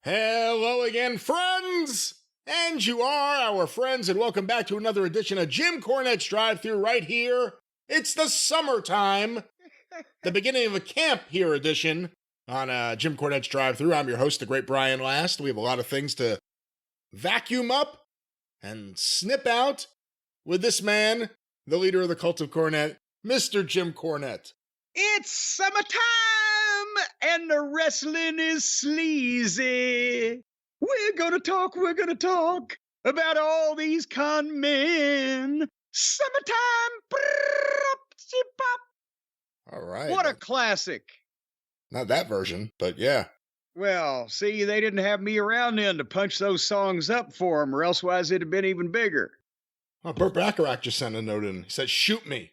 Hello again, friends! And you are our friends, and welcome back to another edition of Jim Cornette's Drive Thru right here. It's the summertime, the beginning of a camp here edition on Jim Cornette's Drive Thru. I'm your host, the great Brian Last. We have a lot of things to vacuum up and snip out with this man, the leader of the cult of Cornette, Mr. Jim Cornette. It's summertime and the wrestling is sleazy. We're gonna talk about all these con men. Summertime. All right. What a classic. Not that version, but yeah. Well, see, they didn't have me around then to punch those songs up for them, or elsewise it'd have been even bigger. Oh, Burt Bacharach just sent a note in. He said, shoot me.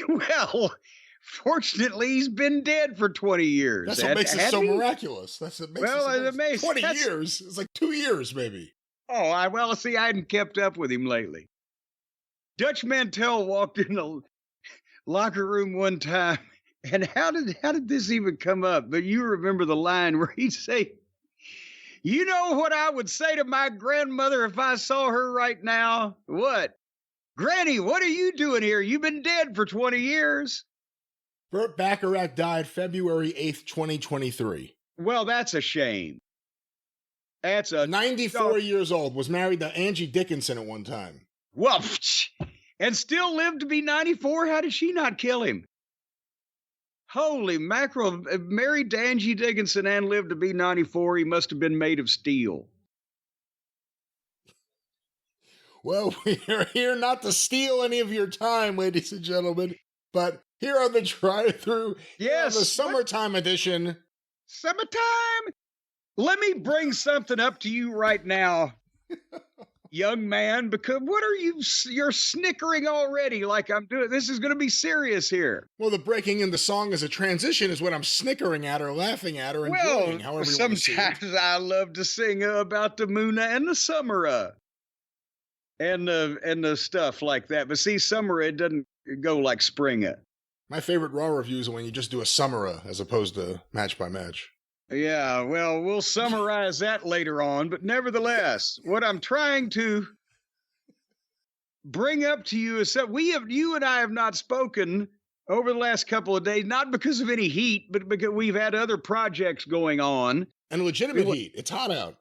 Well, fortunately, he's been dead for 20 years. That's what makes it so miraculous. That's what makes it amazing. 20 years. It's like 2 years, maybe. Oh, I hadn't kept up with him lately. Dutch Mantell walked in the locker room one time, and how did this even come up? But you remember the line where he'd say, "You know what I would say to my grandmother if I saw her right now? What? Granny, what are you doing here? You've been dead for 20 years." Burt Bacharach died February 8th, 2023. Well, that's a shame. That's 94 years old, was married to Angie Dickinson at one time. Well, and still lived to be 94? How did she not kill him? Holy mackerel, married to Angie Dickinson and lived to be 94, he must have been made of steel. Well, we are here not to steal any of your time, ladies and gentlemen, but here on the drive-thru, yes, the summertime edition. Summertime? Let me bring something up to you right now, young man, because what are you're snickering already like I'm doing. This is going to be serious here. Well, the breaking in the song as a transition is what I'm snickering at or laughing at or enjoying, however you want to see it. Sometimes I love to sing about the Moona and the Summer and the stuff like that. But see, Summer, it doesn't go like Spring. My favorite Raw reviews are when you just do a Summer as opposed to match by match. Yeah, well, we'll summarize that later on, but nevertheless, what I'm trying to bring up to you is that you and I have not spoken over the last couple of days, not because of any heat, but because we've had other projects going on. And legitimate heat. It's hot out.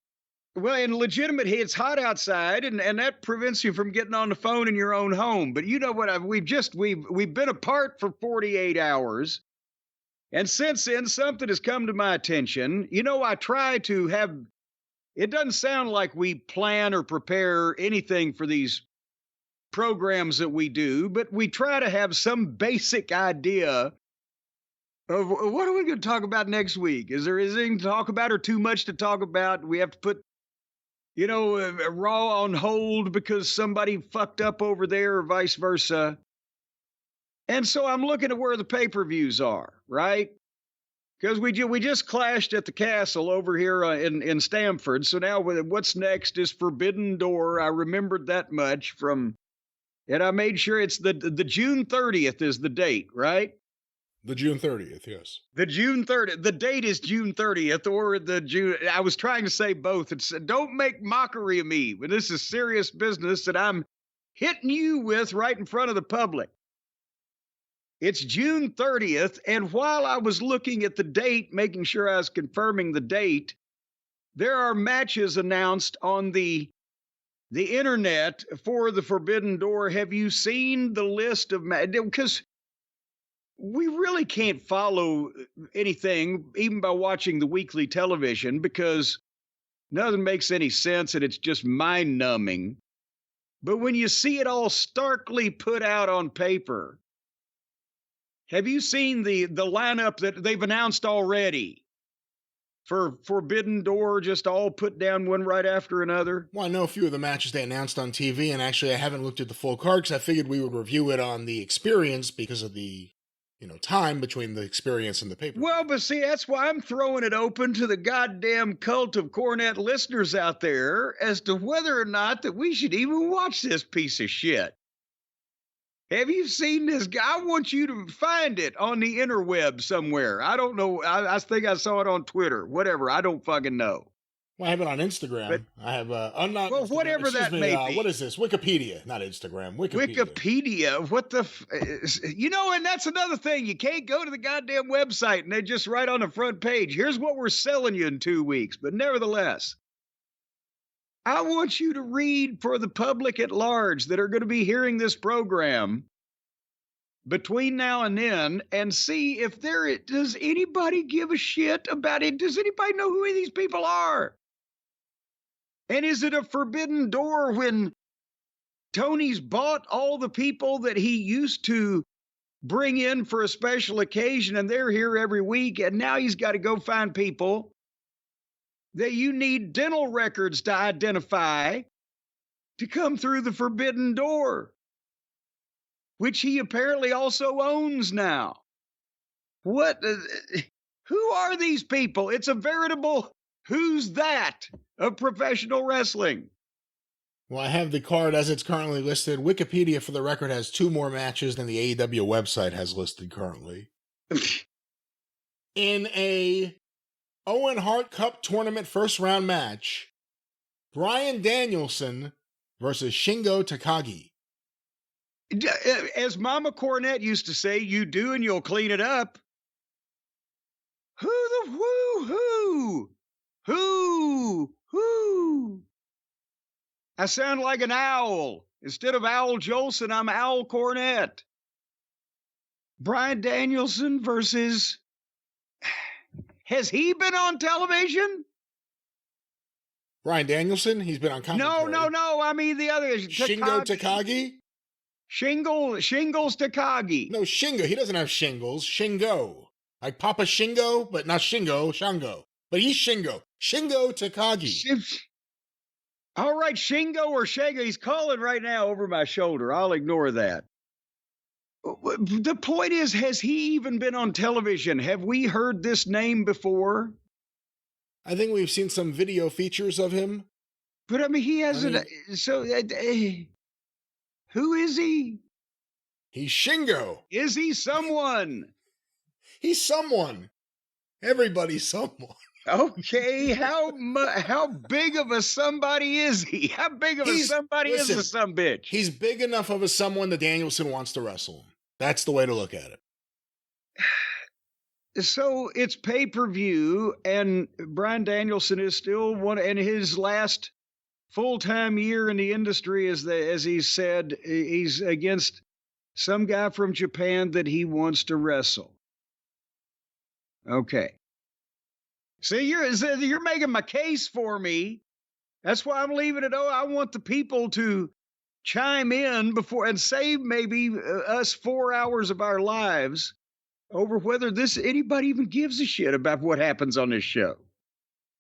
Well, in legitimate heat, it's hot outside, and that prevents you from getting on the phone in your own home. But you know what? We've been apart for 48 hours. And since then, something has come to my attention. You know, I try to have, it doesn't sound like we plan or prepare anything for these programs that we do, but we try to have some basic idea of what are we going to talk about next week? Is there anything to talk about or too much to talk about? We have to put, Raw on hold because somebody fucked up over there or vice versa. And so I'm looking at where the pay-per-views are, right? Because we just clashed at the Castle over here in Stamford. So now what's next is Forbidden Door. I remembered that much from, and I made sure it's the June 30th is the date, right? The June 30th, yes. The June 30th. The date is June 30th or the June. I was trying to say both. It's, don't make mockery of me, but this is serious business that I'm hitting you with right in front of the public. It's June 30th, and while I was looking at the date, making sure I was confirming the date, there are matches announced on the internet for the Forbidden Door. Have you seen the list of matches? Because we really can't follow anything, even by watching the weekly television, because nothing makes any sense, and it's just mind-numbing. But when you see it all starkly put out on paper, have you seen the lineup that they've announced already for Forbidden Door, just all put down one right after another? Well, I know a few of the matches they announced on TV, and actually I haven't looked at the full card because I figured we would review it on the Experience because of the, time between the Experience and the paper. Well, but see, that's why I'm throwing it open to the goddamn cult of Cornette listeners out there as to whether or not that we should even watch this piece of shit. Have you seen this guy? I want you to find it on the interweb somewhere. I don't know. I think I saw it on Twitter. Whatever. I don't fucking know. Well, I have it on Instagram. But, I have, I'm not well, Instagram. whatever Excuse that me, may be. What is this? Wikipedia, not Instagram. Wikipedia. What the, and that's another thing. You can't go to the goddamn website and they just write on the front page, here's what we're selling you in 2 weeks. But nevertheless, I want you to read for the public at large that are going to be hearing this program between now and then and see if does anybody give a shit about it? Does anybody know who these people are? And is it a forbidden door when Tony's bought all the people that he used to bring in for a special occasion and they're here every week, and now he's got to go find people that you need dental records to identify to come through the forbidden door, which he apparently also owns now. What? Who are these people? It's a veritable who's that of professional wrestling. Well, I have the card as it's currently listed. Wikipedia, for the record, has 2 more matches than the AEW website has listed currently. In a Owen Hart Cup tournament first round match, Bryan Danielson versus Shingo Takagi. As Mama Cornette used to say, you do and you'll clean it up. Who? I sound like an owl. Instead of Owl Jolson, I'm Owl Cornette. Bryan Danielson versus... Has he been on television? Bryan Danielson? He's been on commentary. No. I mean the other... Shingo Takagi? Shingles Takagi. No, Shingo. He doesn't have shingles. Shingo. Like Papa Shingo, but not Shingo, Shango. But he's Shingo. Shingo Takagi. All right, Shingo or Shango. He's calling right now over my shoulder. I'll ignore that. The point is, has he even been on television? Have we heard this name before? I think we've seen some video features of him. But I mean, he hasn't. Who is he? He's Shingo. Is he someone? He's someone. Everybody's someone. Okay, how big of a somebody is he? How big of a somebody is a sumbitch? He's big enough of a someone that Danielson wants to wrestle him. That's the way to look at it. So it's pay-per-view, and Bryan Danielson is still one, and his last full-time year in the industry, as he said, he's against some guy from Japan that he wants to wrestle. Okay. See, you're making my case for me. That's why I'm leaving it. I want the people to chime in before and save maybe us 4 hours of our lives over whether anybody even gives a shit about what happens on this show.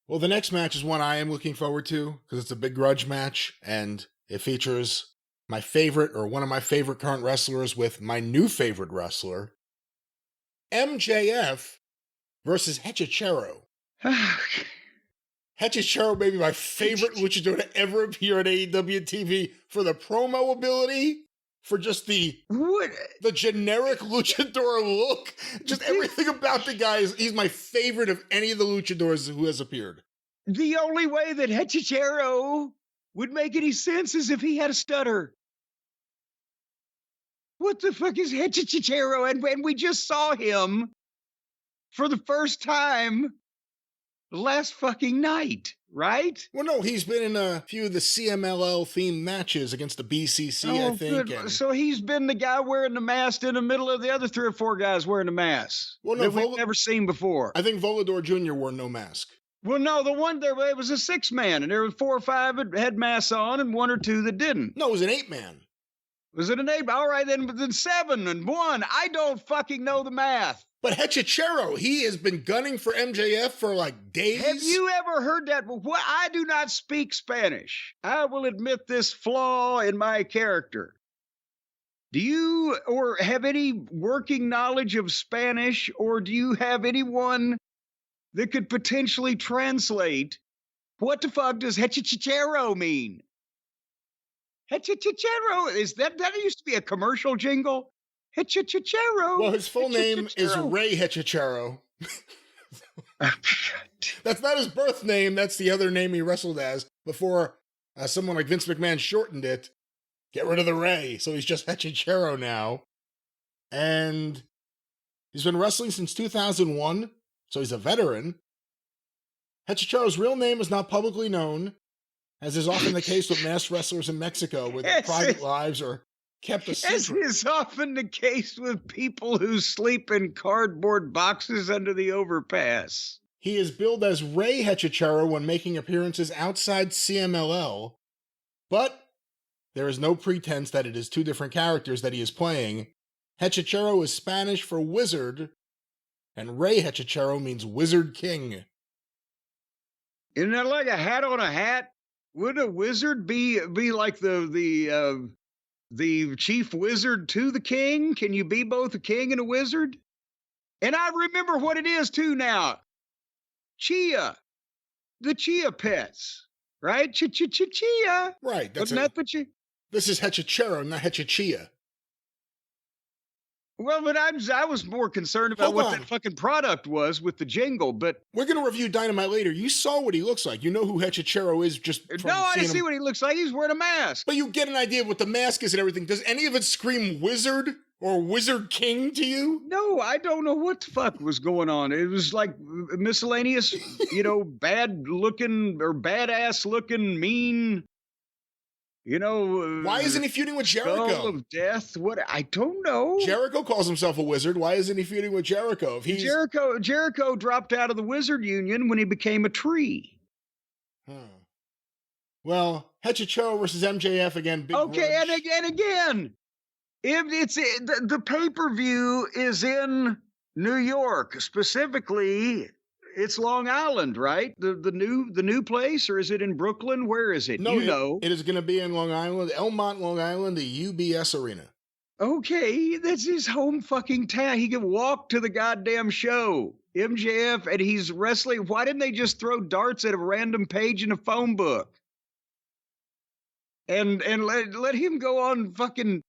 Well, the next match is one I am looking forward to because it's a big grudge match and it features my favorite or one of my favorite current wrestlers with my new favorite wrestler, MJF versus Hechicero. Hechicero may be my favorite luchador to ever appear on AEW TV for the promo ability, for just the generic luchador look. Just everything about the guy he's my favorite of any of the luchadors who has appeared. The only way that Hechicero would make any sense is if he had a stutter. What the fuck is Hechicero? And we just saw him for the first time last fucking night, right? Well, no, he's been in a few of the CMLL themed matches against the BCC, I think. So he's been the guy wearing the mask in the middle of the other 3 or 4 guys wearing the mask. Well, no, that we've never seen before. I think Volador Jr. wore no mask. Well, no, the one there, it was a 6-man, and there were 4 or 5 that had masks on, and 1 or 2 that didn't. No, it was an 8-man. Was it an 8? All right, then 7 and 1. I don't fucking know the math. But Hechicero, he has been gunning for MJF for like days. Have you ever heard that? Well, I do not speak Spanish. I will admit this flaw in my character. Do you or have any working knowledge of Spanish, or do you have anyone that could potentially translate what the fuck does Hechicero mean? Hechichero. Is that used to be a commercial jingle? Hechichero. Well, his full name is Ray Hechichero. That's not his birth name. That's the other name he wrestled as before someone like Vince McMahon shortened it. Get rid of the Ray. So he's just Hechichero now. And he's been wrestling since 2001. So he's a veteran. Hechichero's real name is not publicly known, as is often the case with masked wrestlers in Mexico, where their private lives are kept a secret. As is often the case with people who sleep in cardboard boxes under the overpass. He is billed as Ray Hechichero when making appearances outside CMLL, but there is no pretense that it is two different characters that he is playing. Hechichero is Spanish for wizard, and Ray Hechichero means Wizard King. Isn't that like a hat on a hat? Would a wizard be like the chief wizard to the king? Can you be both a king and a wizard? And I remember what it is too now. Chia, the chia pets, right? Chia. Right. This is Hechichero, not Hechichia. Well, but I was more concerned about what that fucking product was with the jingle, but... We're going to review Dynamite later. You saw what he looks like. You know who Hechichero is just from No, I didn't see what he looks like. He's wearing a mask. But you get an idea of what the mask is and everything. Does any of it scream wizard or Wizard King to you? No, I don't know what the fuck was going on. It was like miscellaneous, bad-looking or badass-looking, mean... why isn't he feuding with Jericho? Skull of Death? What? I don't know. Jericho calls himself a wizard. Why isn't he feuding with Jericho? If he's... Jericho dropped out of the Wizard Union when he became a tree. Well, Hechichero versus MJF again. Big okay, grudge. and again, if the pay-per-view is in New York, specifically. It's Long Island, right? The new place, or is it in Brooklyn? Where is it? No, it is going to be in Long Island, Elmont, Long Island, the UBS Arena. Okay, that's his home fucking town. He can walk to the goddamn show. MJF, and he's wrestling. Why didn't they just throw darts at a random page in a phone book? And let him go on fucking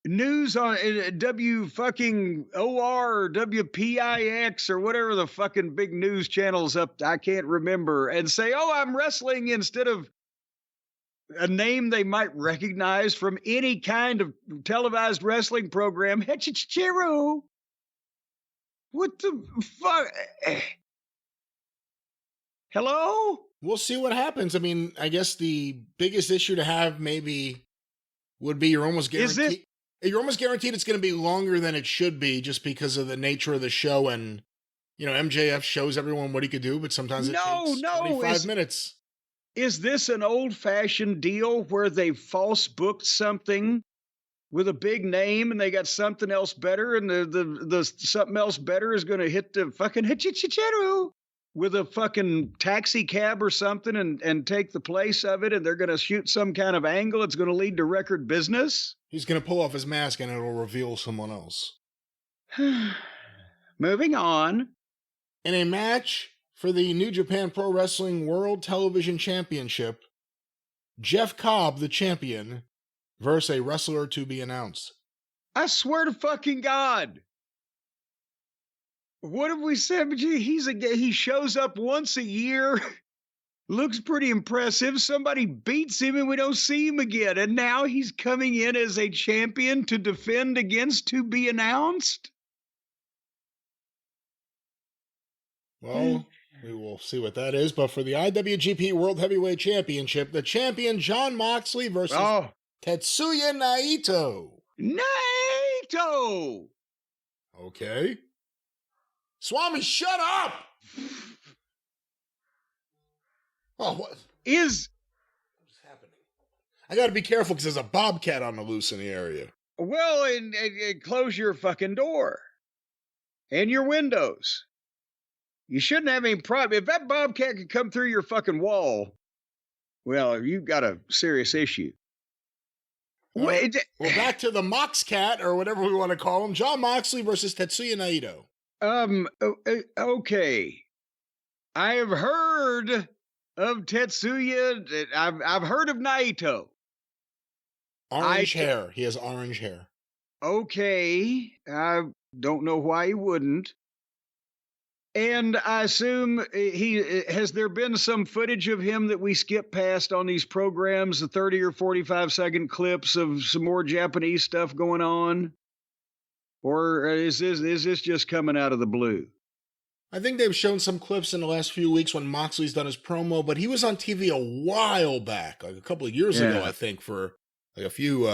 news on W fucking OR or WPIX or whatever the fucking big news channels up, I can't remember, and say, oh, I'm wrestling, instead of a name they might recognize from any kind of televised wrestling program. Hechichero. What the fuck? Hello? We'll see what happens. I mean, I guess the biggest issue to have maybe would be you're almost guaranteed. You're almost guaranteed it's going to be longer than it should be, just because of the nature of the show. And, MJF shows everyone what he could do, but sometimes it takes 25 minutes. Is this an old-fashioned deal where they false booked something with a big name and they got something else better, and the something else better is going to hit the fucking Hechichero with a fucking taxi cab or something and take the place of it, and they're going to shoot some kind of angle. It's going to lead to record business. He's going to pull off his mask and it'll reveal someone else. Moving on. In a match for the New Japan Pro Wrestling World Television Championship, Jeff Cobb, the champion, versus a wrestler to be announced. I swear to fucking God. What have we said? He shows up once a year, looks pretty impressive. Somebody beats him and we don't see him again. And now he's coming in as a champion to defend against to be announced? Well, we will see what that is. But for the IWGP World Heavyweight Championship, the champion Jon Moxley versus Tetsuya Naito. Naito! Okay. Swami, shut up! What's happening? I gotta be careful because there's a bobcat on the loose in the area. Well, and close your fucking door. And your windows. You shouldn't have any problem. If that bobcat could come through your fucking wall, well, you've got a serious issue. Well, back to the Mox Cat, or whatever we want to call him. Jon Moxley versus Tetsuya Naito. Okay. I have heard of Tetsuya. I've heard of Naito. Orange hair. He has orange hair. Okay. I don't know why he wouldn't. And I assume has there been some footage of him that we skip past on these programs, the 30 or 45-second clips of some more Japanese stuff going on? Or is this just coming out of the blue? I think they've shown some clips in the last few weeks when Moxley's done his promo, but he was on TV a while back, like a couple of years ago, I think, for like a few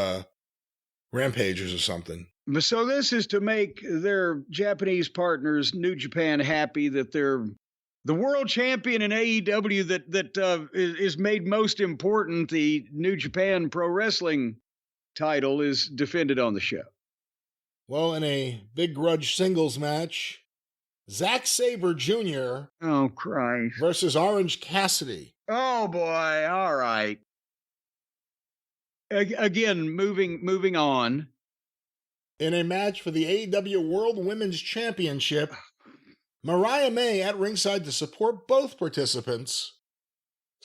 Rampagers or something. So this is to make their Japanese partners, New Japan, happy that they're the world champion in AEW that is made most important. The New Japan Pro Wrestling title is defended on the show. Well, in a big grudge singles match, Zack Sabre Jr. Oh, Christ. versus Orange Cassidy. Oh, boy. All right. Again, moving on. In a match for the AEW World Women's Championship, Mariah May at ringside to support both participants.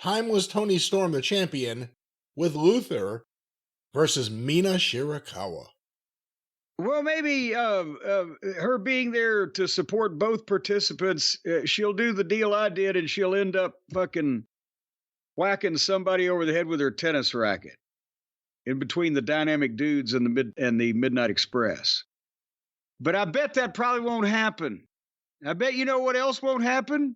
Timeless Toni Storm, the champion, with Luther versus Mina Shirakawa. Well, maybe her being there to support both participants, she'll do the deal I did, and she'll end up fucking whacking somebody over the head with her tennis racket in between the Dynamic Dudes and the Midnight Express. But I bet that probably won't happen. I bet you know what else won't happen?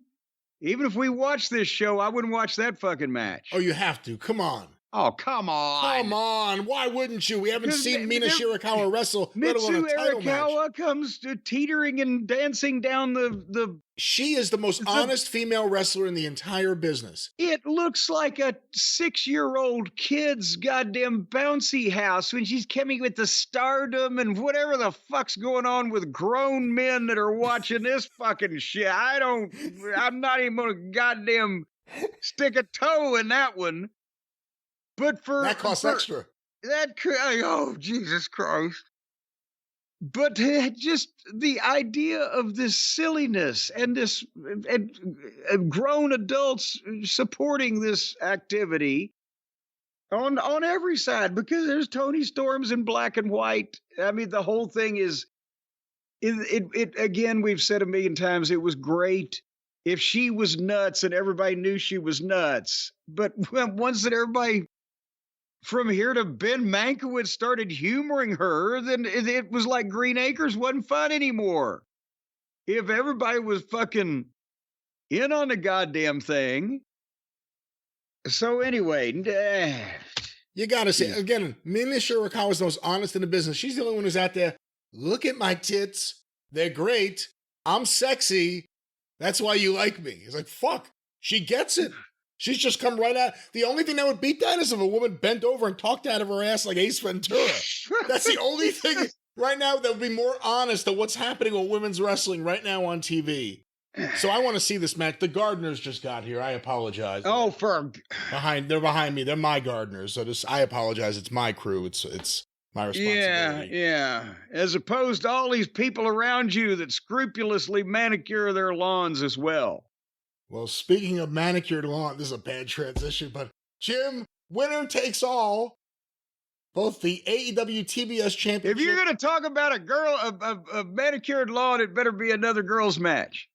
Even if we watch this show, I wouldn't watch that fucking match. Oh, you have to. Come on. Oh, come on. Come on. Why wouldn't you? We haven't seen Mina Shirakawa wrestle, let alone a title match. Arakawa comes teetering and dancing down the... She is the most honest female wrestler in the entire business. It looks like a 6-year-old kid's goddamn bouncy house when she's coming with the stardom and whatever the fuck's going on with grown men that are watching this fucking shit. I'm not even gonna goddamn stick a toe in that one. But that costs extra. Oh, Jesus Christ. But just the idea of this silliness and this and grown adults supporting this activity on every side, because there's Toni Storms in black and white. I mean, the whole thing is it again, we've said a million times, it was great if she was nuts and everybody knew she was nuts. But once that everybody from here to Ben Mankiewicz started humoring her, then it was like Green Acres wasn't fun anymore. If everybody was fucking in on the goddamn thing. So anyway, you gotta say, again, Mina Shirakawa is the most honest in the business. She's the only one who's out there, look at my tits. They're great. I'm sexy. That's why you like me. It's like, fuck, she gets it. She's just come right out. The only thing that would beat that is if a woman bent over and talked out of her ass like Ace Ventura. That's the only thing right now that would be more honest to what's happening with women's wrestling right now on TV. So I want to see this match. The Gardeners just got here. I apologize. Oh, they're behind me. They're my Gardeners. So I apologize. It's my crew. It's my responsibility. Yeah. As opposed to all these people around you that scrupulously manicure their lawns as well. Well, speaking of manicured lawn, this is a bad transition, but Jim, winner takes all. Both the AEW TBS Championship. If you're going to talk about a manicured lawn, it better be another girls' match.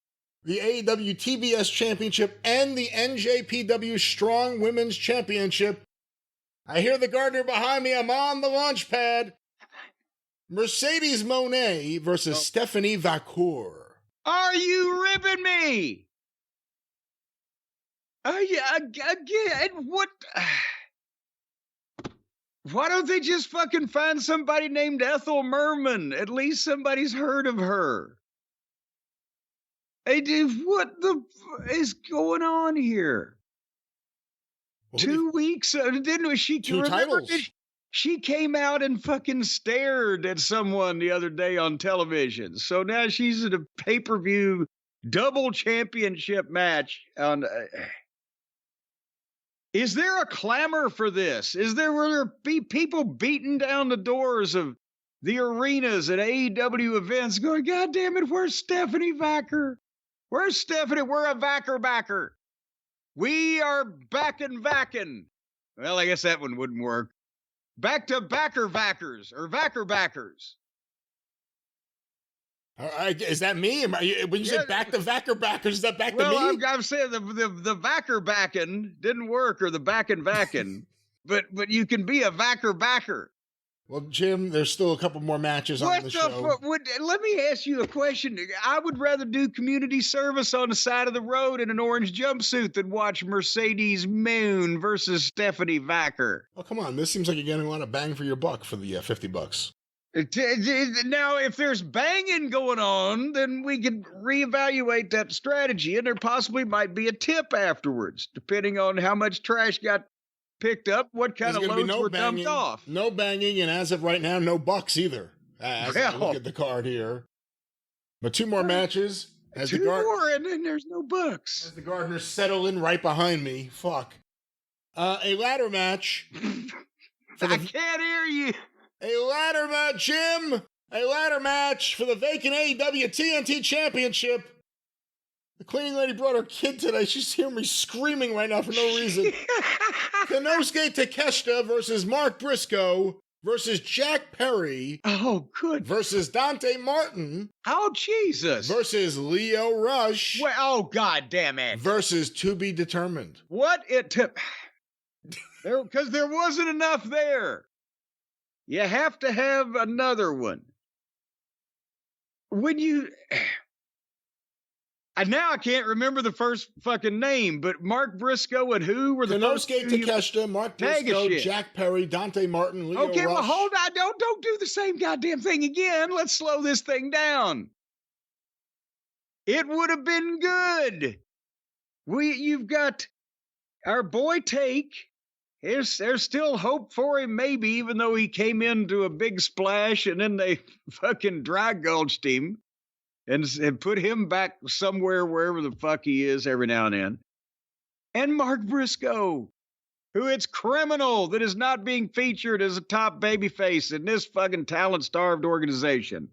The AEW TBS Championship and the NJPW Strong Women's Championship. I hear the gardener behind me. I'm on the launch pad. Mercedes Moné versus Stephanie Vacour. Are you ribbing me? Again, what? Why don't they just fucking find somebody named Ethel Merman? At least somebody's heard of her. Hey, dude, what the is going on here? Well, 2 weeks, didn't she? Two titles. She came out and fucking stared at someone the other day on television. So now she's in a pay-per-view double championship match on. Is there a clamor for this? Will there be people beating down the doors of the arenas at AEW events going, God damn it, where's Stephanie Vacker? Where's Stephanie? We're a Vacker backer. We are backing. Well, I guess that one wouldn't work. Back to backers or backers. All right, is that me? When you said back to backers, is that back to me? Well, I'm saying the backing didn't work, or the backing, but you can be a backer. Well, Jim, there's still a couple more matches on the show. Let me ask you a question. I would rather do community service on the side of the road in an orange jumpsuit than watch Mercedes Moon versus Stephanie Vacker. Oh, come on. This seems like you're getting a lot of bang for your buck for the $50. Now, if there's banging going on, then we can reevaluate that strategy, and there possibly might be a tip afterwards, depending on how much trash got picked up, what kind of loads were dumped off. No banging, and as of right now, no bucks either. As I look at the card here. But 2 more matches. Two more, and then there's no bucks. As the Gardeners settle in right behind me. Fuck. A ladder match. I can't hear you. A ladder match, Jim! A ladder match for the vacant AEW TNT Championship. The cleaning lady brought her kid today. She's hearing me screaming right now for no reason. Konosuke Takeshita versus Mark Briscoe versus Jack Perry. Oh, good. Versus Dante Martin. Oh, Jesus. Versus Leo Rush. Well, oh, God damn it. Versus To Be Determined. What it took. Because there wasn't enough there. You have to have another one. When you... Now I can't remember the first fucking name, but Mark Briscoe and who were the first two? Konosuke Takeshita, Mark Briscoe, Jack Perry, Dante Martin, Leo Rush. Okay, well, hold on. Don't do the same goddamn thing again. Let's slow this thing down. It would have been good. You've got our boy Take. There's still hope for him, maybe, even though he came into a big splash and then they fucking dry gulched him and put him back somewhere, wherever the fuck he is every now and then. And Mark Briscoe, who it's criminal that is not being featured as a top babyface in this fucking talent-starved organization.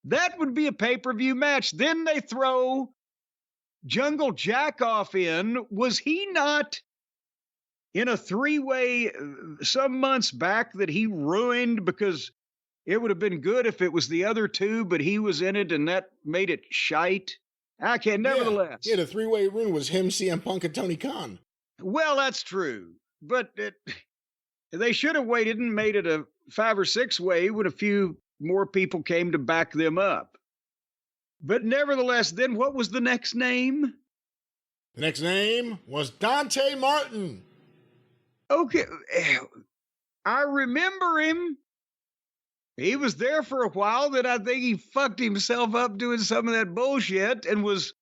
That would be a pay-per-view match. Then they throw Jungle Jackoff in. Was he not in a 3-way some months back that he ruined because it would have been good if it was the other two, but he was in it and that made it shite? Okay, nevertheless. Yeah, the 3-way ruin was him, CM Punk, and Tony Khan. Well, that's true. But they should have waited and made it a 5 or 6-way when a few more people came to back them up. But nevertheless, then what was the next name? The next name was Dante Martin. Okay, I remember him. He was there for a while, then I think he fucked himself up doing some of that bullshit and was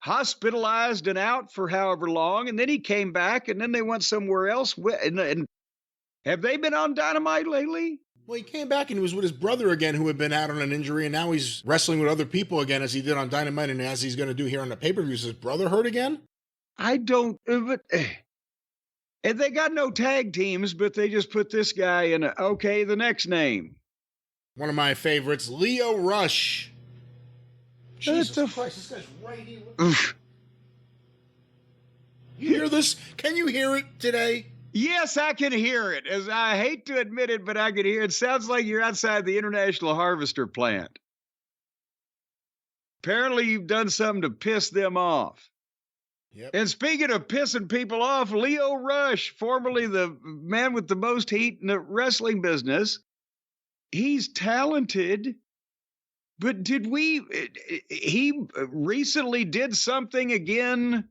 hospitalized and out for however long, and then he came back, and then they went somewhere else. And have they been on Dynamite lately? Well, he came back and he was with his brother again, who had been out on an injury, and now he's wrestling with other people again, as he did on Dynamite, and as he's going to do here on the pay-per-view. Is his brother hurt again? I don't... And they got no tag teams, but they just put this guy in okay, the next name. One of my favorites, Leo Rush. Jesus Christ, this guy's right here. You hear this? Can you hear it today? Yes, I can hear it. As I hate to admit it, but I can hear it. It sounds like you're outside the International Harvester plant. Apparently, you've done something to piss them off. Yep. And speaking of pissing people off, Leo Rush, formerly the man with the most heat in the wrestling business, he's talented, but he recently did something again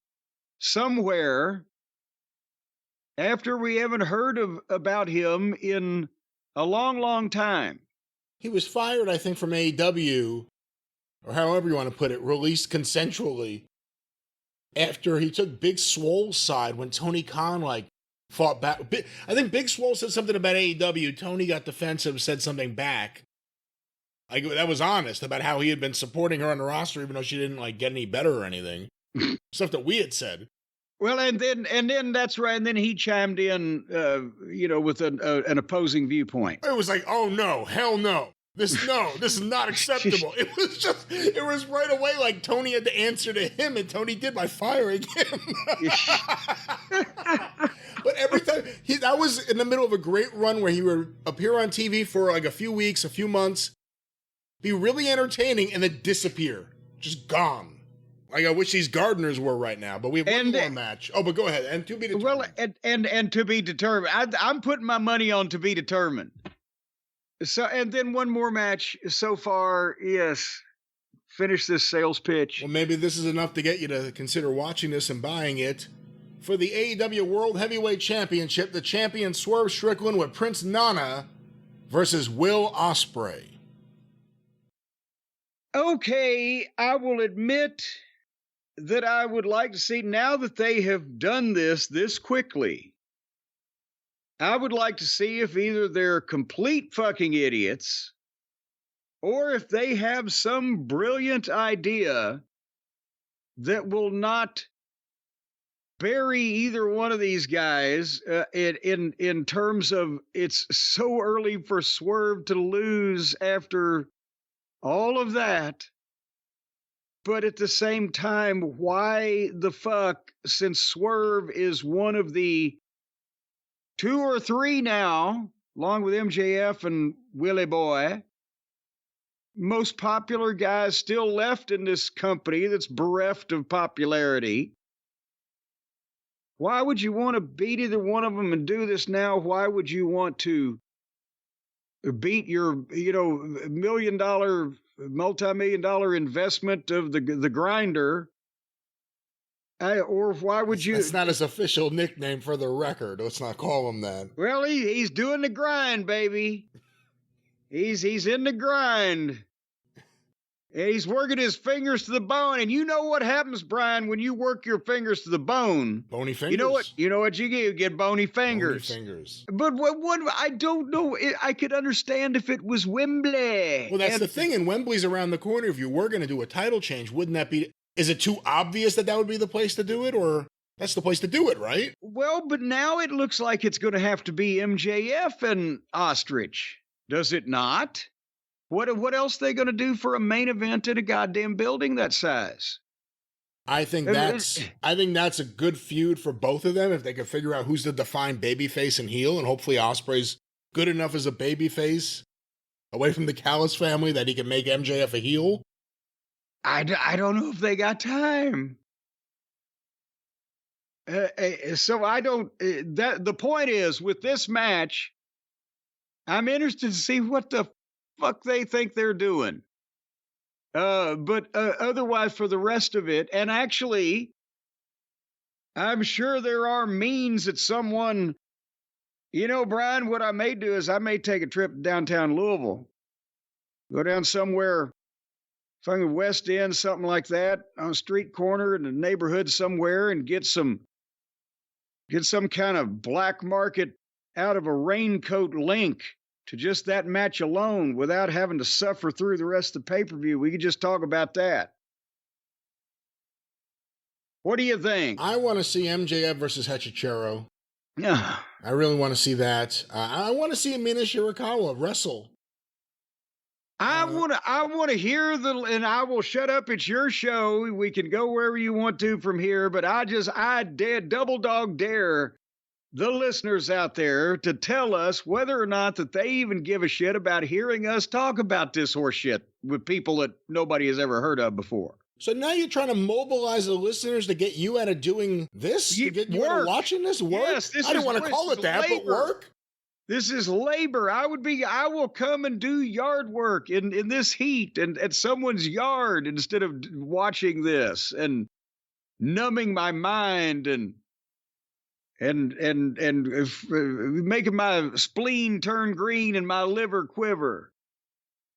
somewhere after we haven't heard about him in a long, long time. He was fired, I think, from AEW, or however you want to put it, released consensually, after he took Big Swole's side when Tony Khan, fought back. I think Big Swole said something about AEW. Tony got defensive, said something back. That was honest about how he had been supporting her on the roster, even though she didn't, get any better or anything. Stuff that we had said. Well, and then that's right. And then he chimed in, with an opposing viewpoint. It was like, oh no, hell no. This is not acceptable. It was right away like Tony had to answer to him, and Tony did by firing him. But every time, that was in the middle of a great run where he would appear on TV for like a few weeks, a few months, be really entertaining, and then disappear. Just gone. Like I wish these gardeners were right now, but we have one more match. Oh, but go ahead. And to be determined. Well, and to be determined. I'm putting my money on to be determined. So, and then one more match so far. Yes. Finish this sales pitch. Well, maybe this is enough to get you to consider watching this and buying it. For the AEW World Heavyweight Championship, the champion Swerve Strickland with Prince Nana versus Will Ospreay. Okay, I will admit that I would like to see, now that they have done this quickly, I would like to see if either they're complete fucking idiots or if they have some brilliant idea that will not bury either one of these guys in terms of it's so early for Swerve to lose after all of that. But at the same time, why the fuck, since Swerve is one of the 2 or 3 now, along with MJF and Willie Boy, most popular guys still left in this company that's bereft of popularity. Why would you want to beat either one of them and do this now? Why would you want to beat your, $1 million, multi-million-dollar investment of the grinder? Or why would you? It's not his official nickname for the record. Let's not call him that. Well, he's doing the grind, baby. He's in the grind. And he's working his fingers to the bone. And you know what happens, Brian, when you work your fingers to the bone? Bony fingers. You know what you get? You get bony fingers. Bony fingers. But what I don't know. I could understand if it was Wembley. Well, that's the thing. And Wembley's around the corner. If you were going to do a title change, wouldn't that be... Is it too obvious that would be the place to do it? Or that's the place to do it, right? Well, but now it looks like it's going to have to be MJF and Ostrich. Does it not? What else are they going to do for a main event in a goddamn building that size? I think that's a good feud for both of them if they can figure out who's the defined babyface and heel, and hopefully Ospreay's good enough as a babyface away from the Callis family that he can make MJF a heel. I don't know if they got time. So I don't. The point is, with this match, I'm interested to see what the fuck they think they're doing. But otherwise, for the rest of it, and actually, I'm sure there are means that someone, Brian, what I may do is I may take a trip to downtown Louisville, go down somewhere, fucking West End, something like that, on a street corner in a neighborhood somewhere, and get some kind of black market out of a raincoat link to just that match alone without having to suffer through the rest of the pay-per-view. We could just talk about that. What do you think? I want to see MJF versus Hechicero. Yeah. I really want to see that. I want to see Mina Shirakawa wrestle. I want to hear and I will shut up. It's your show. We can go wherever you want to from here, but I double dog dare the listeners out there to tell us whether or not that they even give a shit about hearing us talk about this horse shit with people that nobody has ever heard of before. So now you're trying to mobilize the listeners to get you out of doing this? To get you out of watching this work? Yes, I don't want to call it that, but work? This is labor. I will come and do yard work in this heat and at someone's yard instead of watching this and numbing my mind and making my spleen turn green and my liver quiver,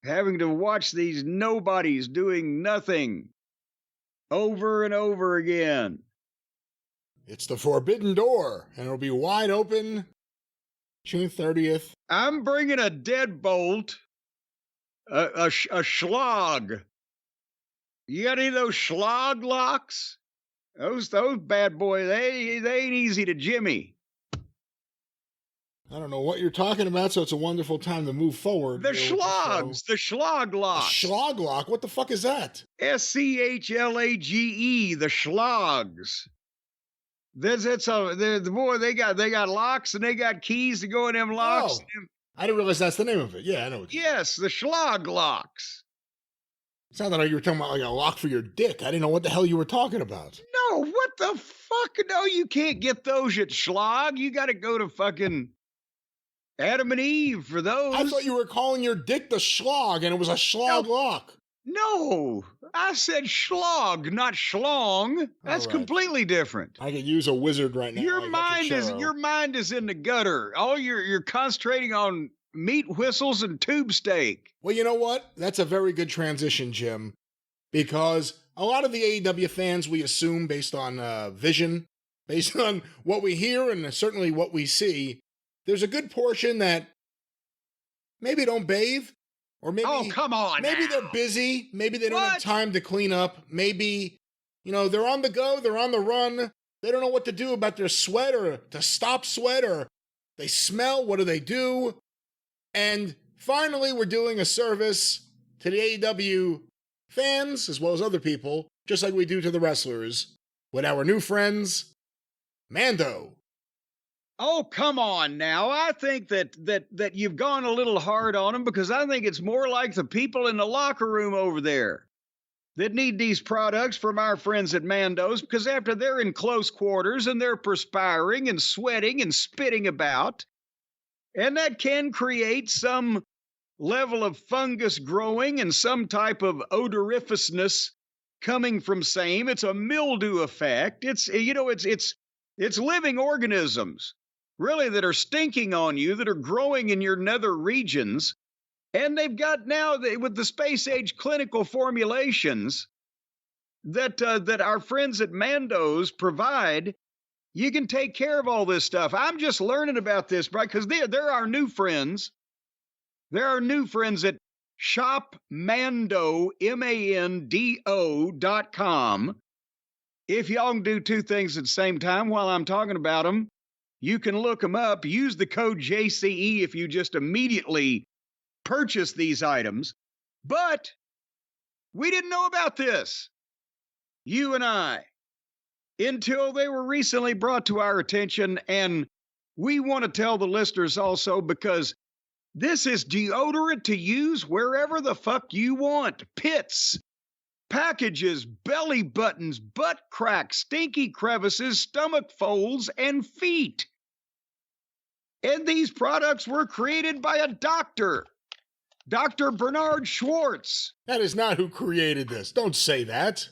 having to watch these nobodies doing nothing over and over again. It's the Forbidden Door, and it'll be wide open June 30th. I'm bringing a deadbolt, a schlog. You got any of those schlog locks? Those bad boys, they ain't easy to jimmy. I don't know what you're talking about, so it's a wonderful time to move forward. The schlogs, the schlog locks. A schlog lock? What the fuck is that? SCHLAGE, the schlogs. Boy, they got locks and they got keys to go in them locks. Oh, I didn't realize that's the name of it. Yeah, I know. Yes, the schlag locks. It sounded like you were talking about like a lock for your dick. I didn't know what the hell you were talking about. No, what the fuck? No, you can't get those at Schlag. You got to go to fucking Adam and Eve for those. I thought you were calling your dick the schlag, and it was a schlag lock. No, I said Schlag, not Schlong. That's completely different. I could use a wizard right now. Your mind is in the gutter. All you're concentrating on meat whistles and tube steak. Well, you know what? That's a very good transition, Jim, because a lot of the AEW fans, we assume, based on vision, based on what we hear and certainly what we see, there's a good portion that maybe don't bathe, or maybe come on, maybe now. They're busy, maybe they don't have time to clean up, maybe they're on the go, they're on the run, they don't know what to do about their sweat or to stop sweat, or they smell. What do they do? And finally, we're doing a service to the AEW fans as well as other people, just like we do to the wrestlers, with our new friends, Mando. Oh, come on now. I think that you've gone a little hard on them, because I think it's more like the people in the locker room over there that need these products from our friends at Mando's, because after they're in close quarters and they're perspiring and sweating and spitting about, and that can create some level of fungus growing and some type of odoriferousness coming from same. It's a mildew effect. It's living organisms, really, that are stinking on you, that are growing in your nether regions. And they've got now, with the space age clinical formulations that our friends at Mando's provide, you can take care of all this stuff. I'm just learning about this, right? Because they're our new friends. There are new friends at shopmando, MANDO.com. If y'all can do two things at the same time while I'm talking about them, you can look them up. Use the code JCE if you just immediately purchase these items. But we didn't know about this, you and I, until they were recently brought to our attention. And we want to tell the listeners also, because this is deodorant to use wherever the fuck you want. Pits, packages, belly buttons, butt cracks, stinky crevices, stomach folds, and feet. And these products were created by a doctor, Dr. Bernard Schwartz. That is not who created this. Don't say that.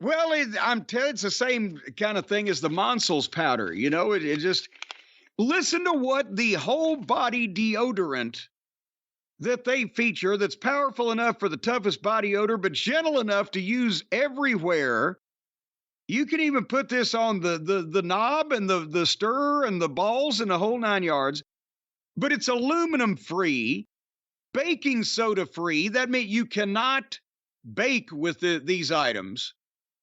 Well, I'm telling you, it's the same kind of thing as the Monsel's powder. It just... Listen to what the whole body deodorant that they feature, that's powerful enough for the toughest body odor, but gentle enough to use everywhere. You can even put this on the knob and the stirrer and the balls and the whole 9 yards. But it's aluminum free, baking soda free. That means you cannot bake with these items.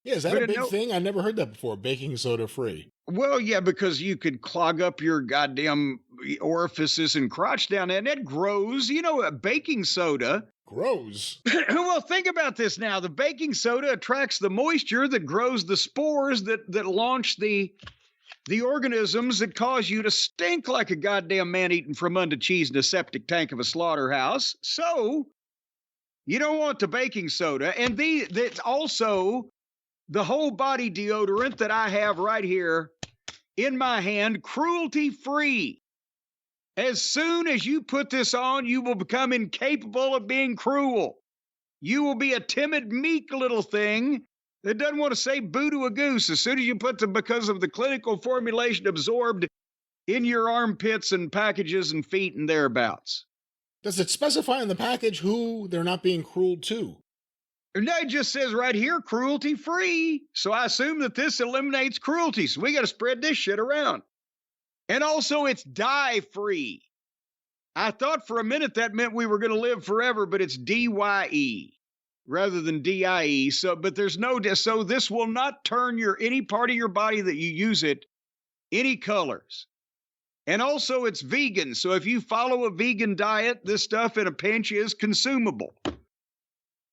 Yeah, is that a big thing? I never heard that before, baking soda free. Well, yeah, because you could clog up your goddamn orifices and crotch down there, and it grows. Baking soda grows. Well, think about this now. The baking soda attracts the moisture that grows the spores that launch the organisms that cause you to stink like a goddamn man eating Fremunda cheese in a septic tank of a slaughterhouse. So you don't want the baking soda. And that's also the whole body deodorant that I have right here in my hand, cruelty-free. As soon as you put this on, you will become incapable of being cruel. You will be a timid, meek little thing that doesn't want to say boo to a goose as soon as you put them, because of the clinical formulation absorbed in your armpits and packages and feet and thereabouts. Does it specify in the package who they're not being cruel to? No, it just says right here, cruelty-free. So I assume that this eliminates cruelty. So we got to spread this shit around. And also, it's dye-free. I thought for a minute that meant we were going to live forever, but it's DYE rather than DIE. So this will not turn any part of your body that you use it any colors. And also, it's vegan. So if you follow a vegan diet, this stuff in a pinch is consumable.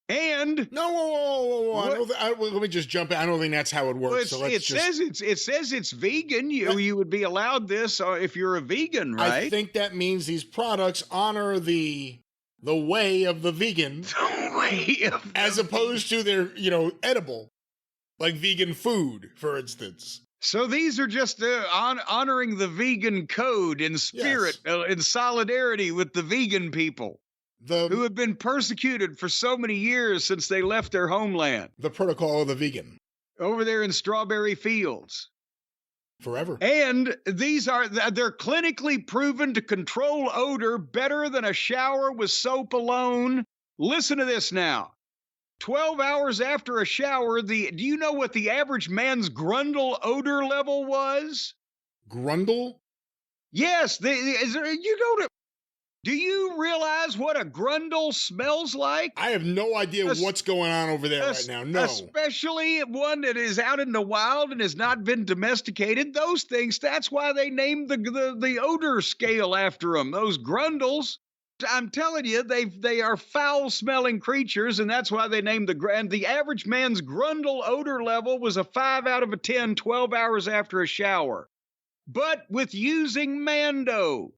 And No, whoa. What? Let me just jump in. I don't think that's how it works. well, it says it's vegan. You would be allowed this if you're a vegan, right? I think that means these products honor the way of the vegan, The way of as opposed to their, edible, like vegan food, for instance. So these are just honoring the vegan code in spirit, in solidarity with the vegan people who have been persecuted for so many years since they left their homeland. The protocol of the vegan. Over there in Strawberry Fields. Forever. And they're clinically proven to control odor better than a shower with soap alone. Listen to this now. 12 hours after a shower, do you know what the average man's grundle odor level was? Grundle? Yes, do you realize what a grundle smells like? I have no idea what's going on over there right now. No. Especially one that is out in the wild and has not been domesticated. Those things, that's why they named the odor scale after them. Those grundles. I'm telling you, they are foul-smelling creatures, and that's why they named the average man's grundle odor level was a 5 out of 10, 12 hours after a shower. But with using Mando,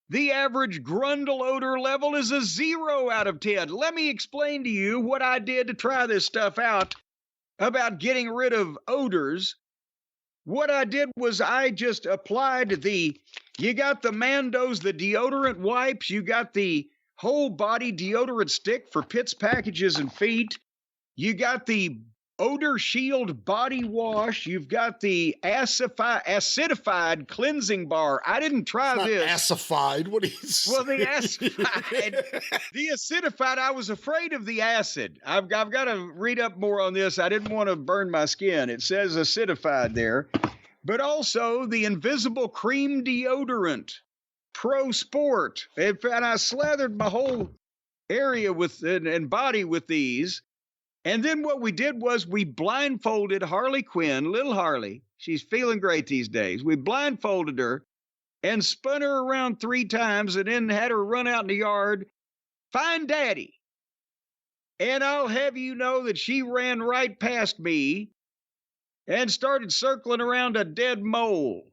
the average grundle odor level is a 0 out of 10. Let me explain to you what I did to try this stuff out about getting rid of odors. What I did was I just applied you got the Mandos, the deodorant wipes, you got the whole body deodorant stick for pits, packages, and feet. You got the Odor Shield body wash. You've got the acidified cleansing bar. I didn't try this. Acidified? What is? Well, the acidified, the acidified. I was afraid of the acid. I've got to read up more on this. I didn't want to burn my skin. It says acidified there, but also the invisible cream deodorant, Pro Sport, and I slathered my whole area and body with these. And then what we did was we blindfolded Harley Quinn, little Harley. She's feeling great these days. We blindfolded her and spun her around 3 times and then had her run out in the yard, find Daddy. And I'll have you know that she ran right past me and started circling around a dead mole.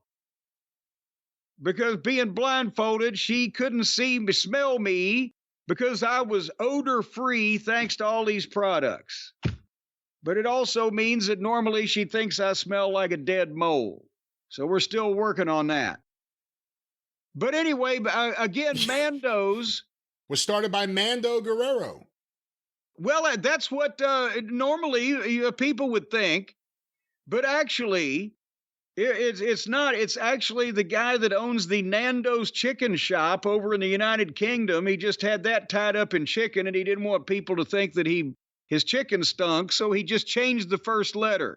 Because being blindfolded, she couldn't smell me, because I was odor-free thanks to all these products. But it also means that normally she thinks I smell like a dead mole. So we're still working on that. But anyway, again, Mando's was started by Mando Guerrero. Well, that's what normally people would think. But actually, it's not. It's actually the guy that owns the Nando's chicken shop over in the United Kingdom. He just had that tied up in chicken, and he didn't want people to think that his chicken stunk, so he just changed the first letter.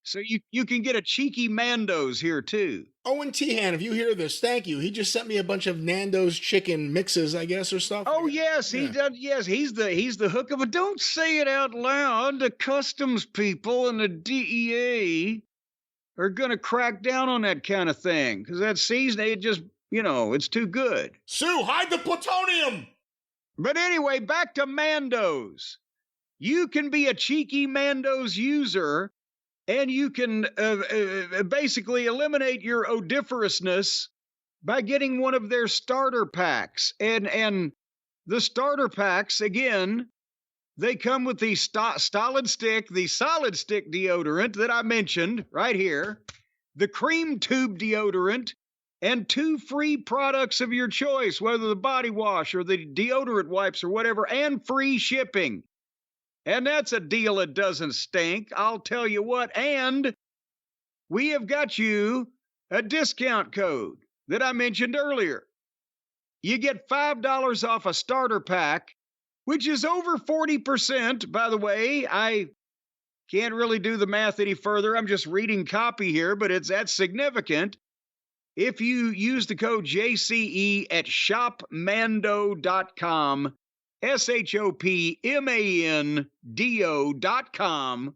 So you can get a cheeky Mando's here too. Owen Tehan, if you hear this, thank you. He just sent me a bunch of Nando's chicken mixes, I guess, or stuff. Oh yes, he does. Yes, he's the hook of it. Don't say it out loud. The customs people and the DEA are going to crack down on that kind of thing, because that seasoning, it just, it's too good. Sue, hide the plutonium! But anyway, back to Mando's. You can be a cheeky Mando's user, and you can basically eliminate your odoriferousness by getting one of their starter packs. And the starter packs, again, they come with the solid stick deodorant that I mentioned right here, the cream tube deodorant, and 2 free products of your choice, whether the body wash or the deodorant wipes or whatever, and free shipping. And that's a deal that doesn't stink, I'll tell you what. And we have got you a discount code that I mentioned earlier. You get $5 off a starter pack, which is over 40%, by the way. I can't really do the math any further. I'm just reading copy here, but that's significant. If you use the code JCE at shopmando.com, shopmando.com,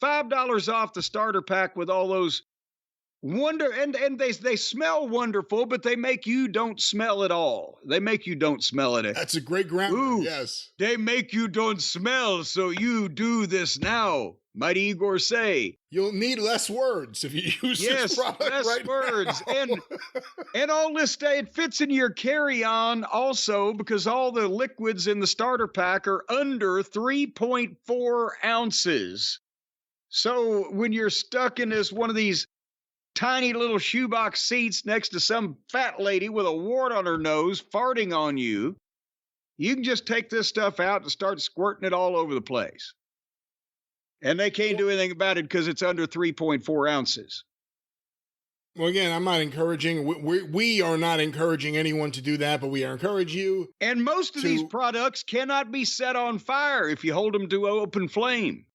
$5 off the starter pack with all those and they smell wonderful, but they make you don't smell at all. They make you don't smell it. That's a great grammar. Ooh, yes. They make you don't smell, so you do this now. Might Igor say. You'll need less words if you use this product less right words. now. And all this it fits in your carry-on also because all the liquids in the starter pack are under 3.4 ounces. So when you're stuck in one of these tiny little shoebox seats next to some fat lady with a wart on her nose farting on you, you can just take this stuff out and start squirting it all over the place. And they can't do anything about it because it's under 3.4 ounces. Well, again, I'm not encouraging, we are not encouraging anyone to do that, but we encourage you. And most of these products cannot be set on fire if you hold them to open flame.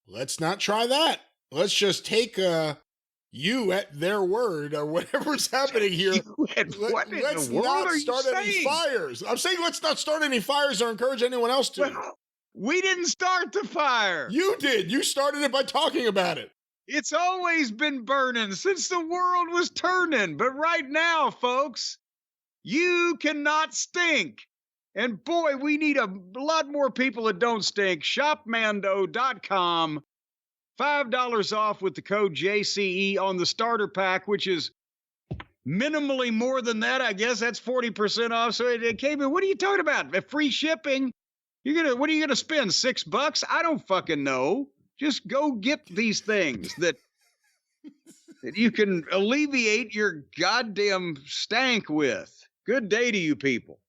Let's not try that. Let's just take you at their word or whatever's happening here. Let's not start any fires. I'm saying let's not start any fires or encourage anyone else to. Well, we didn't start the fire. You did. You started it by talking about it. It's always been burning since the world was turning. But right now, folks, you cannot stink. And boy, we need a lot more people that don't stink. ShopMando.com. $5 off with the code JCE on the starter pack, which is minimally more than that. I guess that's 40% off. So it came in. What are you talking about? Free shipping? What are you gonna spend? $6? I don't fucking know. Just go get these things that you can alleviate your goddamn stank with. Good day to you people.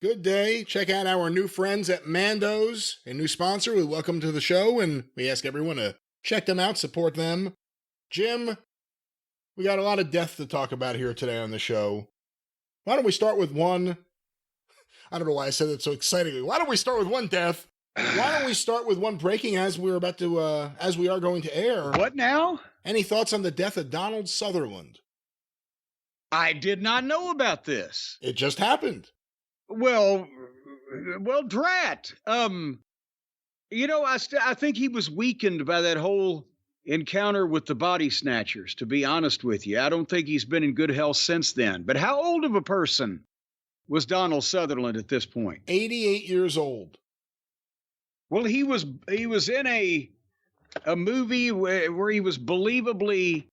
Good day. Check out our new friends at Mando's, a new sponsor. We welcome to the show, and we ask everyone to check them out, support them. Jim, we got a lot of death to talk about here today on the show. Why don't we start with one? I don't know why I said it so excitingly. Why don't we start with one death? Why don't we start with one breaking as we are going to air? What now? Any thoughts on the death of Donald Sutherland? I did not know about this. It just happened. Well, drat. I think he was weakened by that whole encounter with the body snatchers, to be honest with you. I don't think he's been in good health since then. But how old of a person was Donald Sutherland at this point? 88 years old. Well, he was in a movie where he was believably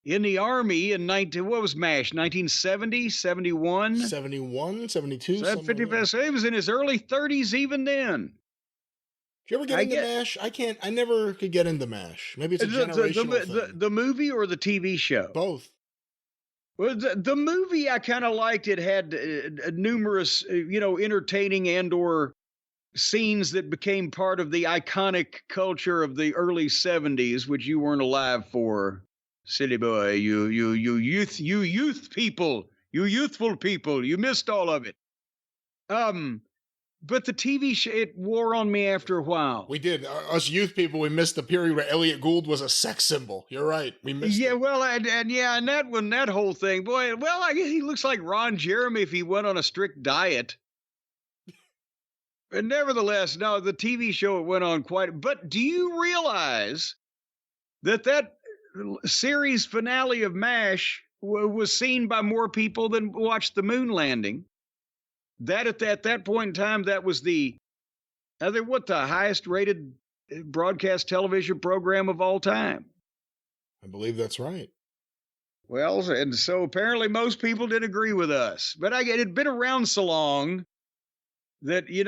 in the army in what was MASH, 1970, 71? 71, 72. So he was in his early 30s even then. Did you ever get into MASH? I never could get into MASH. Maybe it's a generational thing. The movie or the TV show? Both. Well, the movie I kind of liked. It had numerous, entertaining and/or scenes that became part of the iconic culture of the early 70s, which you weren't alive for. Silly boy, you youthful people, you missed all of it. But the TV show, it wore on me after a while. We did. Us youth people, we missed the period where Elliot Gould was a sex symbol. You're right. We missed it. Well, and that whole thing, boy, well, I guess he looks like Ron Jeremy if he went on a strict diet. But nevertheless, no, the TV show went on but do you realize that series finale of MASH was seen by more people than watched the moon landing? That at that point in time, that was the highest rated broadcast television program of all time. I believe that's right. Well, and so apparently most people didn't agree with us, but it had been around so long that, you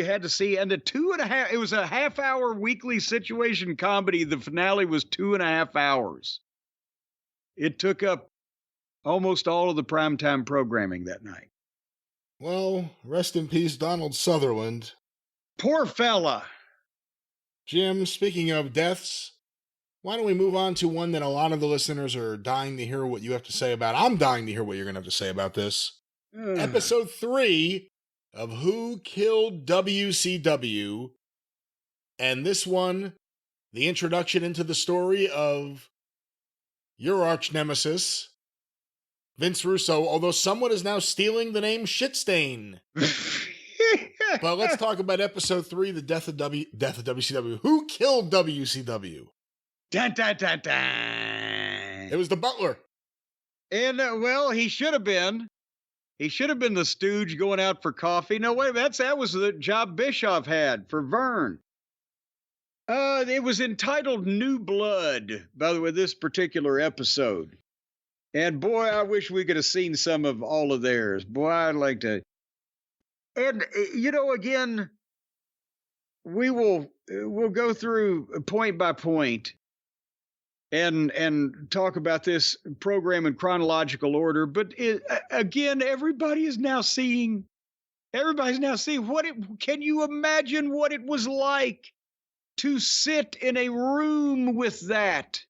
had to see, and it was a half-hour weekly situation comedy. The finale was 2.5 hours. It took up almost all of the primetime programming that night. Well, rest in peace, Donald Sutherland. Poor fella. Jim, speaking of deaths, why don't we move on to one that a lot of the listeners are dying to hear what you have to say about. I'm dying to hear what you're going to have to say about this. Episode 3 of Who Killed WCW. And this one, the introduction into the story of your arch nemesis, Vince Russo, although someone is now stealing the name Shitstain. But let's talk about episode 3, the death of WCW. Who killed WCW? Dun, dun, dun, dun. guy. It was the butler. And, well, he should have been. He should have been the stooge going out for coffee. No, wait, that was the job Bischoff had for Vern. It was entitled New Blood, by the way, this particular episode. And boy, I wish we could have seen some of all of theirs. Boy, I'd like to. And, again, we'll go through point by point and talk about this program in chronological order. But again, everybody's now seeing can you imagine what it was like to sit in a room with that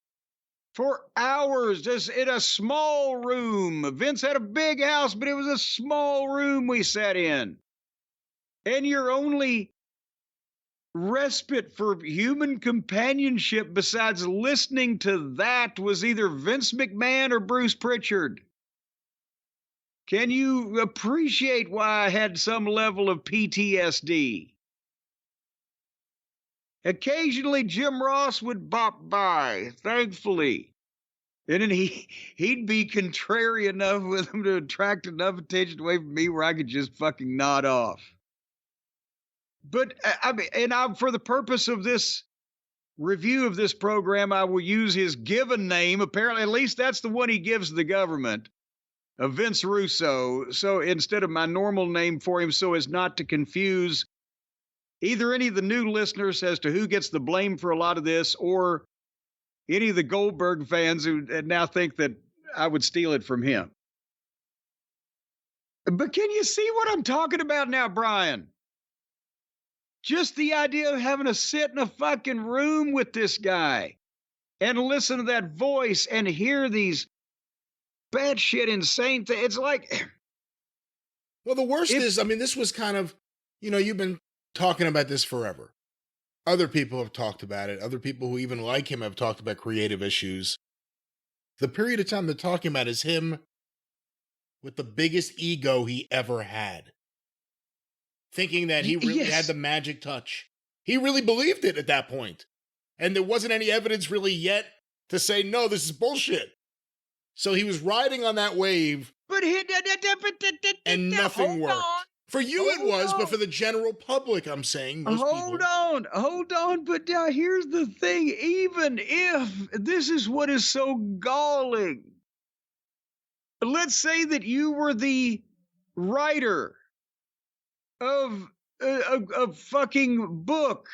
for hours, just in a small room. Vince had a big house, but it was a small room we sat in. And your only respite for human companionship besides listening to that was either Vince McMahon or Bruce Pritchard. Can you appreciate why I had some level of PTSD? Occasionally, Jim Ross would bop by, thankfully. And then he'd be contrary enough with him to attract enough attention away from me where I could just fucking nod off. But, for the purpose of this review of this program, I will use his given name. Apparently, at least that's the one he gives the government, of Vince Russo. So instead of my normal name for him, so as not to confuse either any of the new listeners as to who gets the blame for a lot of this, or any of the Goldberg fans who now think that I would steal it from him. But can you see what I'm talking about now, Brian? Just the idea of having to sit in a fucking room with this guy and listen to that voice and hear these batshit insane things. It's like... Well, the worst is, this was kind of, you've been talking about this forever. Other people have talked about it. Other people who even like him have talked about creative issues. The period of time they're talking about is him with the biggest ego he ever had. Thinking that he really had the magic touch. He really believed it at that point. And there wasn't any evidence really yet to say, no, this is bullshit. So he was riding on that wave. And nothing worked. For you it was, but for the general public, I'm saying. Hold on. But now here's the thing. Even if this is what is so galling. Let's say that you were the writer of a fucking book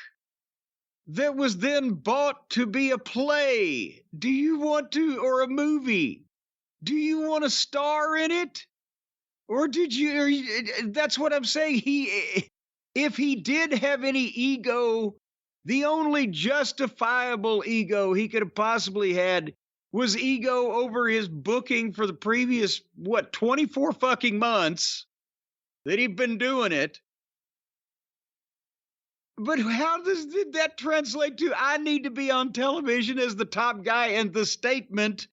that was then bought to be a play. Do you want to, or a movie? Do you want to star in it? Or did you, that's what I'm saying. If he did have any ego, the only justifiable ego he could have possibly had was ego over his booking for the previous, 24 fucking months that he'd been doing it. But how did that translate to, I need to be on television as the top guy, and the statement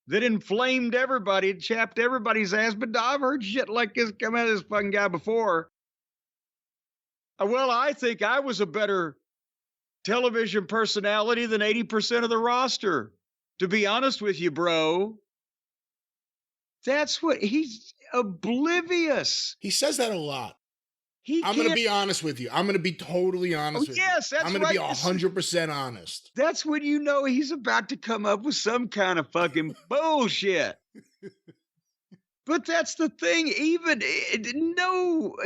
that inflamed everybody, chapped everybody's ass? But I've heard shit like this come out of this fucking guy before. Well, I think I was a better television personality than 80% of the roster. To be honest with you, bro. That's what he's oblivious. He says that a lot. I'm going to be honest with you. I'm going to be totally honest with you. Yes, that's right. I'm going to be 100% honest. That's when you know he's about to come up with some kind of fucking bullshit. But that's the thing.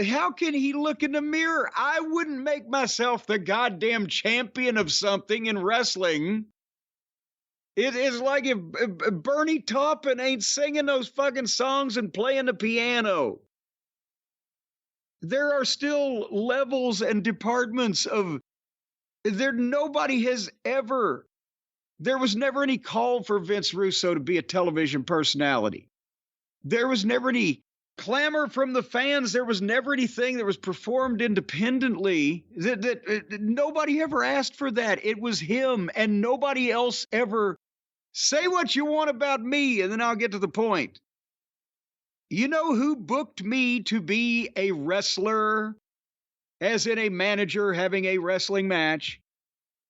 How can he look in the mirror? I wouldn't make myself the goddamn champion of something in wrestling. It is like if Bernie Taupin ain't singing those fucking songs and playing the piano. There are still levels and departments of there. Nobody has ever, there was never any call for Vince Russo to be a television personality. There was never any clamor from the fans. There was never anything that was performed independently that nobody ever asked for that. It was him, and nobody else ever. Say what you want about me, and then I'll get to the point. You know who booked me to be a wrestler, as in a manager having a wrestling match?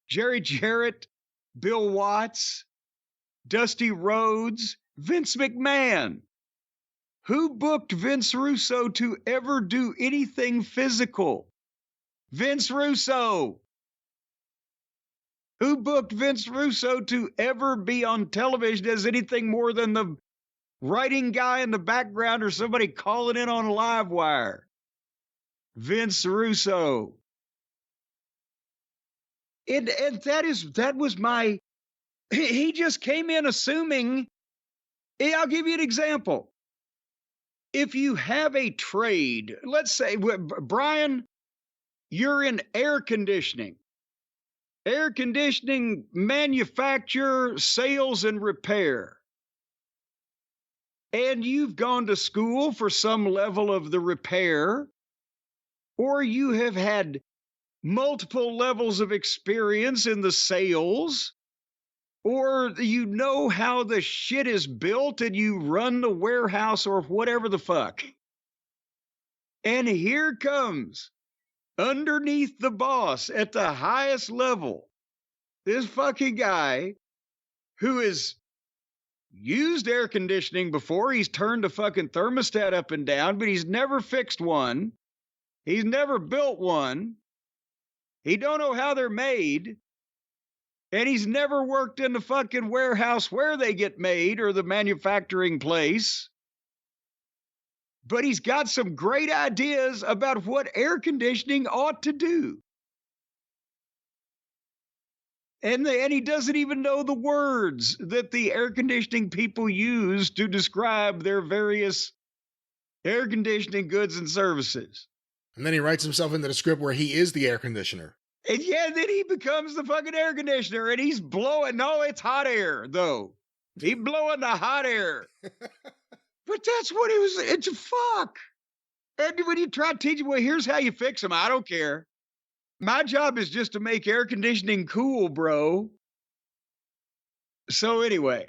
Jerry Jarrett, Bill Watts, Dusty Rhodes, Vince McMahon. Who booked Vince Russo to ever do anything physical? Vince Russo. Who booked Vince Russo to ever be on television as anything more than the writing guy in the background or somebody calling in on a live wire? Vince Russo. And that was my, he just came in assuming, I'll give you an example. If you have a trade, let's say, Brian, you're in air conditioning manufacture, sales, and repair. And you've gone to school for some level of the repair, or you have had multiple levels of experience in the sales, or you know how the shit is built and you run the warehouse or whatever the fuck. And here comes, underneath the boss at the highest level, this fucking guy who has used air conditioning before. He's turned a fucking thermostat up and down, but he's never fixed one. He's never built one. He don't know how they're made. And he's never worked in the fucking warehouse where they get made or the manufacturing place. But he's got some great ideas about what air conditioning ought to do. And he doesn't even know the words that the air conditioning people use to describe their various air conditioning goods and services. And then he writes himself into the script where he is the air conditioner. And yeah, then he becomes the fucking air conditioner and he's blowing. No, it's hot air, though. He's blowing the hot air. But that's what it was. It's a fuck. And when you try to teach him, well, here's how you fix them. I don't care. My job is just to make air conditioning cool, bro. So anyway,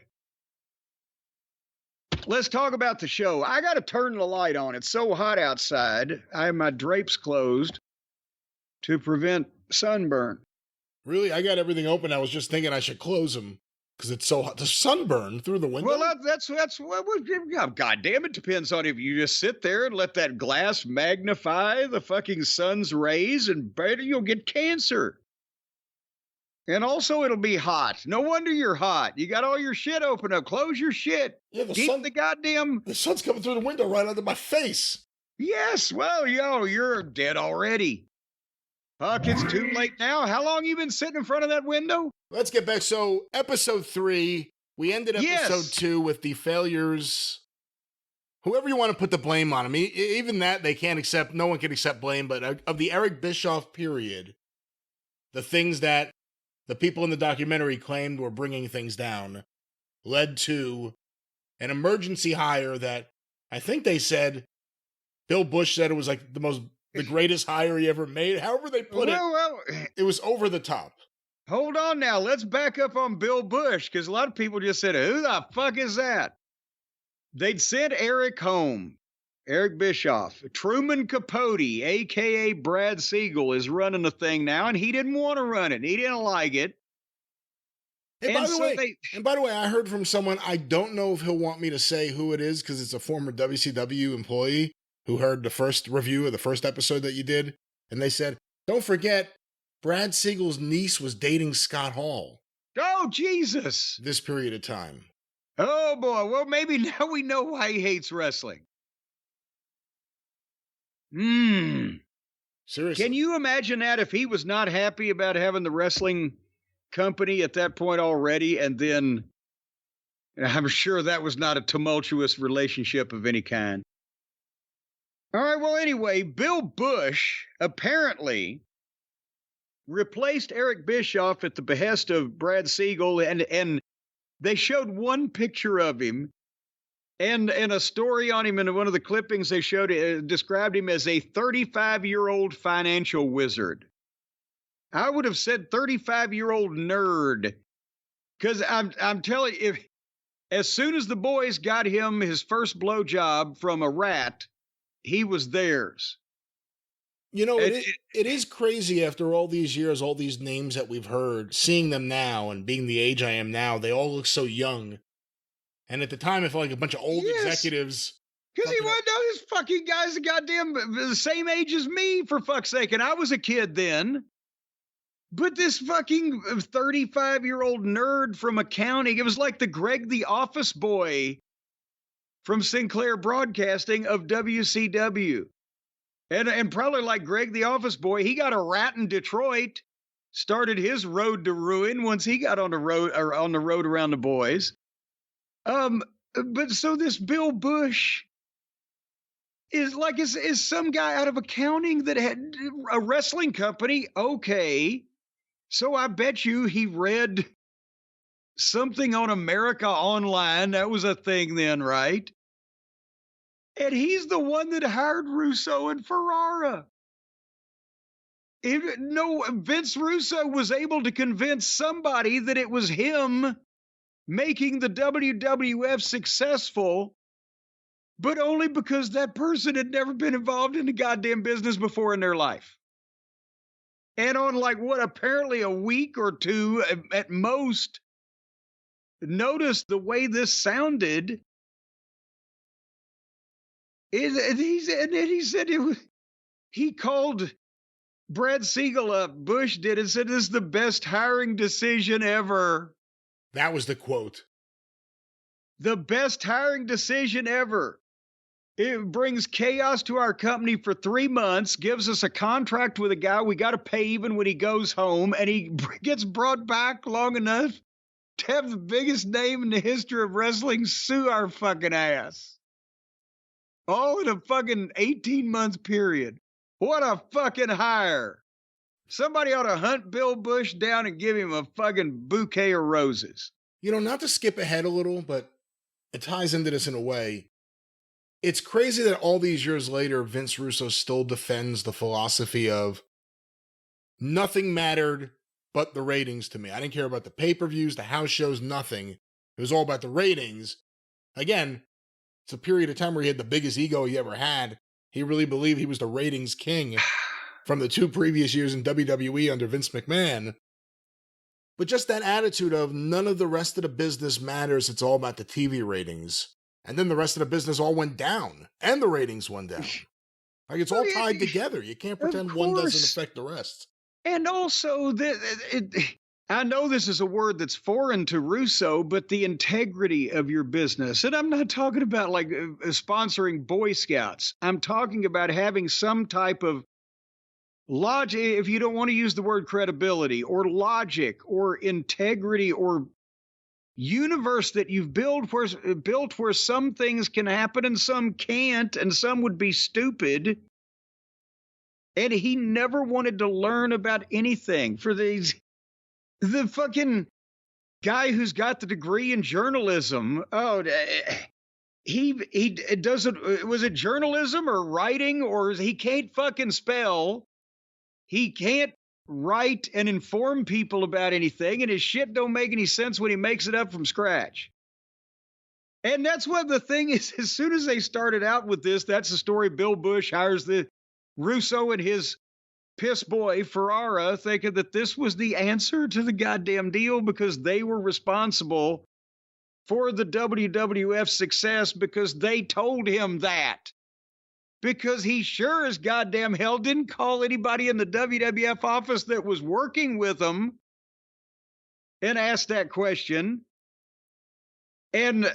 let's talk about the show. I got to turn the light on. It's so hot outside. I have my drapes closed to prevent sunburn. Really? I got everything open. I was just thinking I should close them because it's so hot. The sunburn through the window? Well, that's what, God damn, it depends on if you just sit there and let that glass magnify the fucking sun's rays and you'll get cancer. And also it'll be hot. No wonder you're hot. You got all your shit open up. Close your shit. Yeah, the sun's coming through the window right under my face. Yes. Well, you're dead already. Fuck, it's too late now. How long you been sitting in front of that window? Let's get back. So, episode 3, we ended episode 2 with the failures. Whoever you want to put the blame on. I mean, even that they can't accept. No one can accept blame. But of the Eric Bischoff period, the things that the people in the documentary claimed were bringing things down led to an emergency hire that I think they said, Bill Bush said it was like the greatest hire he ever made. However they put it, it was over the top. Hold on now. Let's back up on Bill Bush, because a lot of people just said, who the fuck is that? They'd sent Eric home. Eric Bischoff. Truman Capote, a.k.a. Brad Siegel, is running the thing now, and he didn't want to run it. He didn't like it. Hey, by the way, I heard from someone, I don't know if he'll want me to say who it is, because it's a former WCW employee who heard the first review of the first episode that you did, and they said, don't forget, Brad Siegel's niece was dating Scott Hall. Oh, Jesus. This period of time. Oh, boy. Well, maybe now we know why he hates wrestling. Seriously. Can you imagine that if he was not happy about having the wrestling company at that point already, and then I'm sure that was not a tumultuous relationship of any kind. All right, well, anyway, Bill Bush apparently replaced Eric Bischoff at the behest of Brad Siegel, and they showed one picture of him and a story on him in one of the clippings they showed, described him as a 35-year-old financial wizard. I would have said 35-year-old nerd, because I'm telling you, as soon as the boys got him his first blowjob from a rat, he was theirs. You know, it is crazy after all these years, all these names that we've heard, seeing them now and being the age I am now, they all look so young. And at the time, I felt like a bunch of old executives. Because he wanted all these fucking guys the goddamn the same age as me, for fuck's sake. And I was a kid then. But this fucking 35-year-old nerd from accounting, it was like the Greg the Office Boy from Sinclair Broadcasting of WCW. And probably like Greg the Office Boy, he got a rat in Detroit, started his road to ruin once he got on the road around the boys. But so this Bill Bush is some guy out of accounting that had a wrestling company. Okay. So I bet you he read something on America Online. That was a thing then, right? And he's the one that hired Russo and Ferrara. Vince Russo was able to convince somebody that it was him making the WWF successful, but only because that person had never been involved in the goddamn business before in their life. And on apparently a week or two at most, notice the way this sounded. He said he called Brad Siegel up, Bush did, and said, "This is the best hiring decision ever." That was the quote. The best hiring decision ever. It brings chaos to our company for 3 months, gives us a contract with a guy we got to pay even when he goes home, and he gets brought back long enough to have the biggest name in the history of wrestling sue our fucking ass. All in a fucking 18-month period. What a fucking hire. Somebody ought to hunt Bill Bush down and give him a fucking bouquet of roses. You know, not to skip ahead a little, but it ties into this in a way. It's crazy that all these years later, Vince Russo still defends the philosophy of nothing mattered but the ratings to me. I didn't care about the pay-per-views, the house shows, nothing. It was all about the ratings. Again, it's a period of time where he had the biggest ego he ever had. He really believed he was the ratings king from the 2 previous years in WWE under Vince McMahon. But just that attitude of none of the rest of the business matters, it's all about the TV ratings. And then the rest of the business all went down, and the ratings went down. Like, it's all tied together. You can't pretend one doesn't affect the rest. And also, I know this is a word that's foreign to Russo, but the integrity of your business. And I'm not talking about sponsoring Boy Scouts. I'm talking about having some type of logic, if you don't want to use the word credibility, or logic, or integrity, or universe that you've built where some things can happen and some can't, and some would be stupid. And he never wanted to learn about anything. For the fucking guy who's got the degree in journalism, he doesn't, was it journalism or writing, or he can't fucking spell. He can't write and inform people about anything, and his shit don't make any sense when he makes it up from scratch. And that's what the thing is. As soon as they started out with this, that's the story. Bill Bush hires the Russo and his piss boy Ferrara, thinking that this was the answer to the goddamn deal because they were responsible for the WWF success because they told him that. Because he sure as goddamn hell didn't call anybody in the WWF office that was working with him and ask that question. And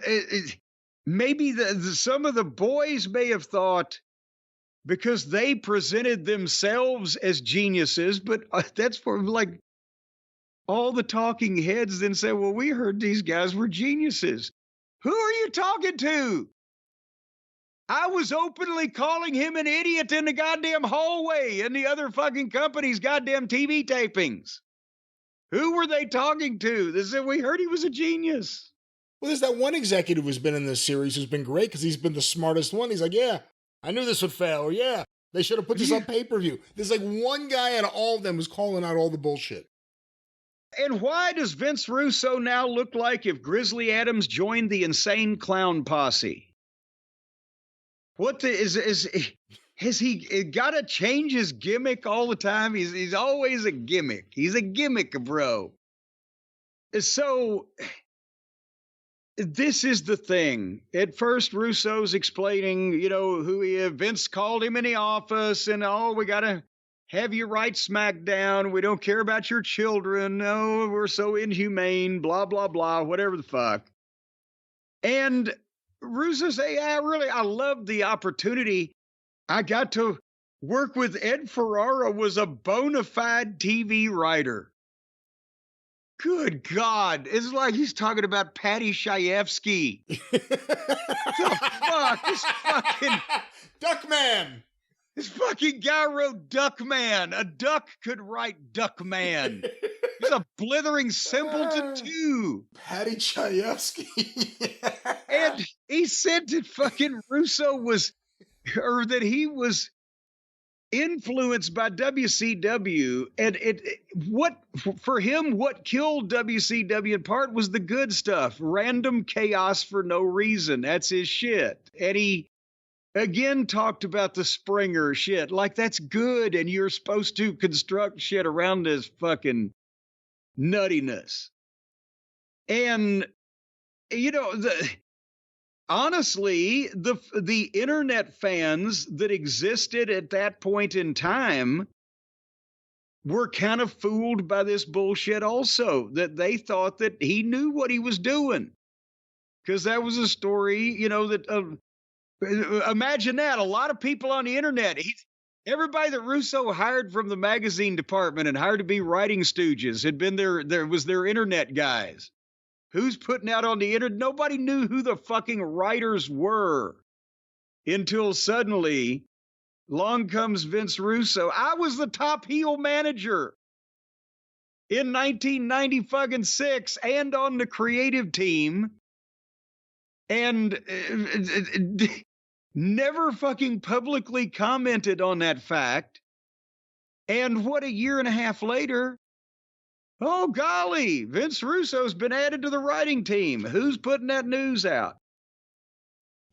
maybe some of the boys may have thought because they presented themselves as geniuses, but that's for all the talking heads then say, well, we heard these guys were geniuses. Who are you talking to? I was openly calling him an idiot in the goddamn hallway in the other fucking company's goddamn TV tapings. Who were they talking to? They said, we heard he was a genius. Well, there's that one executive who's been in this series who's been great because he's been the smartest one. He's like, yeah, I knew this would fail. Or, yeah, they should have put this on pay-per-view. There's one guy out of all of them who's calling out all the bullshit. And why does Vince Russo now look like if Grizzly Adams joined the Insane Clown Posse? What is has he got to change his gimmick all the time? He's always a gimmick. He's a gimmick, bro. So this is the thing. At first, Russo's explaining, who he is. Vince called him in the office and, we got to have you write SmackDown. We don't care about your children. No, we're so inhumane, blah, blah, blah, whatever the fuck. And Russo say, I love the opportunity. I got to work with Ed Ferrara, was a bona fide TV writer. Good God. It's like he's talking about Patty Chayefsky. The fuck? This fucking Duckman. This fucking guy wrote Duckman. A duck could write Duckman. He's a blithering simpleton too. Patty Chayefsky. And he said that fucking Russo that he was influenced by WCW, and what killed WCW in part was the good stuff, random chaos for no reason. That's his shit. And he again talked about the Springer shit, like that's good, and you're supposed to construct shit around this fucking nuttiness. And honestly, the internet fans that existed at that point in time were kind of fooled by this bullshit also, that they thought that he knew what he was doing. Because that was a story, imagine that. A lot of people on the internet, everybody that Russo hired from the magazine department and hired to be writing stooges had been their internet guys. Who's putting out on the internet? Nobody knew who the fucking writers were until suddenly along comes Vince Russo. I was the top heel manager in 1996 and on the creative team, and never fucking publicly commented on that fact. And what, a year and a half later, oh, golly, Vince Russo's been added to the writing team. Who's putting that news out?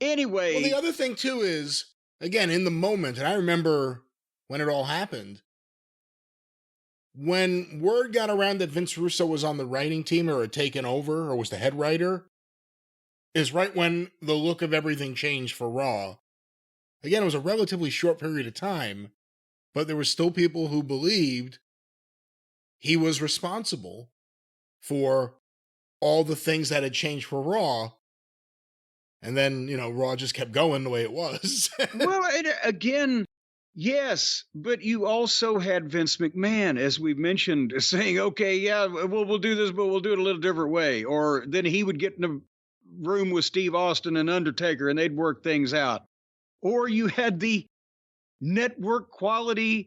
Anyway. Well, the other thing, too, is, again, in the moment, and I remember when it all happened, when word got around that Vince Russo was on the writing team or had taken over or was the head writer, is right when the look of everything changed for Raw. Again, it was a relatively short period of time, but there were still people who believed he was responsible for all the things that had changed for Raw. And then, Raw just kept going the way it was. Well, again, yes, but you also had Vince McMahon, as we've mentioned, saying, okay, yeah, we'll do this, but we'll do it a little different way. Or then he would get in a room with Steve Austin and Undertaker and they'd work things out. Or you had the network quality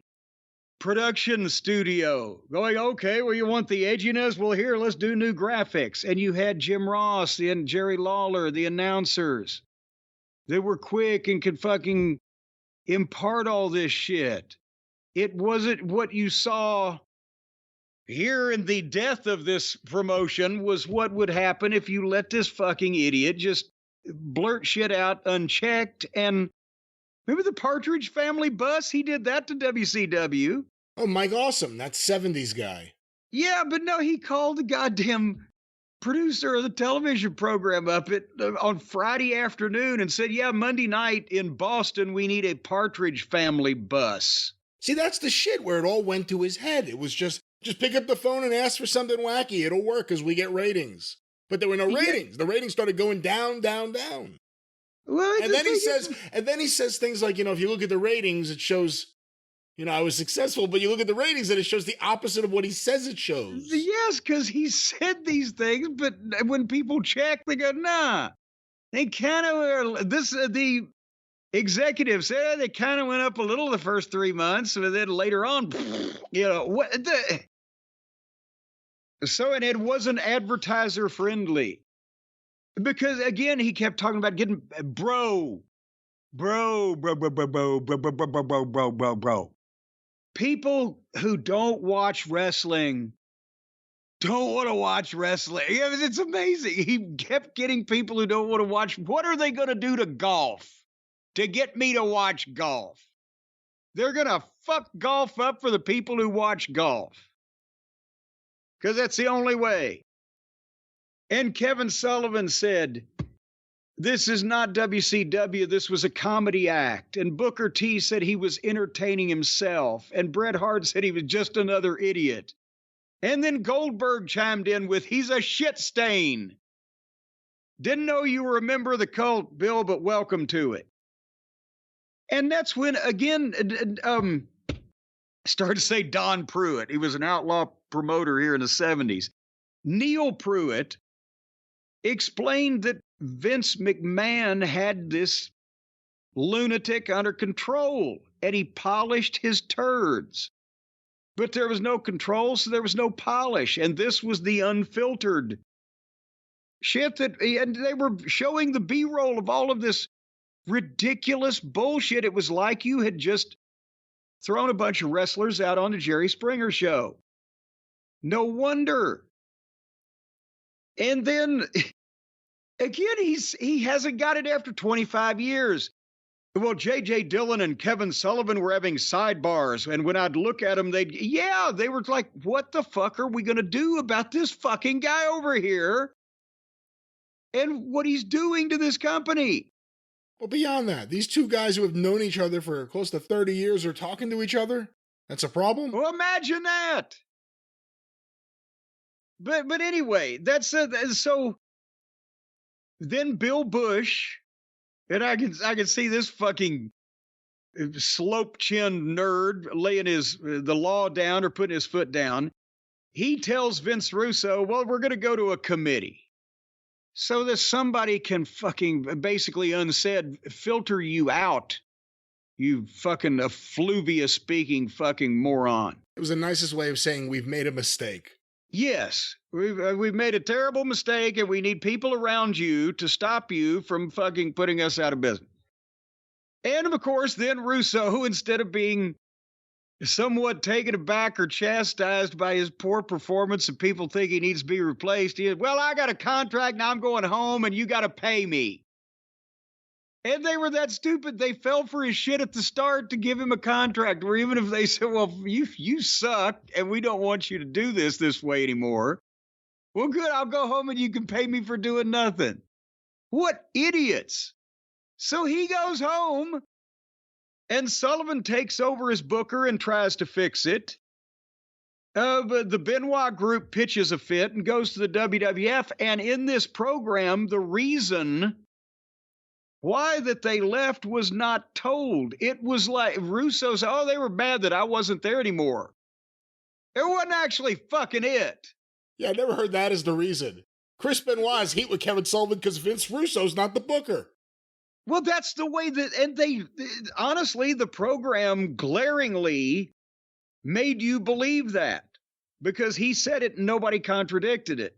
production studio going, okay, well, you want the edginess? Well, here, let's do new graphics. And you had Jim Ross and Jerry Lawler, the announcers, that were quick and could fucking impart all this shit. It wasn't what you saw here in the death of this promotion was what would happen if you let this fucking idiot just blurt shit out unchecked. And remember the Partridge Family bus? He did that to WCW. Oh, Mike Awesome, that 70s guy. Yeah, but no, he called the goddamn producer of the television program up on Friday afternoon and said, yeah, Monday night in Boston, we need a Partridge Family bus. See, that's the shit where it all went to his head. It was just pick up the phone and ask for something wacky. It'll work as we get ratings. But there were no ratings. The ratings started going down, down, down. Well, and then he says things like, if you look at the ratings, it shows, I was successful, but you look at the ratings and it shows the opposite of what he says it shows. Yes, because he said these things, but when people check, they go, nah. They kind of, the executives said they kind of went up a little the first 3 months, and then later on, so, and it wasn't advertiser friendly. Because again, he kept talking about getting bro. People who don't watch wrestling don't want to watch wrestling. It's amazing. He kept getting people who don't want to watch. What are they going to do to golf to get me to watch golf? They're going to fuck golf up for the people who watch golf. Because that's the only way. And Kevin Sullivan said, this is not WCW. This was a comedy act. And Booker T said he was entertaining himself. And Bret Hart said he was just another idiot. And then Goldberg chimed in with, he's a shit stain. Didn't know you were a member of the cult, Bill, but welcome to it. And that's when, again, started to say Don Pruitt. He was an outlaw promoter here in the 70s. Neil Pruitt explained that Vince McMahon had this lunatic under control, and he polished his turds. But there was no control, so there was no polish. And this was the unfiltered shit and they were showing the B-roll of all of this ridiculous bullshit. It was like you had just thrown a bunch of wrestlers out on the Jerry Springer show. No wonder. And then, again, he hasn't got it after 25 years. Well, J.J. Dillon and Kevin Sullivan were having sidebars, and when I'd look at them, they were like, what the fuck are we going to do about this fucking guy over here and what he's doing to this company? Well, beyond that, these two guys who have known each other for close to 30 years are talking to each other? That's a problem? Well, imagine that. But anyway, that's so then Bill Bush, and I can see this fucking slope-chinned nerd laying the law down or putting his foot down. He tells Vince Russo, well, we're going to go to a committee so that somebody can fucking basically unsaid filter you out, you fucking effluvia-speaking fucking moron. It was the nicest way of saying we've made a mistake. Yes, we've made a terrible mistake, and we need people around you to stop you from fucking putting us out of business. And, of course, then Russo, instead of being somewhat taken aback or chastised by his poor performance and people think he needs to be replaced, he said, well, I got a contract, now I'm going home, and you got to pay me. And they were that stupid, they fell for his shit at the start to give him a contract, or even if they said, well, you suck, and we don't want you to do this way anymore. Well, good, I'll go home and you can pay me for doing nothing. What idiots. So he goes home, and Sullivan takes over as booker and tries to fix it. But the Benoit group pitches a fit and goes to the WWF, and in this program, the reason why that they left was not told. It was like Russo said, they were mad that I wasn't there anymore. It wasn't actually fucking it. Yeah, I never heard that as the reason. Chris Benoit's heat with Kevin Sullivan because Vince Russo's not the booker. Well, that's the way that, and honestly, the program glaringly made you believe that because he said it and nobody contradicted it.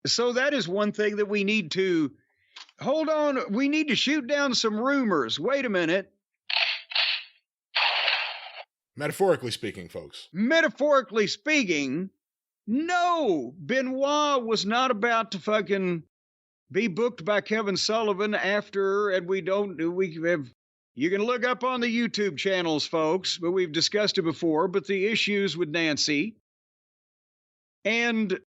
So that is one thing that we need to, hold on, we need to shoot down some rumors. Wait a minute. Metaphorically speaking, folks. Metaphorically speaking, no, Benoit was not about to fucking be booked by Kevin Sullivan after, and you can look up on the YouTube channels, folks, but we've discussed it before, but the issues with Nancy and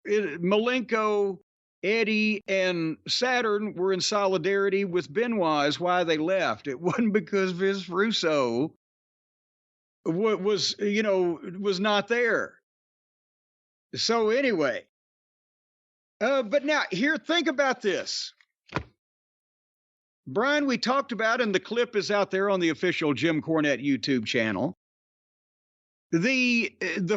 Malenko, Eddie, and Saturn were in solidarity with Benoit is why they left. It wasn't because Vince Russo was not there. So anyway, but now here, think about this. Brian, we talked about, and the clip is out there on the official Jim Cornette YouTube channel, the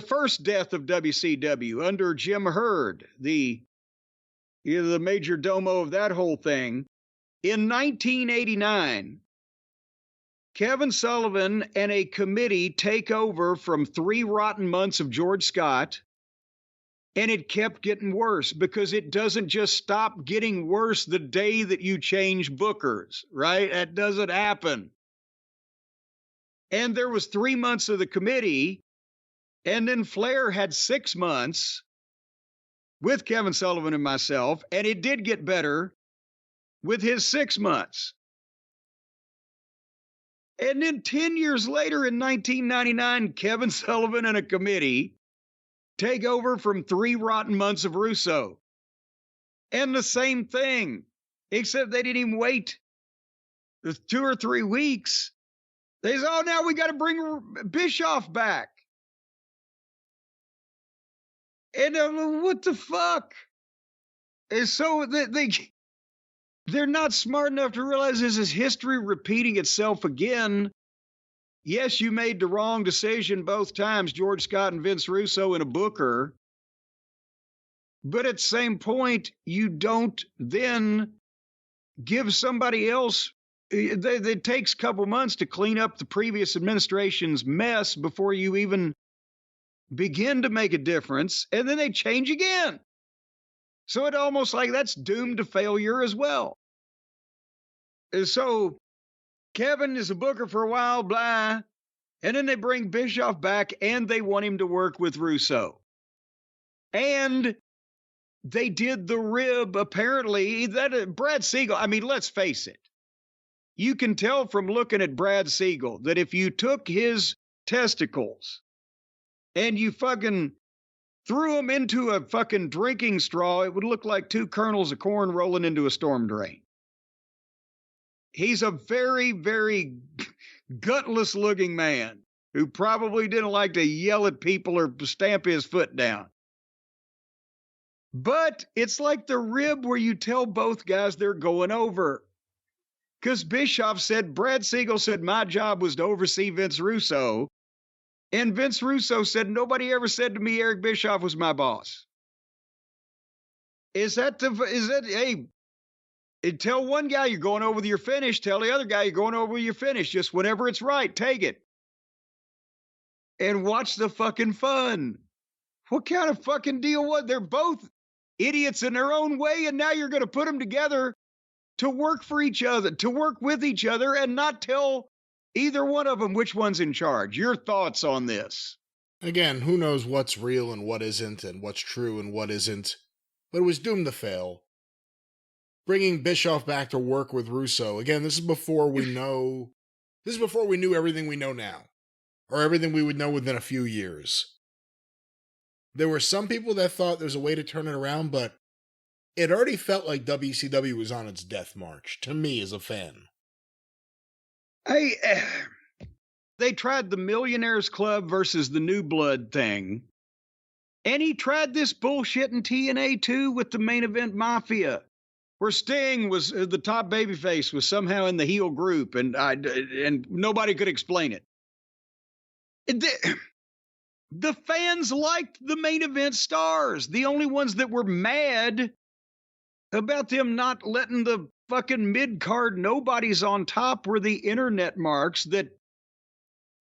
first death of WCW under Jim Herd, the major domo of that whole thing. In 1989, Kevin Sullivan and a committee take over from 3 rotten months of George Scott, and it kept getting worse because it doesn't just stop getting worse the day that you change bookers, right? That doesn't happen. And there was 3 months of the committee, and then Flair had 6 months with Kevin Sullivan and myself, and it did get better with his 6 months. And then 10 years later in 1999, Kevin Sullivan and a committee take over from 3 rotten months of Russo. And the same thing, except they didn't even wait 2 or 3 weeks. They said, oh, now we got to bring Bischoff back. And what the fuck? And so they're not smart enough to realize this is history repeating itself again. Yes, you made the wrong decision both times, George Scott and Vince Russo, in a booker. But at the same point, you don't then give somebody else. It takes a couple months to clean up the previous administration's mess before you even begin to make a difference. And then they change again. So it almost like that's doomed to failure as well. And so Kevin is a booker for a while, blah. And then they bring Bischoff back and they want him to work with Russo. And they did the rib, apparently, that Brad Siegel, I mean, let's face it. You can tell from looking at Brad Siegel that if you took his testicles and you fucking threw them into a fucking drinking straw, it would look like 2 kernels of corn rolling into a storm drain. He's a very, very gutless looking man who probably didn't like to yell at people or stamp his foot down. But it's like the rib where you tell both guys they're going over. Because Bischoff said, Brad Siegel said, my job was to oversee Vince Russo. And Vince Russo said, nobody ever said to me Eric Bischoff was my boss. Hey, tell one guy you're going over with your finish, tell the other guy you're going over with your finish. Just whenever it's right, take it. And watch the fucking fun. What kind of fucking deal was? They're both idiots in their own way, and now you're going to put them together to work for each other, to work with each other, and not tell either one of them which one's in charge. Your thoughts on this? Again, who knows what's real and what isn't, and what's true and what isn't. But it was doomed to fail. Bringing Bischoff back to work with Russo. Again, this is before we knew everything we know now. Or everything we would know within a few years. There were some people that thought there's a way to turn it around, but it already felt like WCW was on its death march, to me as a fan. They tried the Millionaires Club versus the New Blood thing. And he tried this bullshit in TNA too with the Main Event Mafia, where Sting was the top babyface, was somehow in the heel group, and nobody could explain it. The fans liked the Main Event stars. The only ones that were mad about them not letting the fucking mid-card nobodies on top were the internet marks that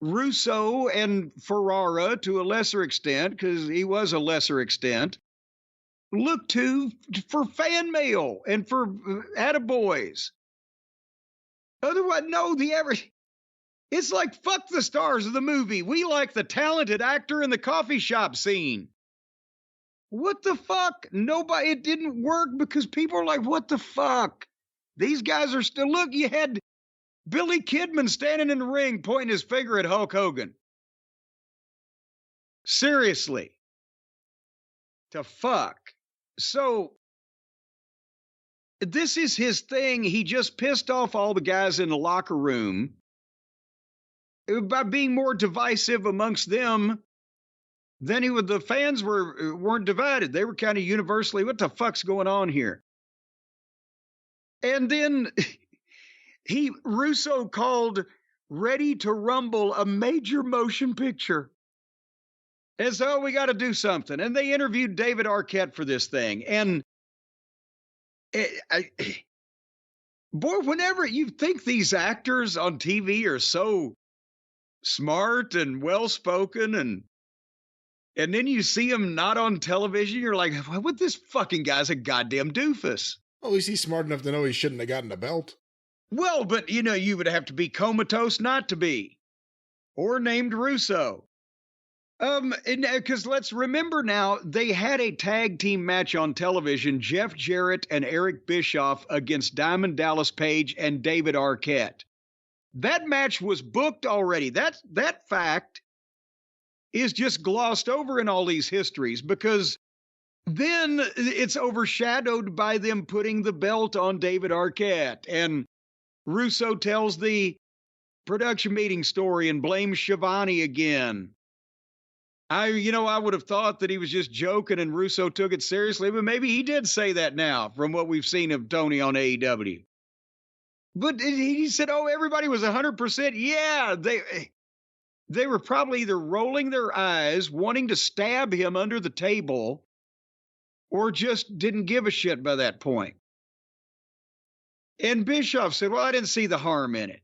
Russo and Ferrara, to a lesser extent, because he was a lesser extent, looked to for fan mail and for attaboys. Otherwise, no, it's like, fuck the stars of the movie. We like the talented actor in the coffee shop scene. What the fuck? Nobody, it didn't work because people are like, what the fuck? These guys are still, look, you had Billy Kidman standing in the ring pointing his finger at Hulk Hogan. Seriously. The fuck? So, this is his thing. He just pissed off all the guys in the locker room by being more divisive amongst them than the fans weren't divided. They were kind of universally, what the fuck's going on here? And then Russo called Ready to Rumble a major motion picture. And so we got to do something. And they interviewed David Arquette for this thing. And boy, whenever you think these actors on TV are so smart and well-spoken, and then you see him not on television, you're like, what, this fucking guy's a goddamn doofus. Well, at least he's smart enough to know he shouldn't have gotten a belt. Well, but, you would have to be comatose not to be. Or named Russo. Because let's remember now, they had a tag team match on television, Jeff Jarrett and Eric Bischoff against Diamond Dallas Page and David Arquette. That match was booked already. That fact is just glossed over in all these histories, because then it's overshadowed by them putting the belt on David Arquette, and Russo tells the production meeting story and blames Shivani again. I would have thought that he was just joking and Russo took it seriously, but maybe he did say that now from what we've seen of Tony on AEW. But he said, oh, everybody was 100%. Yeah, they were probably either rolling their eyes, wanting to stab him under the table, or just didn't give a shit by that point. And Bischoff said, well, I didn't see the harm in it.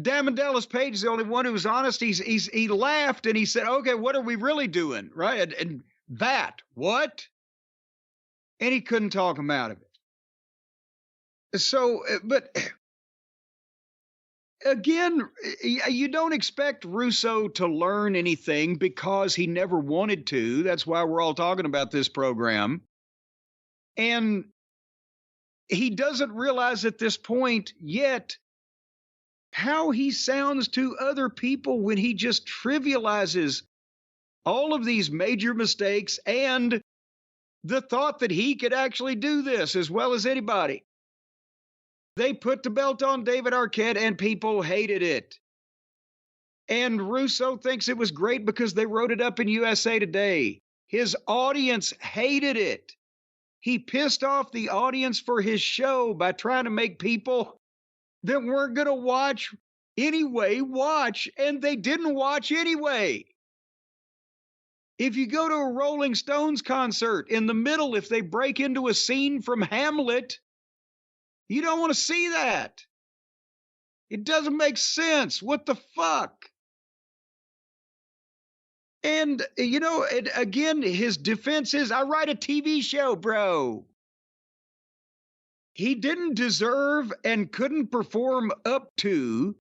Dallas Page is the only one who was honest. He laughed and he said, okay, what are we really doing? Right? And that, what? And he couldn't talk him out of it. So, but again, you don't expect Russo to learn anything because he never wanted to. That's why we're all talking about this program. And he doesn't realize at this point yet how he sounds to other people when he just trivializes all of these major mistakes and the thought that he could actually do this as well as anybody. They put the belt on David Arquette and people hated it. And Russo thinks it was great because they wrote it up in USA Today. His audience hated it. He pissed off the audience for his show by trying to make people that weren't going to watch anyway watch, and they didn't watch anyway. If you go to a Rolling Stones concert, in the middle, if they break into a scene from Hamlet, you don't want to see that. It doesn't make sense. What the fuck? And, again, his defense is, I write a TV show, bro. He didn't deserve and couldn't perform up to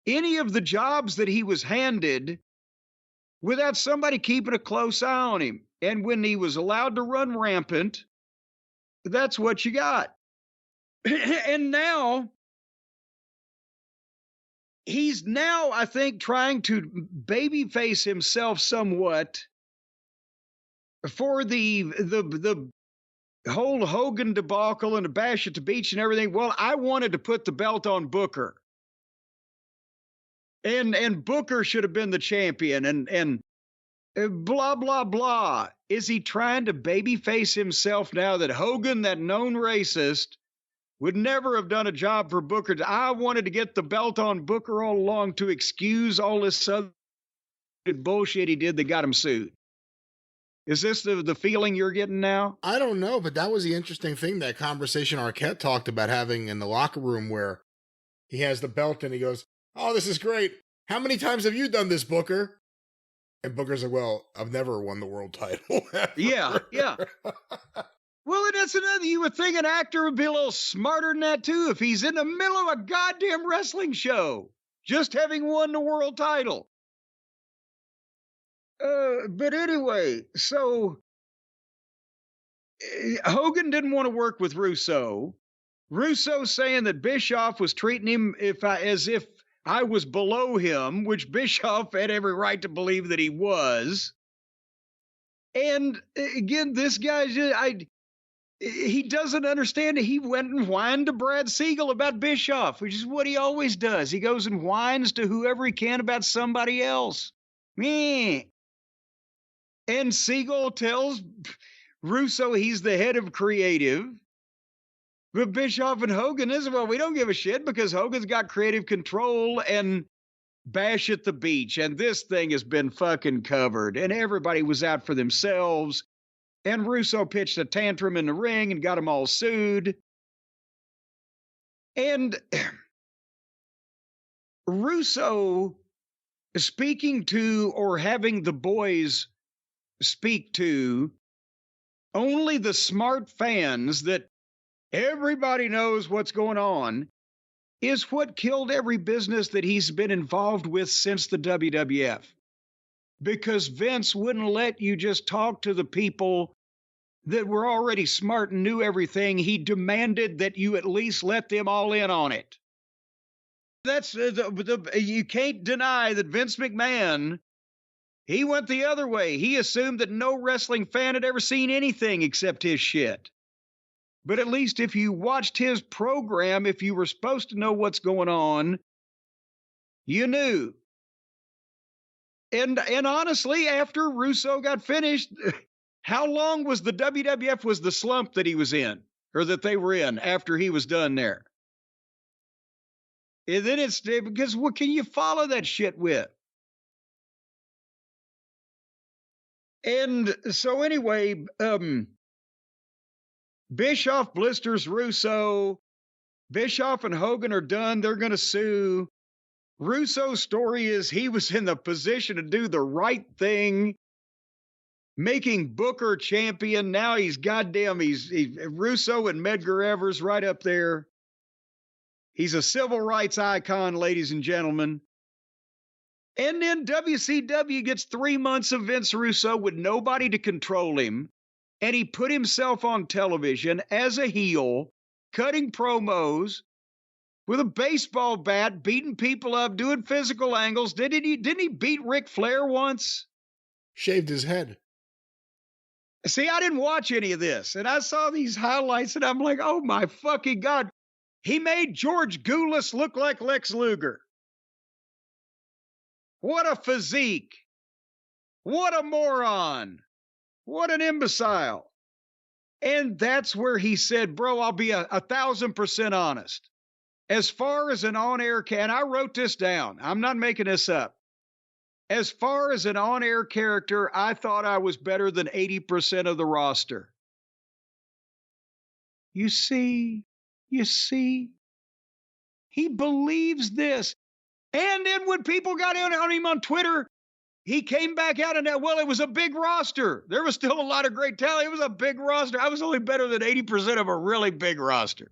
any of the jobs that he was handed without somebody keeping a close eye on him. And when he was allowed to run rampant, that's what you got. And now, he's I think, trying to babyface himself somewhat for the whole Hogan debacle and the bash at the beach and everything. Well, I wanted to put the belt on Booker. And Booker should have been the champion and blah, blah, blah. Is he trying to babyface himself now that Hogan, that known racist, would never have done a job for Booker? I wanted to get the belt on Booker all along to excuse all this other bullshit he did that got him sued. Is this the feeling you're getting now? I don't know, but that was the interesting thing, that conversation Arquette talked about having in the locker room where he has the belt and he goes, oh, this is great. How many times have you done this, Booker? And Booker's like, well, I've never won the world title. Yeah. Well, and that's another, you would think an actor would be a little smarter than that too if he's in the middle of a goddamn wrestling show, just having won the world title. But anyway, so Hogan didn't want to work with Russo. Russo saying that Bischoff was treating him as if I was below him, which Bischoff had every right to believe that he was. And again, this guy, he doesn't understand it. He went and whined to Brad Siegel about Bischoff, which is what he always does. He goes and whines to whoever he can about somebody else. Meh. And Siegel tells Russo he's the head of creative. But Bischoff and Hogan is, well, we don't give a shit because Hogan's got creative control and bash at the beach. And this thing has been fucking covered. And everybody was out for themselves. And Russo pitched a tantrum in the ring and got them all sued. And Russo speaking to, or having the boys speak to, only the smart fans that everybody knows what's going on, is what killed every business that he's been involved with since the WWF. Because Vince wouldn't let you just talk to the people that were already smart and knew everything. He demanded that you at least let them all in on it. That's you can't deny that Vince McMahon, he went the other way. He assumed that no wrestling fan had ever seen anything except his shit. But at least if you watched his program, if you were supposed to know what's going on, you knew. And honestly, after Russo got finished, how long was the WWF was the slump that he was in, or that they were in after he was done there? And then it's because what can you follow that shit with? And so anyway, Bischoff blisters Russo. Bischoff and Hogan are done. They're going to sue. Russo's story is he was in the position to do the right thing, making Booker champion. Now he's Russo and Medgar Evers right up there. He's a civil rights icon, ladies and gentlemen. And then WCW gets 3 months of Vince Russo with nobody to control him. And he put himself on television as a heel, cutting promos with a baseball bat, beating people up, doing physical angles. Didn't he beat Ric Flair once? Shaved his head. See, I didn't watch any of this. And I saw these highlights and I'm like, oh my fucking God. He made George Goulas look like Lex Luger. What a physique. What a moron. What an imbecile. And that's where he said, bro, I'll be 1,000% honest. As far as an on-air and I wrote this down. I'm not making this up. As far as an on-air character, I thought I was better than 80% of the roster. You see, he believes this. And then when people got on him on Twitter, he came back out and well, it was a big roster. There was still a lot of great talent. It was a big roster. I was only better than 80% of a really big roster.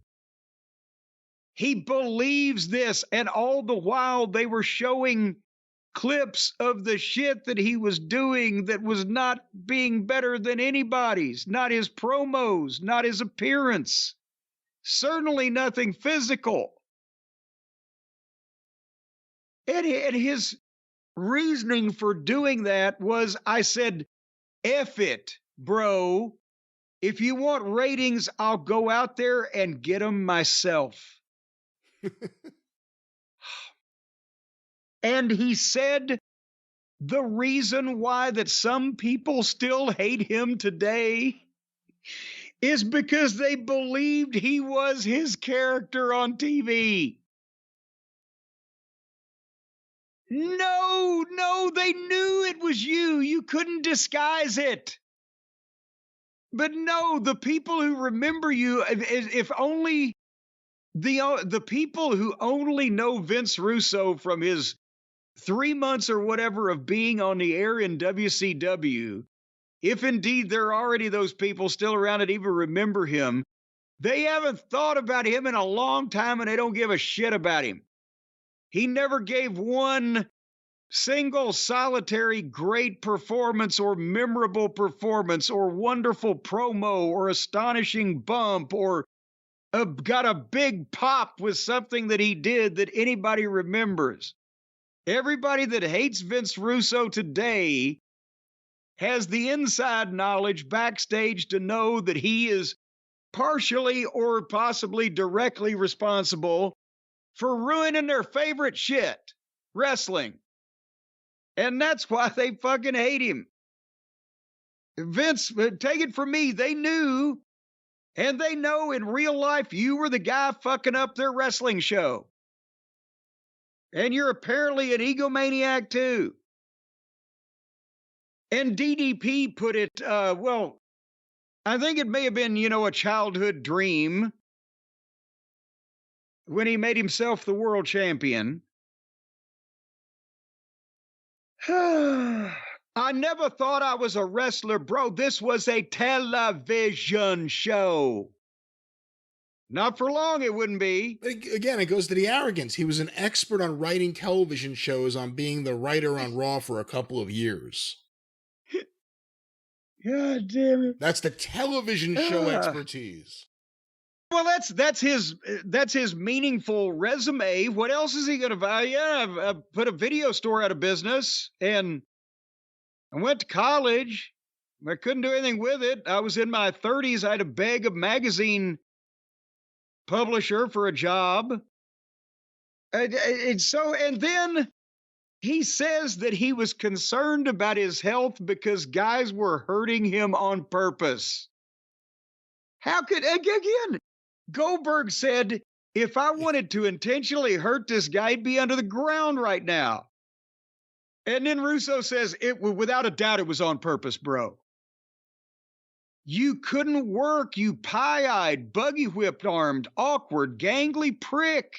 He believes this. And all the while they were showing clips of the shit that he was doing that was not being better than anybody's. Not his promos, not his appearance. Certainly nothing physical. And his reasoning for doing that was, I said, F it, bro. If you want ratings, I'll go out there and get them myself. And he said the reason why that some people still hate him today is because they believed he was his character on TV. No, they knew it was you. You couldn't disguise it. But no, the people who remember you, if only the people who only know Vince Russo from his 3 months or whatever of being on the air in WCW, if indeed there are already those people still around that even remember him, they haven't thought about him in a long time and they don't give a shit about him. He never gave one single solitary great performance or memorable performance or wonderful promo or astonishing bump or got a big pop with something that he did that anybody remembers. Everybody that hates Vince Russo today has the inside knowledge backstage to know that he is partially or possibly directly responsible for ruining their favorite shit, wrestling. And that's why they fucking hate him. Vince, take it from me, they knew, and they know in real life you were the guy fucking up their wrestling show. And you're apparently an egomaniac too. And DDP put it, well, I think it may have been, a childhood dream when he made himself the world champion. I never thought I was a wrestler, bro. This was a television show. Not for long, it wouldn't be. Again, it goes to the arrogance. He was an expert on writing television shows, on being the writer on Raw for a couple of years. God damn it. That's the television show expertise. Well, that's his meaningful resume. What else is he going to value? Yeah, I've put a video store out of business, and I went to college. I couldn't do anything with it. I was in my 30s. I had to beg a magazine publisher for a job. And then he says that he was concerned about his health because guys were hurting him on purpose. How could, again, Goldberg said, if I wanted to intentionally hurt this guy, he'd be under the ground right now. And then Russo says, without a doubt, it was on purpose, bro. You couldn't work, you pie-eyed, buggy-whipped-armed, awkward, gangly prick.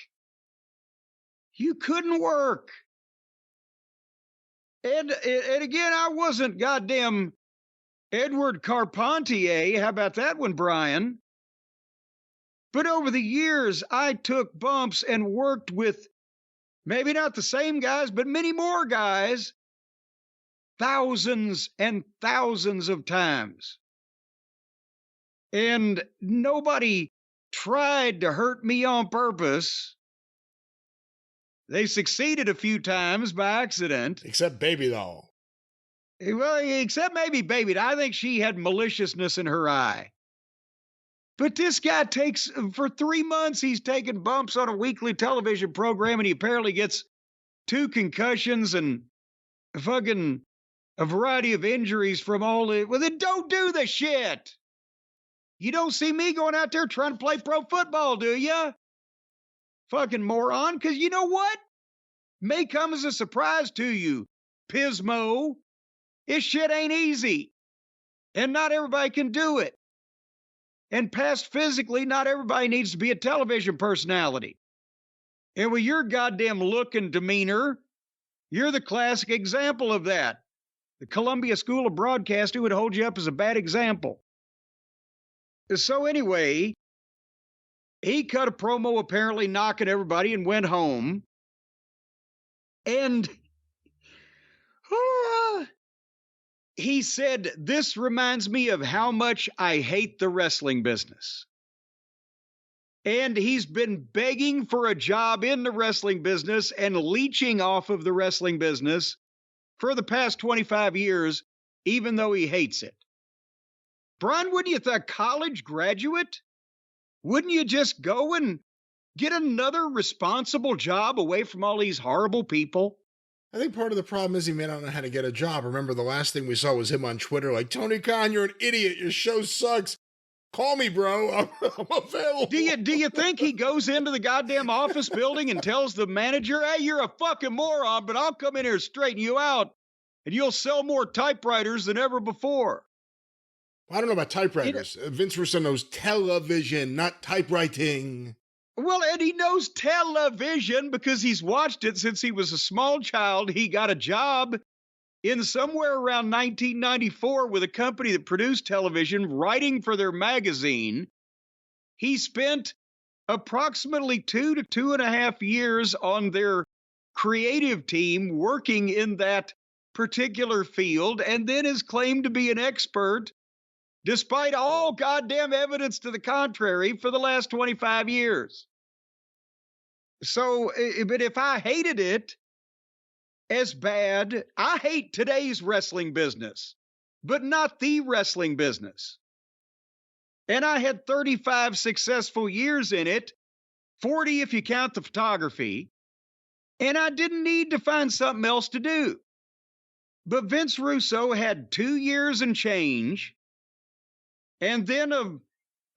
You couldn't work. And again, I wasn't goddamn Edward Carpentier. How about that one, Brian? But over the years, I took bumps and worked with maybe not the same guys, but many more guys, thousands and thousands of times. And nobody tried to hurt me on purpose. They succeeded a few times by accident. Except Baby Doll. Well, except maybe Baby. I think she had maliciousness in her eye. But this guy for 3 months, he's taking bumps on a weekly television program, and he apparently gets 2 concussions and fucking a variety of injuries from all the... Well, then don't do the shit. You don't see me going out there trying to play pro football, do you? Fucking moron. Because you know what? May come as a surprise to you, Pismo. This shit ain't easy. And not everybody can do it. And past physically, not everybody needs to be a television personality. And with your goddamn look and demeanor, you're the classic example of that. The Columbia School of Broadcasting would hold you up as a bad example. So anyway, he cut a promo apparently knocking everybody and went home. And he said, this reminds me of how much I hate the wrestling business. And he's been begging for a job in the wrestling business and leeching off of the wrestling business for the past 25 years, even though he hates it. Brian, wouldn't you think, college graduate? Wouldn't you just go and get another responsible job away from all these horrible people? I think part of the problem is he may not know how to get a job. Remember, the last thing we saw was him on Twitter like, Tony Khan, you're an idiot. Your show sucks. Call me, bro. I'm available. Do you think he goes into the goddamn office building and tells the manager, hey, you're a fucking moron, but I'll come in here and straighten you out, and you'll sell more typewriters than ever before? I don't know about typewriters. Vince Russo knows television, not typewriting. Well, and he knows television because he's watched it since he was a small child. He got a job in somewhere around 1994 with a company that produced television, writing for their magazine. He spent approximately 2 to 2.5 years on their creative team working in that particular field, and then is claimed to be an expert, despite all goddamn evidence to the contrary, for the last 25 years. So, but if I hated it as bad, I hate today's wrestling business, but not the wrestling business. And I had 35 successful years in it, 40 if you count the photography, and I didn't need to find something else to do. But Vince Russo had 2 years and change, and then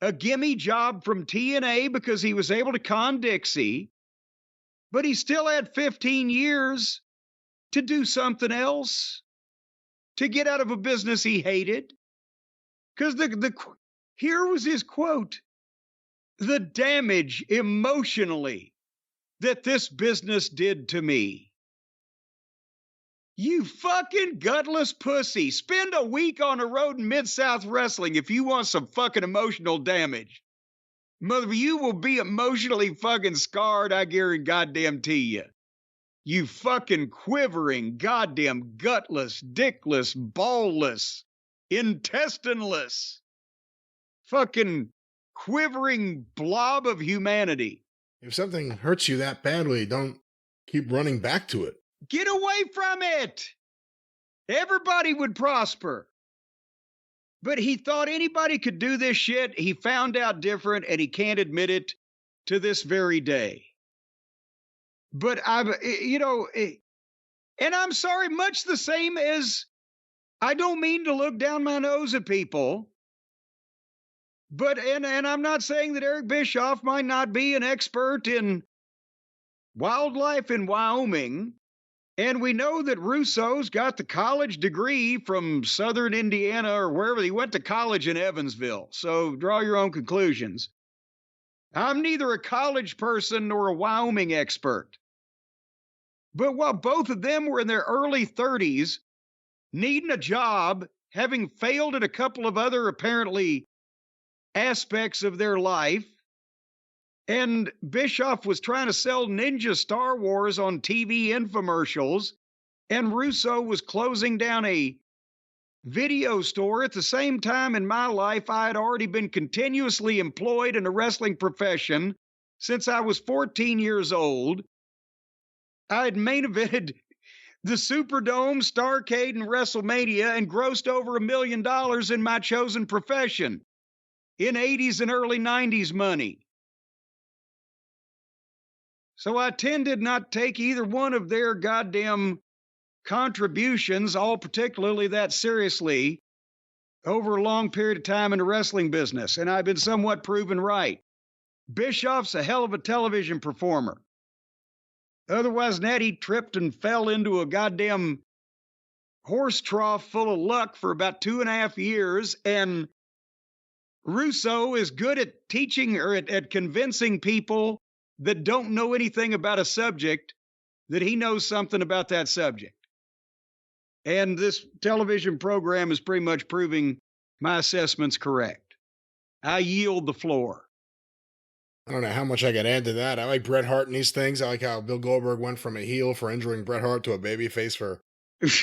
a gimme job from TNA because he was able to con Dixie, but he still had 15 years to do something else, to get out of a business he hated. Because here was his quote, the damage emotionally that this business did to me. You fucking gutless pussy. Spend a week on the road in Mid-South Wrestling if you want some fucking emotional damage. Mother, you will be emotionally fucking scarred, I guarantee you. You fucking quivering, goddamn gutless, dickless, ballless, intestineless, fucking quivering blob of humanity. If something hurts you that badly, don't keep running back to it. Get away from it. Everybody would prosper. But he thought anybody could do this shit. He found out different, and he can't admit it to this very day. But and I'm sorry, much the same as I don't mean to look down my nose at people. But, and I'm not saying that Eric Bischoff might not be an expert in wildlife in Wyoming. And we know that Russo's got the college degree from Southern Indiana or wherever. He went to college in Evansville. So draw your own conclusions. I'm neither a college person nor a Wyoming expert. But while both of them were in their early 30s, needing a job, having failed at a couple of other apparently aspects of their life, and Bischoff was trying to sell Ninja Star Wars on TV infomercials, and Russo was closing down a video store. At the same time in my life, I had already been continuously employed in the wrestling profession since I was 14 years old. I had main evented the Superdome, Starrcade, and WrestleMania and grossed over $1 million in my chosen profession in 80s and early 90s money. So I tended not to take either one of their goddamn contributions, all particularly that seriously, over a long period of time in the wrestling business. And I've been somewhat proven right. Bischoff's a hell of a television performer. Otherwise than that, he tripped and fell into a goddamn horse trough full of luck for about 2.5 years. And Russo is good at teaching or at convincing people that don't know anything about a subject that he knows something about that subject. And this television program is pretty much proving my assessment's correct. I yield the floor. I don't know how much I can add to that. I like Bret Hart in these things. I like how Bill Goldberg went from a heel for injuring Bret Hart to a babyface for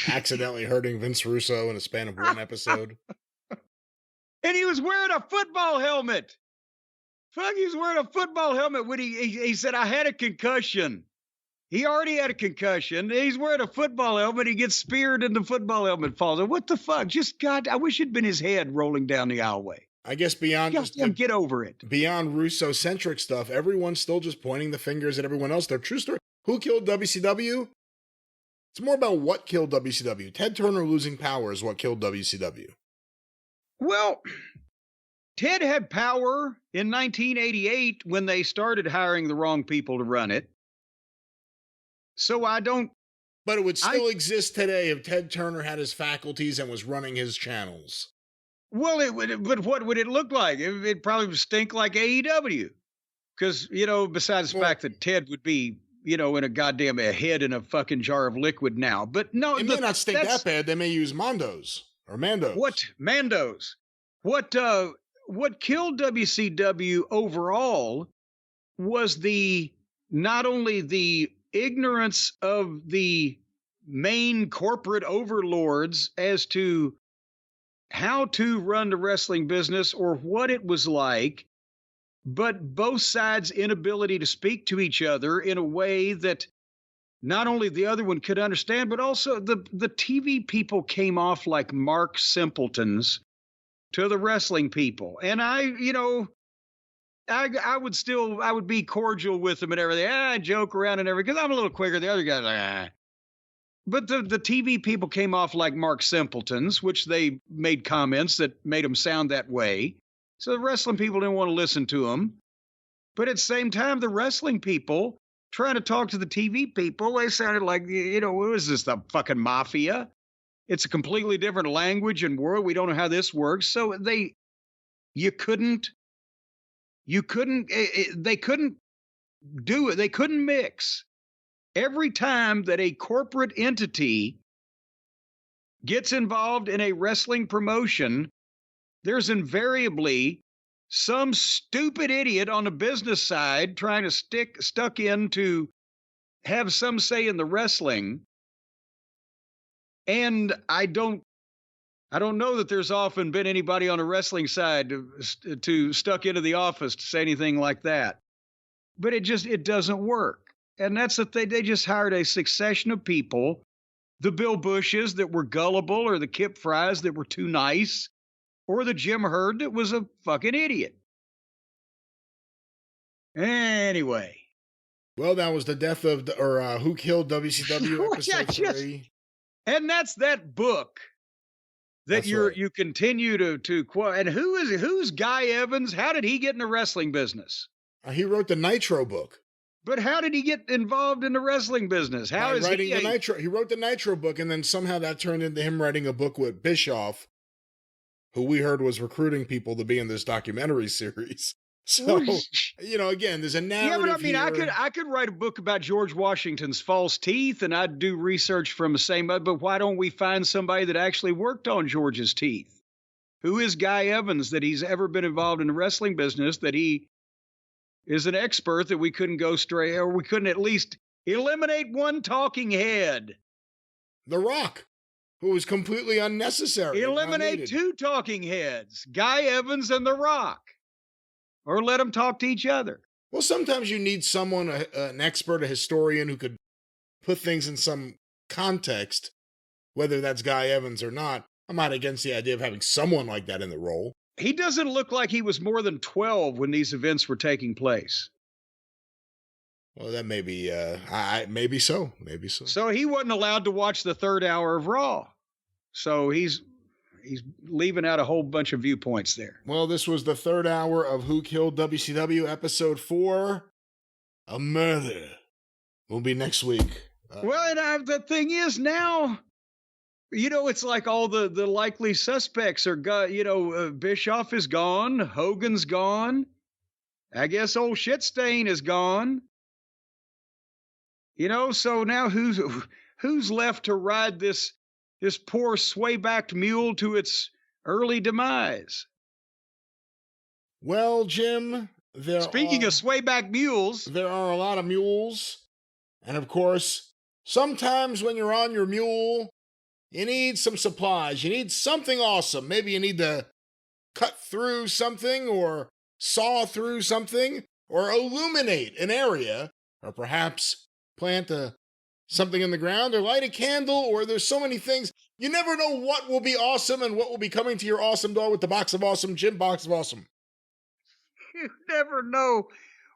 accidentally hurting Vince Russo in a span of one episode. And he was wearing a football helmet. Fuck, he was wearing a football helmet when he said, I had a concussion. He already had a concussion. He's wearing a football helmet. He gets speared and the football helmet falls out. What the fuck? Just God, I wish it'd been his head rolling down the aisleway. I guess beyond just get over it. Beyond Russo-centric stuff, everyone's still just pointing the fingers at everyone else. Their true story. Who killed WCW? It's more about what killed WCW. Ted Turner losing power is what killed WCW. Well, Ted had power in 1988 when they started hiring the wrong people to run it. So I don't... But it would still exist today if Ted Turner had his faculties and was running his channels. Well, but what would it look like? It'd probably stink like AEW. Because, besides the fact that Ted would be, in a goddamn head in a fucking jar of liquid now. But no, it may not stink that bad. They may use Mandos or Mandos. What? Mandos. What killed WCW overall was not only the ignorance of the main corporate overlords as to how to run the wrestling business or what it was like, but both sides' inability to speak to each other in a way that not only the other one could understand, but also the TV people came off like Mark Simpletons to the wrestling people. And I would be cordial with them and everything. I joke around and everything, because I'm a little quicker. The other guy's like, But the TV people came off like Mark Simpletons, which they made comments that made them sound that way. So the wrestling people didn't want to listen to them. But at the same time, the wrestling people trying to talk to the TV people, they sounded like, what is this, the fucking mafia? It's a completely different language and world. We don't know how this works. So they couldn't do it. They couldn't mix. Every time that a corporate entity gets involved in a wrestling promotion, there's invariably some stupid idiot on the business side trying to stuck in to have some say in the wrestling. And I don't I don't know that there's often been anybody on the wrestling side to stuck into the office to say anything like that. But it doesn't work. And that's the thing. They just hired a succession of people, the Bill Bushes that were gullible, or the Kip Fries that were too nice, or the Jim Herd that was a fucking idiot. Anyway. Well, that was the death of, Who Killed WCW episode 3. And that's that book that you continue to quote. And who's Guy Evans? How did he get in the wrestling business? He wrote the Nitro book. But how did he get involved in the wrestling business? By writing the Nitro? He wrote the Nitro book, and then somehow that turned into him writing a book with Bischoff, who we heard was recruiting people to be in this documentary series. So, again, there's a narrative. Yeah, but I mean, I could write a book about George Washington's false teeth, and I'd do research from the same. But why don't we find somebody that actually worked on George's teeth? Who is Guy Evans that he's ever been involved in the wrestling business, that he is an expert, that we couldn't go straight, or we couldn't at least eliminate one talking head? The Rock, who was completely unnecessary. Eliminate 2 talking heads, Guy Evans and The Rock. Or let them talk to each other. Well, sometimes you need someone, an expert, a historian, who could put things in some context, whether that's Guy Evans or not. I'm not against the idea of having someone like that in the role. He doesn't look like he was more than 12 when these events were taking place. Well, that may be, maybe so. Maybe so. So he wasn't allowed to watch the 3rd hour of Raw. So he's leaving out a whole bunch of viewpoints there. Well, this was the 3rd hour of Who Killed WCW, episode 4. A murder will be next week. Well, the thing is now, it's like all the likely suspects are Bischoff is gone, Hogan's gone, I guess old Shitstain is gone. So now who's left to ride this poor sway-backed mule to its early demise? Well, Jim, speaking of sway-back mules, there are a lot of mules. And of course, sometimes when you're on your mule, you need some supplies. You need something awesome. Maybe you need to cut through something, or saw through something, or illuminate an area, or perhaps plant something in the ground, or light a candle, or there's so many things. You never know what will be awesome and what will be coming to your awesome door with the Box of Awesome, Jim Box of Awesome. You never know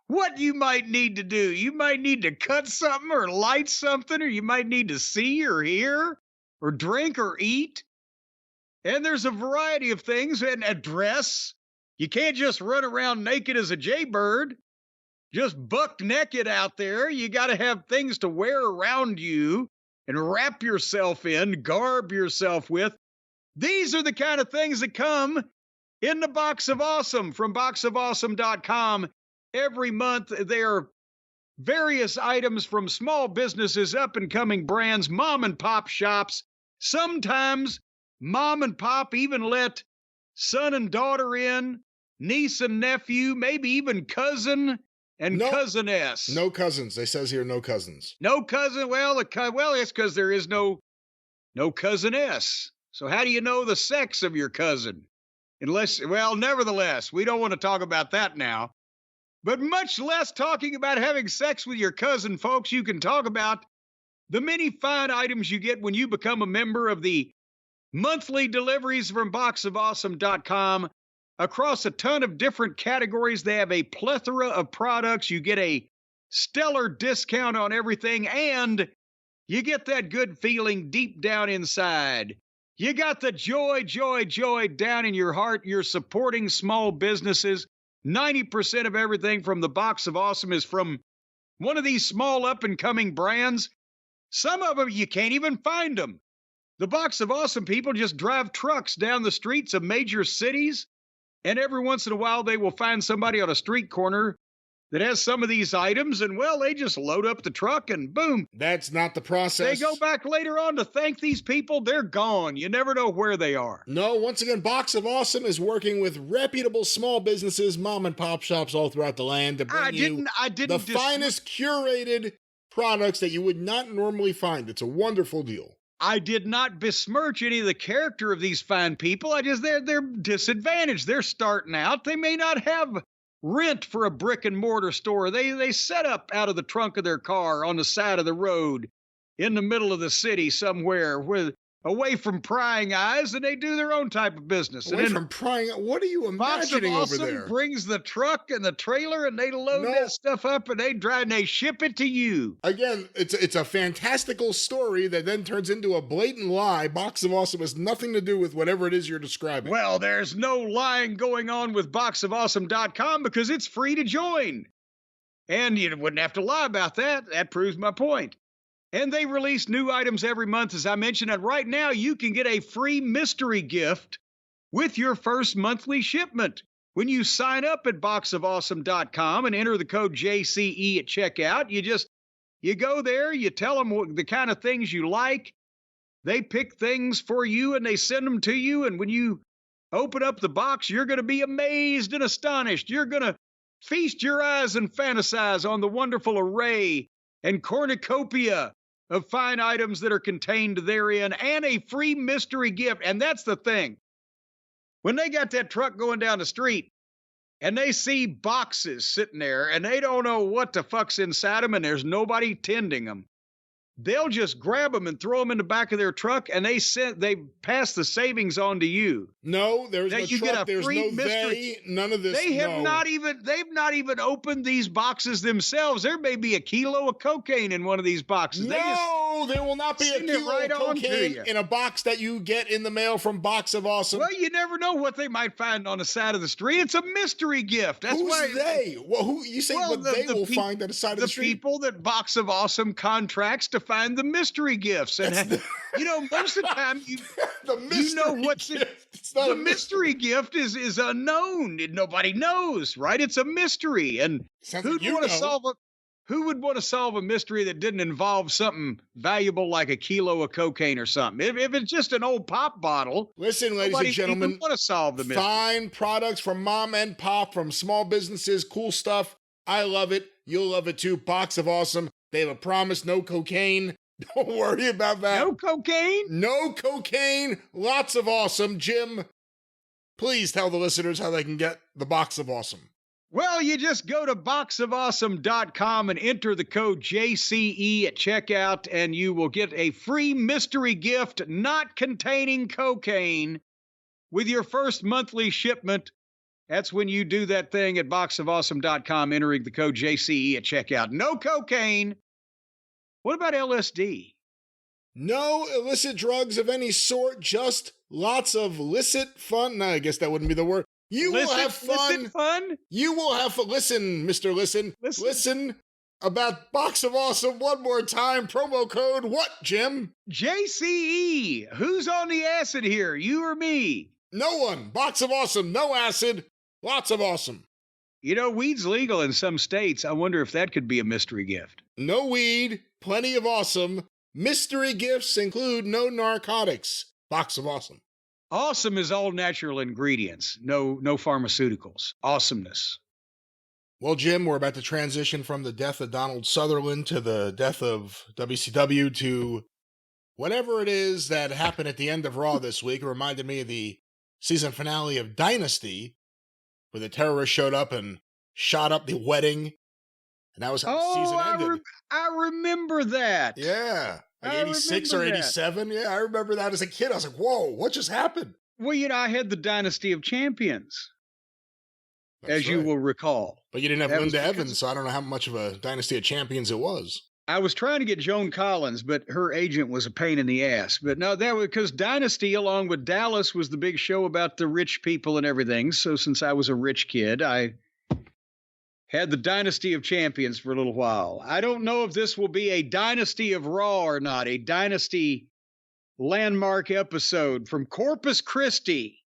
what you might need to do. You might need to cut something or light something, or you might need to see or hear or drink or eat. And there's a variety of things. And a dress. You can't just run around naked as a jaybird, just buck naked out there. You got to have things to wear around you and wrap yourself in, garb yourself with. These are the kind of things that come in the Box of Awesome from boxofawesome.com. Every month, there are various items from small businesses, up-and-coming brands, mom-and-pop shops. Sometimes mom and pop even let son and daughter in, niece and nephew, maybe even cousin and cousiness. No cousins. It says here no cousins. No cousin. Well, it's because there is no cousiness. So how do you know the sex of your cousin? Nevertheless, we don't want to talk about that now. But much less talking about having sex with your cousin, folks, you can talk about the many fine items you get when you become a member of the monthly deliveries from boxofawesome.com. Across a ton of different categories, they have a plethora of products. You get a stellar discount on everything, and you get that good feeling deep down inside. You got the joy down in your heart. You're supporting small businesses. 90% of everything from the Box of Awesome is from one of these small up-and-coming brands. Some of them, you can't even find them. The Box of Awesome people just drive trucks down the streets of major cities, and every once in a while they will find somebody on a street corner that has some of these items, and, well, they just load up the truck and boom. That's not the process. They go back later on to thank these people. They're gone. You never know where they are. No, once again, Box of Awesome is working with reputable small businesses, mom and pop shops all throughout the land to bring the finest curated products that you would not normally find. It's a wonderful deal. I did not besmirch any of the character of these fine people. They're disadvantaged. They're starting out. They may not have rent for a brick and mortar store. They set up out of the trunk of their car on the side of the road in the middle of the city somewhere away from prying eyes, and they do their own type of business. Away from prying, what are you imagining over there? Brings the truck and the trailer, and they load that stuff up, and they drive and they ship it to you. Again, it's a fantastical story that then turns into a blatant lie. Box of Awesome has nothing to do with whatever it is you're describing. Well, there's no lying going on with boxofawesome.com because it's free to join. And you wouldn't have to lie about that. That proves my point. And they release new items every month, as I mentioned. And right now, you can get a free mystery gift with your first monthly shipment. When you sign up at boxofawesome.com and enter the code JCE at checkout, you go there, you tell them the kind of things you like. They pick things for you and they send them to you. And when you open up the box, you're going to be amazed and astonished. You're going to feast your eyes and fantasize on the wonderful array and cornucopia of fine items that are contained therein, and a free mystery gift. And that's the thing. When they got that truck going down the street and they see boxes sitting there and they don't know what the fuck's inside them and there's nobody tending them, they'll just grab them and throw them in the back of their truck, and they pass the savings on to you. No, there's no truck, there's no they, none of this. They've not even opened these boxes themselves. There may be a kilo of cocaine in one of these boxes. No, there will not be a kilo of cocaine in a box that you get in the mail from Box of Awesome. Well, you never know what they might find on the side of the street. It's a mystery gift. That's Who's they? Well, who you say what they will find on the side of the street? The people that Box of Awesome contracts to find the mystery gifts. And most of the time you know what's the mystery gift is unknown. Nobody knows, right? It's a mystery. And who would want to solve a mystery that didn't involve something valuable like a kilo of cocaine or something? If it's just an old pop bottle, listen, ladies and gentlemen, want to solve the mystery. Fine products from mom and pop, from small businesses, cool stuff. I love it. You'll love it too. Box of Awesome. They have a promise, no cocaine. Don't worry about that. No cocaine? No cocaine. Lots of awesome. Jim, please tell the listeners how they can get the Box of Awesome. Well, you just go to boxofawesome.com and enter the code JCE at checkout, and you will get a free mystery gift not containing cocaine with your first monthly shipment. That's when you do that thing at boxofawesome.com, entering the code JCE at checkout. No cocaine. What about LSD? No illicit drugs of any sort, just lots of licit fun. No, I guess that wouldn't be the word. You will have fun. You will have fun. Listen, Mr. Listen about Box of Awesome one more time. Promo code what, Jim? JCE. Who's on the acid here, you or me? No one. Box of Awesome, no acid, lots of awesome. You know, weed's legal in some states. I wonder if that could be a mystery gift. No weed, plenty of awesome. Mystery gifts include no narcotics. Box of Awesome. Awesome is all natural ingredients. No pharmaceuticals. Awesomeness. Well, Jim, we're about to transition from the death of Donald Sutherland to the death of WCW to whatever it is that happened at the end of Raw this week. It reminded me of the season finale of Dynasty, where the terrorists showed up and shot up the wedding. And that was how the season ended. I remember that. Yeah. Like 86 or 87. Yeah, I remember that as a kid. I was like, whoa, what just happened? Well, I had the Dynasty of Champions, as you will recall. But you didn't have Linda Evans, so I don't know how much of a Dynasty of Champions it was. I was trying to get Joan Collins, but her agent was a pain in the ass. But no, that was because Dynasty, along with Dallas, was the big show about the rich people and everything. So since I was a rich kid, I had the Dynasty of Champions for a little while. I don't know if this will be a Dynasty of Raw or not, a Dynasty landmark episode from Corpus Christi.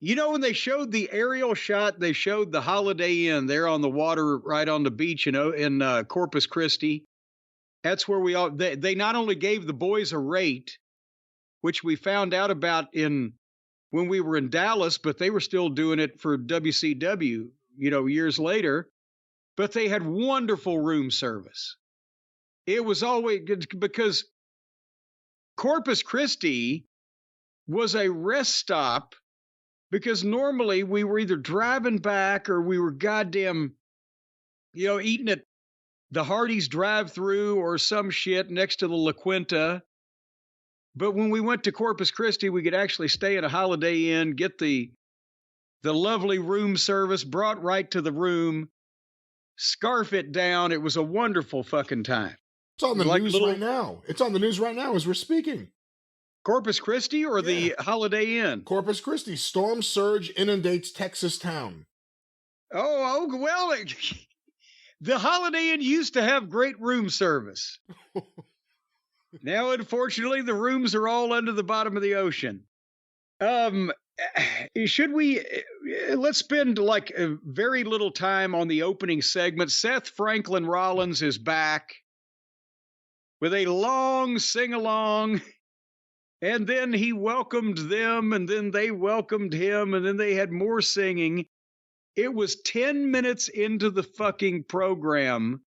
You know, when they showed the aerial shot, they showed the Holiday Inn there on the water, right on the beach in Corpus Christi. That's where they not only gave the boys a rate, which we found out about when we were in Dallas, but they were still doing it for WCW, years later, but they had wonderful room service. It was always good because Corpus Christi was a rest stop because normally we were either driving back or we were goddamn, eating at the Hardee's Drive Thru or some shit next to the La Quinta. But when we went to Corpus Christi, we could actually stay at a Holiday Inn, get the lovely room service brought right to the room, scarf it down. It was a wonderful fucking time. It's on the news right now. It's on the news right now as we're speaking. Corpus Christi or the Holiday Inn? Corpus Christi. Storm surge inundates Texas town. Oh, well, the Holiday Inn used to have great room service. Now, unfortunately, the rooms are all under the bottom of the ocean. Should we, let's spend like a very little time on the opening segment. Seth Franklin Rollins is back with a long sing-along, and then he welcomed them, and then they welcomed him, and then they had more singing. It was 10 minutes into the fucking program,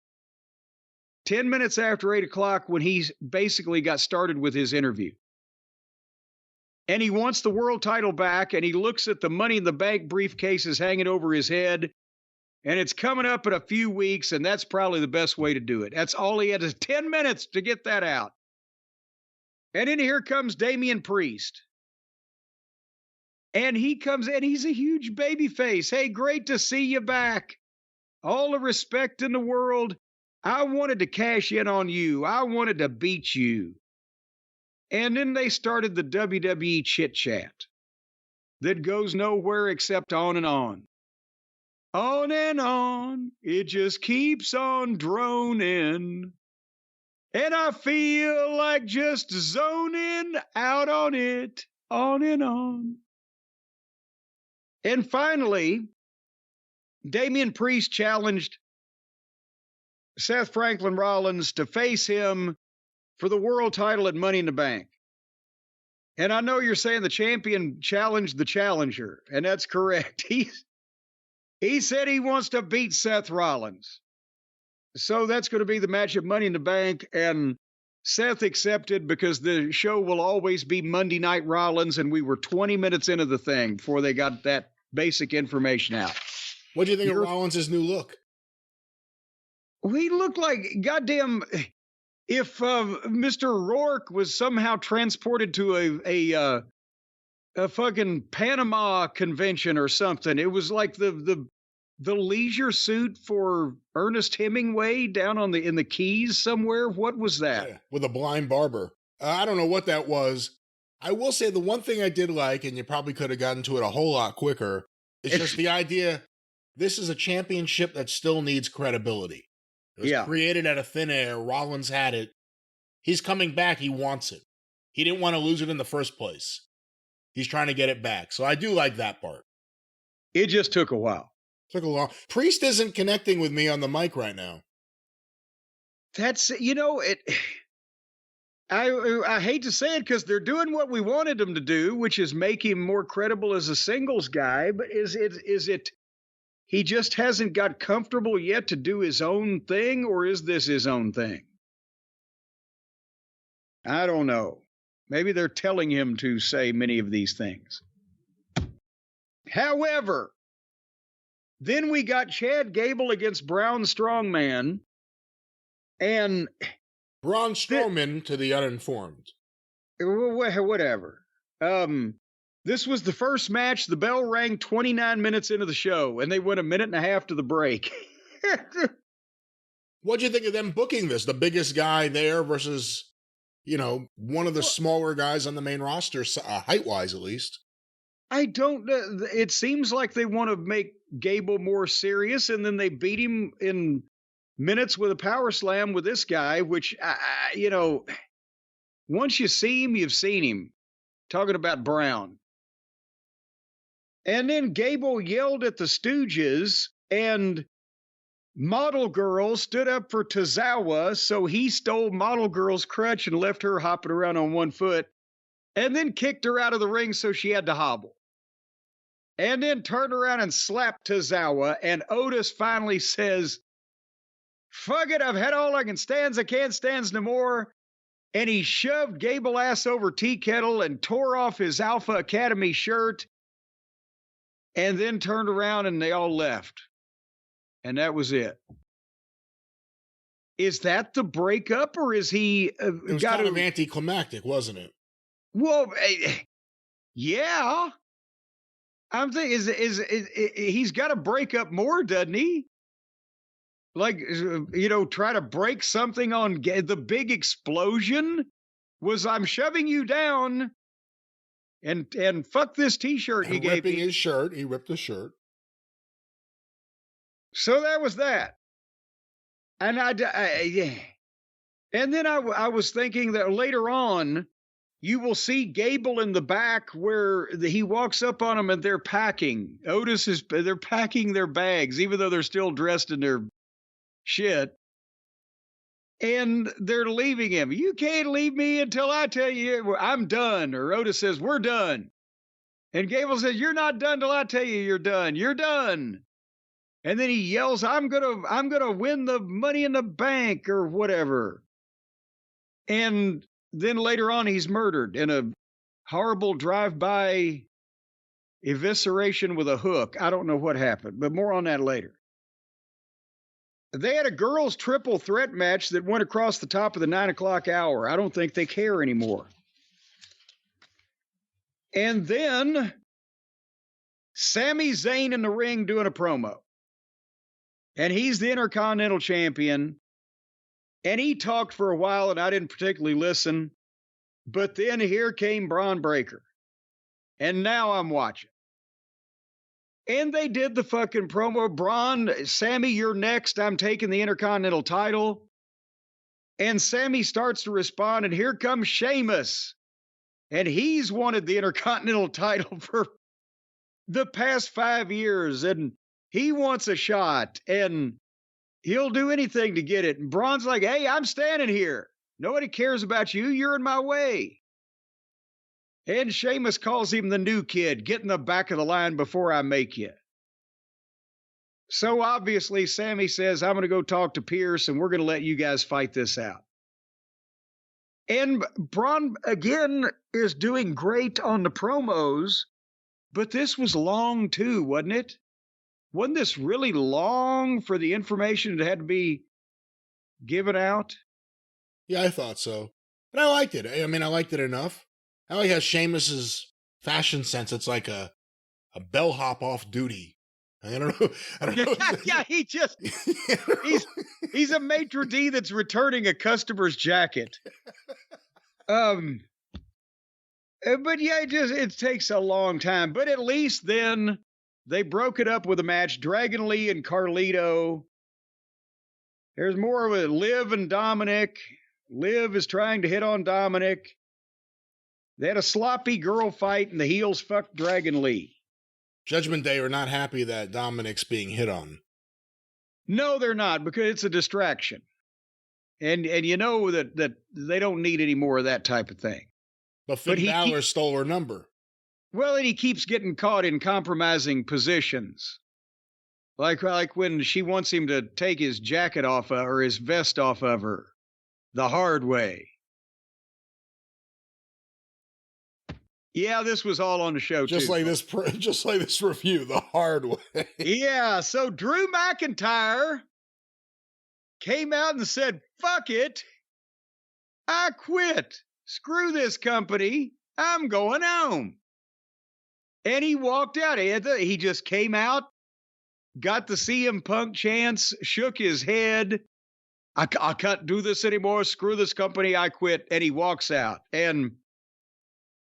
10 minutes after 8 o'clock, when he basically got started with his interview. And he wants the world title back, and he looks at the Money in the Bank briefcases hanging over his head, and it's coming up in a few weeks, and that's probably the best way to do it. That's all he had, is 10 minutes to get that out. And then here comes Damian Priest. And he comes in, he's a huge baby face. Hey, great to see you back. All the respect in the world. I wanted to cash in on you. I wanted to beat you. And then they started the WWE chit-chat that goes nowhere except on and on. On and on, it just keeps on droning. And I feel like just zoning out on it, on and on. And finally, Damian Priest challenged Seth Franklin Rollins to face him for the world title at Money in the Bank. And I know you're saying the champion challenged the challenger, and that's correct. He said he wants to beat Seth Rollins. So that's going to be the match at Money in the Bank, and Seth accepted because the show will always be Monday Night Rollins, and we were 20 minutes into the thing before they got that basic information out. What do you think of Rollins' new look? He looked like goddamn... If Mr. Rourke was somehow transported to a fucking Panama convention or something, it was like the leisure suit for Ernest Hemingway down in the Keys somewhere. What was that? Yeah, with a blind barber. I don't know what that was. I will say the one thing I did like, and you probably could have gotten to it a whole lot quicker, is just the idea this is a championship that still needs credibility. It was created out of thin air. Rollins had it. He's coming back. He wants it. He didn't want to lose it in the first place. He's trying to get it back. So I do like that part. It just took a while. Took a long. Priest isn't connecting with me on the mic right now. That's, I hate to say it because they're doing what we wanted them to do, which is make him more credible as a singles guy. But is it he just hasn't got comfortable yet to do his own thing, or is this his own thing? I don't know. Maybe they're telling him to say many of these things. However, then we got Chad Gable against Braun Strowman. And Braun Strowman, to the uninformed. Whatever. This was the first match. The bell rang 29 minutes into the show, and they went a minute and a half to the break. What'd you think of them booking this? The biggest guy there versus, one of the smaller guys on the main roster, height-wise at least. I don't know. It seems like they want to make Gable more serious, and then they beat him in minutes with a power slam with this guy, which, once you see him, you've seen him. Talking about Brown. And then Gable yelled at the Stooges, and Model Girl stood up for Tozawa, so he stole Model Girl's crutch and left her hopping around on one foot, and then kicked her out of the ring so she had to hobble. And then turned around and slapped Tozawa, and Otis finally says, "Fuck it, I've had all I can stands, I can't stands no more." and he shoved Gable ass over tea kettle and tore off his Alpha Academy shirt and then turned around and they all left. And that was it. Is that the breakup, or is he It was kind of anticlimactic, wasn't it? Well, yeah. I'm thinking, is he's got to break up more, doesn't he? Like, try to break something on the big explosion was I'm shoving you down and fuck this T-shirt you gave me. His shirt. He ripped his shirt. So that was that. And and then I was thinking that later on, you will see Gable in the back where he walks up on them and they're packing. They're packing their bags, even though they're still dressed in their shit. And they're leaving him. You can't leave me until I tell you I'm done. Or Otis says, we're done. And Gable says, you're not done till I tell you you're done. You're done. And then he yells, I'm gonna win the Money in the Bank or whatever. And then later on, he's murdered in a horrible drive-by evisceration with a hook. I don't know what happened, but more on that later. They had a girls' triple threat match that went across the top of the 9 o'clock hour. I don't think they care anymore. And then Sami Zayn in the ring doing a promo. And he's the Intercontinental Champion. And he talked for a while, and I didn't particularly listen. But then here came Braun Breaker. And now I'm watching. And they did the fucking promo. Braun, Sammy, you're next. I'm taking the Intercontinental title. And Sammy starts to respond, and here comes Sheamus. And he's wanted the Intercontinental title for the past 5 years. And he wants a shot, and he'll do anything to get it. And Braun's like, hey, I'm standing here. Nobody cares about you. You're in my way. And Sheamus calls him the new kid. Get in the back of the line before I make you. So obviously, Sammy says, I'm going to go talk to Pierce, and we're going to let you guys fight this out. And Braun, again, is doing great on the promos, but this was long, too, wasn't it? Wasn't this really long for the information that had to be given out? Yeah, I thought so. But I liked it. I mean, I liked it enough. I like how Sheamus's fashion sense, it's like a bellhop off duty. I don't know. Yeah, he's a maitre d' that's returning a customer's jacket. But yeah, it takes a long time. But at least then they broke it up with a match. Dragon Lee and Carlito. There's more of a Liv and Dominic. Liv is trying to hit on Dominic. They had a sloppy girl fight, and the heels fucked Dragon Lee. Judgment Day are not happy that Dominic's being hit on. No, they're not, because it's a distraction. And you know that they don't need any more of that type of thing. But Finn Balor stole her number. Well, and he keeps getting caught in compromising positions. Like when she wants him to take his jacket off or his vest off of her the hard way. Yeah, this was all on the show, just too. Just like this review, the hard way. Yeah, so Drew McIntyre came out and said, fuck it. I quit. Screw this company. I'm going home. And he walked out. He just came out, got the CM Punk chants, shook his head. I can't do this anymore. Screw this company. I quit. And he walks out. And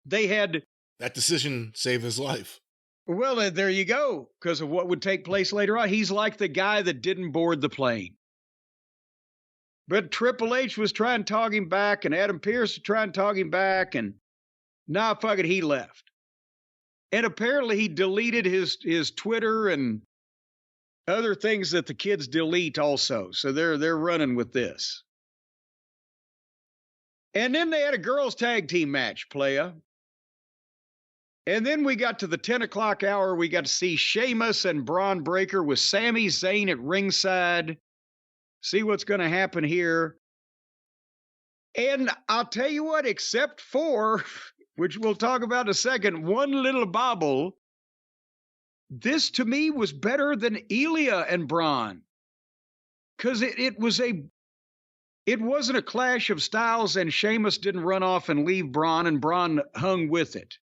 they had... That decision saved his life. Well, there you go. Because of what would take place later on. He's like the guy that didn't board the plane. But Triple H was trying to talk him back, and Adam Pearce was trying to talk him back, and nah, fuck it, he left. And apparently he deleted his Twitter and other things that the kids delete also. So they're running with this. And then they had a girls' tag team match, playa. And then we got to the 10 o'clock hour. We got to see Sheamus and Braun Breaker with Sami Zayn at ringside. See what's going to happen here. And I'll tell you what, except for, which we'll talk about in a second, one little bobble, this to me was better than Ilya and Braun. Because it wasn't a clash of styles, and Sheamus didn't run off and leave Braun, and Braun hung with it.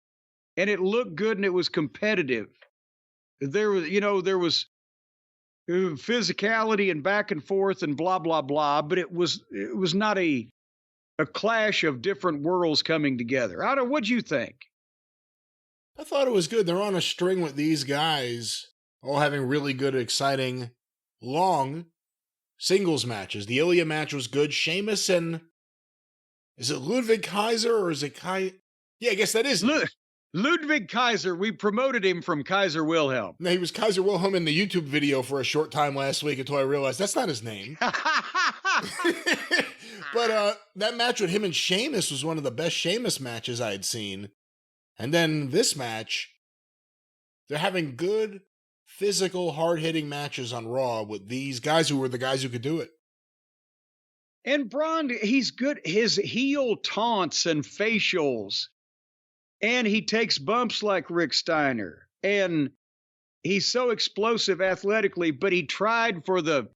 And it looked good and it was competitive. There was physicality and back and forth and blah, blah, blah, but it was not a clash of different worlds coming together. I don't know, what'd you think? I thought it was good. They're on a string with these guys, all having really good, exciting, long singles matches. The Ilya match was good. Sheamus and, is it Ludwig Kaiser or is it Yeah, I guess that is. Ludwig Kaiser. We promoted him from Kaiser Wilhelm. No, he was Kaiser Wilhelm in the YouTube video for a short time last week until I realized that's not his name. But that match with him and Sheamus was one of the best Sheamus matches I had seen. And then this match, they're having good, physical, hard-hitting matches on Raw with these guys who were the guys who could do it. And Braun, he's good. His heel taunts and facials. And he takes bumps like Rick Steiner. And he's so explosive athletically, but he tried for the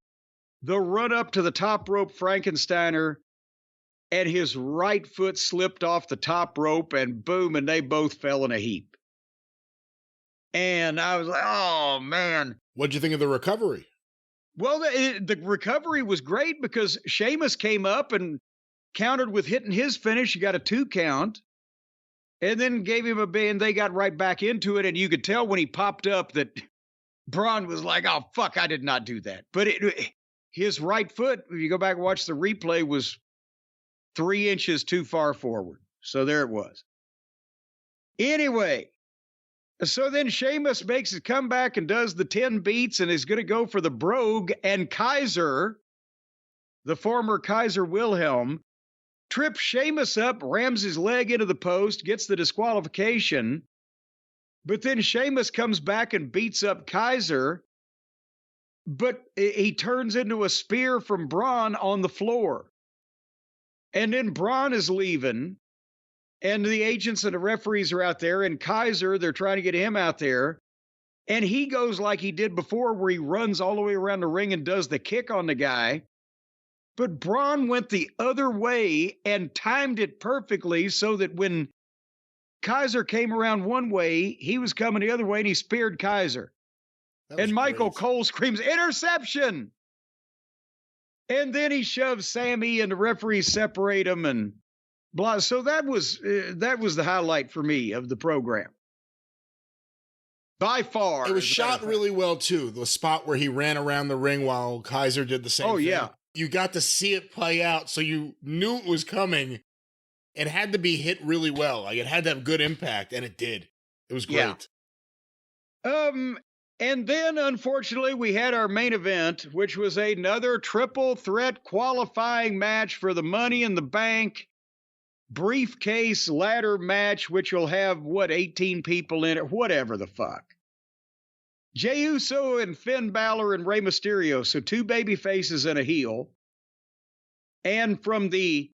run up to the top rope Frankensteiner, and his right foot slipped off the top rope, and boom, and they both fell in a heap. And I was like, oh, man. What'd you think of the recovery? Well, the recovery was great because Sheamus came up and countered with hitting his finish. You got a 2 count. And then gave him a bit, and they got right back into it. And you could tell when he popped up that Braun was like, oh, fuck, I did not do that. But his right foot, if you go back and watch the replay, was 3 inches too far forward. So there it was. Anyway, so then Sheamus makes his comeback and does the 10 beats and is going to go for the brogue. And Kaiser, the former Kaiser Wilhelm, trips Sheamus up, rams his leg into the post, gets the disqualification. But then Sheamus comes back and beats up Kaiser. But he turns into a spear from Braun on the floor. And then Braun is leaving. And the agents and the referees are out there. And Kaiser, they're trying to get him out there. And he goes like he did before, where he runs all the way around the ring and does the kick on the guy. But Braun went the other way and timed it perfectly so that when Kaiser came around one way, he was coming the other way, and he speared Kaiser. And Michael Cole screams, interception! And then he shoves Sammy, and the referees separate them, and blah. So that was the highlight for me of the program. By far. It was shot really well, too. The spot where he ran around the ring while Kaiser did the same thing. Oh, yeah. You got to see it play out, so you knew it was coming. It had to be hit really well. Like, it had to have good impact, and it did. It was great. Yeah. And then, unfortunately, we had our main event, which was another triple threat qualifying match for the Money in the Bank briefcase ladder match, which will have, 18 people in it, whatever the fuck. Jey Uso and Finn Balor and Rey Mysterio, so 2 baby faces and a heel. And from the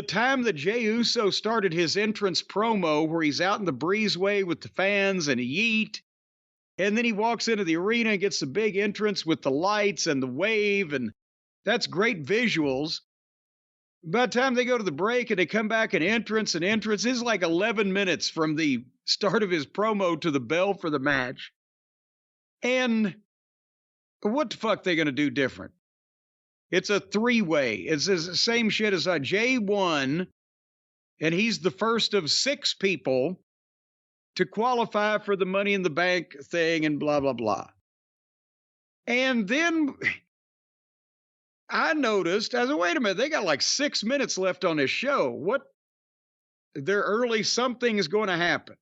time that Jey Uso started his entrance promo, where he's out in the breezeway with the fans and a yeet, and then he walks into the arena and gets the big entrance with the lights and the wave, and that's great visuals. By the time they go to the break and they come back and entrance is like 11 minutes from the start of his promo to the bell for the match. And what the fuck they going to do different? It's a 3-way. It's the same shit as Jay won, and he's the first of 6 people to qualify for the Money in the Bank thing and blah, blah, blah. And then I noticed, I said, wait a minute, they got like 6 minutes left on this show. What? They're early, something is going to happen.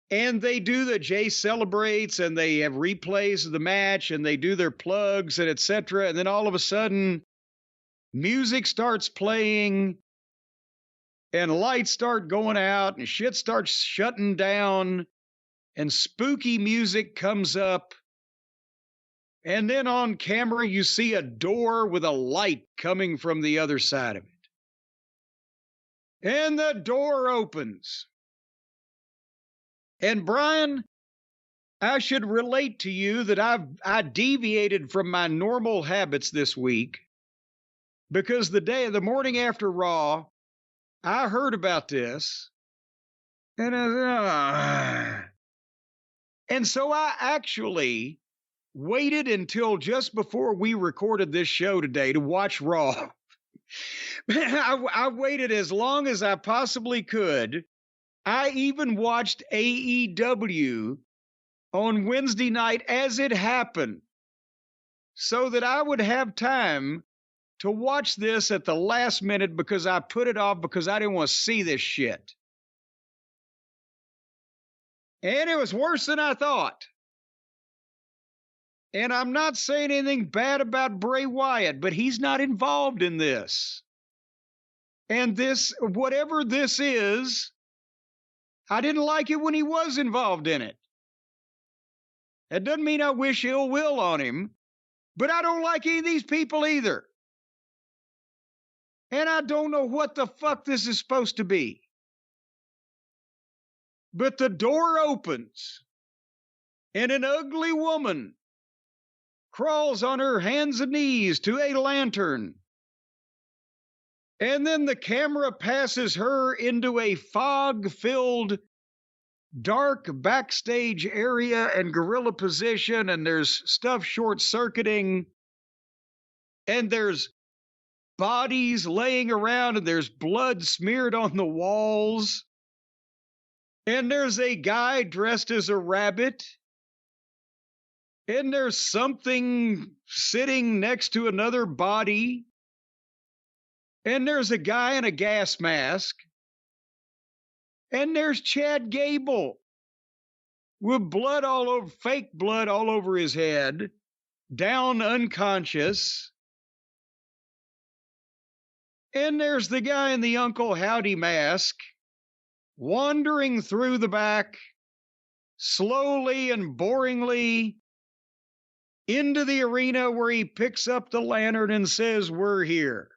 And they do the Jay celebrates, and they have replays of the match, and they do their plugs and etc. And then all of a sudden, music starts playing, and lights start going out, and shit starts shutting down, and spooky music comes up. And then on camera, you see a door with a light coming from the other side of it. And the door opens. And Brian, I should relate to you that I deviated from my normal habits this week because the morning after Raw, I heard about this. And and so I actually waited until just before we recorded this show today to watch Raw. I waited as long as I possibly could. I even watched AEW on Wednesday night as it happened so that I would have time to watch this at the last minute because I put it off because I didn't want to see this shit. And it was worse than I thought. And I'm not saying anything bad about Bray Wyatt, but he's not involved in this. And this, whatever this is, I didn't like it when he was involved in it. That doesn't mean I wish ill will on him, but I don't like any of these people either. And I don't know what the fuck this is supposed to be. But the door opens, and an ugly woman crawls on her hands and knees to a lantern. And then the camera passes her into a fog-filled, dark backstage area and gorilla position, and there's stuff short-circuiting, and there's bodies laying around, and there's blood smeared on the walls. And there's a guy dressed as a rabbit. And there's something sitting next to another body. And there's a guy in a gas mask. And there's Chad Gable with blood all over, fake blood all over his head, down unconscious. And there's the guy in the Uncle Howdy mask, wandering through the back, slowly and boringly, into the arena where he picks up the lantern and says, "We're here."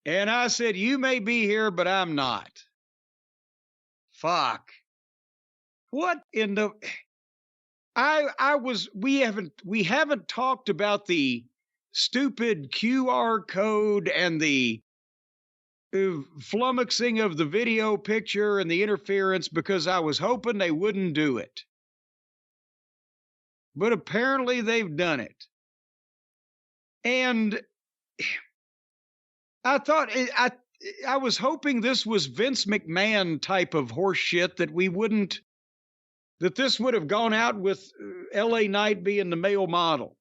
And I said, "You may be here, but I'm not." Fuck. What in the... We haven't talked about the stupid QR code and the flummoxing of the video picture and the interference because I was hoping they wouldn't do it. But apparently they've done it. And I thought, I was hoping this was Vince McMahon type of horse shit that this would have gone out with LA Knight being the male model.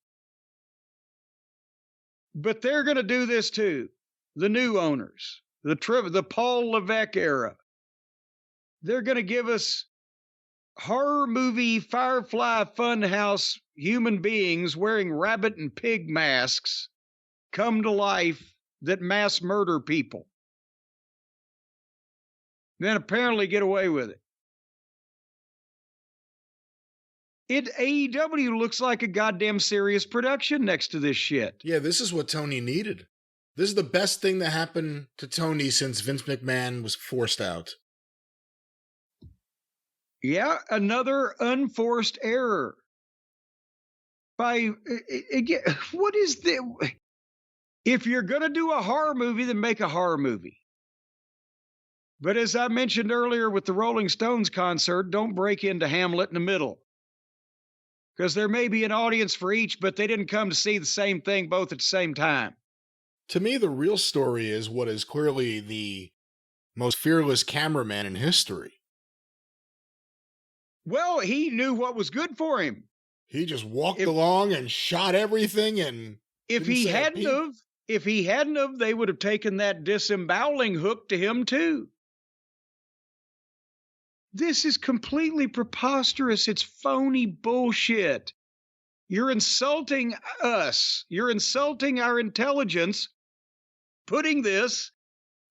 But they're going to do this too. The new owners. The Paul Levesque era. They're going to give us horror movie Firefly Funhouse human beings wearing rabbit and pig masks come to life that mass murder people. Then apparently get away with it. AEW looks like a goddamn serious production next to this shit. Yeah, this is what Tony needed. This is the best thing that happened to Tony since Vince McMahon was forced out. Yeah, another unforced error. What is the... If you're going to do a horror movie, then make a horror movie. But as I mentioned earlier with the Rolling Stones concert, don't break into Hamlet in the middle. Because there may be an audience for each, but they didn't come to see the same thing both at the same time. To me, the real story is what is clearly the most fearless cameraman in history. Well, he knew what was good for him. He just walked along and shot everything, and if he hadn't have, they would have taken that disemboweling hook to him too. This is completely preposterous. It's phony bullshit. You're insulting us. You're insulting our intelligence, putting this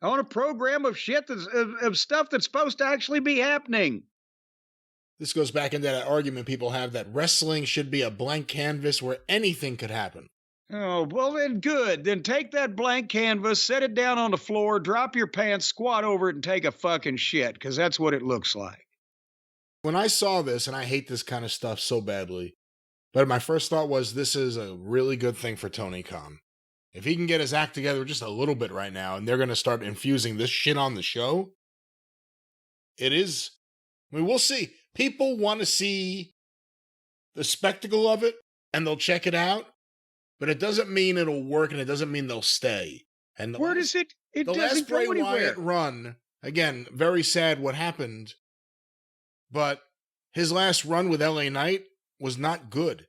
on a program of shit of stuff that's supposed to actually be happening. this goes back into that argument people have that wrestling should be a blank canvas where anything could happen. Oh, well, then good. Then take that blank canvas, set it down on the floor, drop your pants, squat over it, and take a fucking shit, because that's what it looks like. When I saw this, and I hate this kind of stuff so badly, but my first thought was this is a really good thing for Tony Khan. If he can get his act together just a little bit right now, and they're going to start infusing this shit on the show, it is, I mean, we'll see. People want to see the spectacle of it, and they'll check it out, but it doesn't mean it'll work, and it doesn't mean they'll stay. And Where does it? It the doesn't last Bray go anywhere. Wyatt run, again, very sad what happened, but his last run with LA Knight was not good.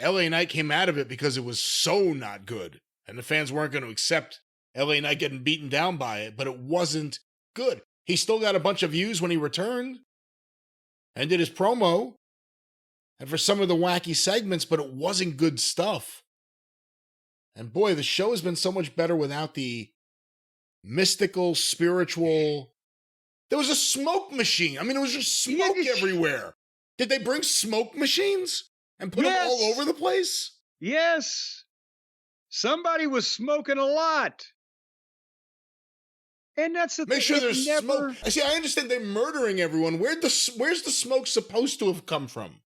LA Knight came out of it because it was so not good, and the fans weren't going to accept LA Knight getting beaten down by it, but it wasn't good. He still got a bunch of views when he returned and did his promo and for some of the wacky segments, but it wasn't good stuff. And boy, the show has been so much better without the mystical, spiritual. There was a smoke machine. I mean, it was just smoke everywhere. Did they bring smoke machines and put them all over the place? Yes. Somebody was smoking a lot. And that's the Make thing. sure there's smoke. I see. I understand they're murdering everyone. Where's the smoke supposed to have come from?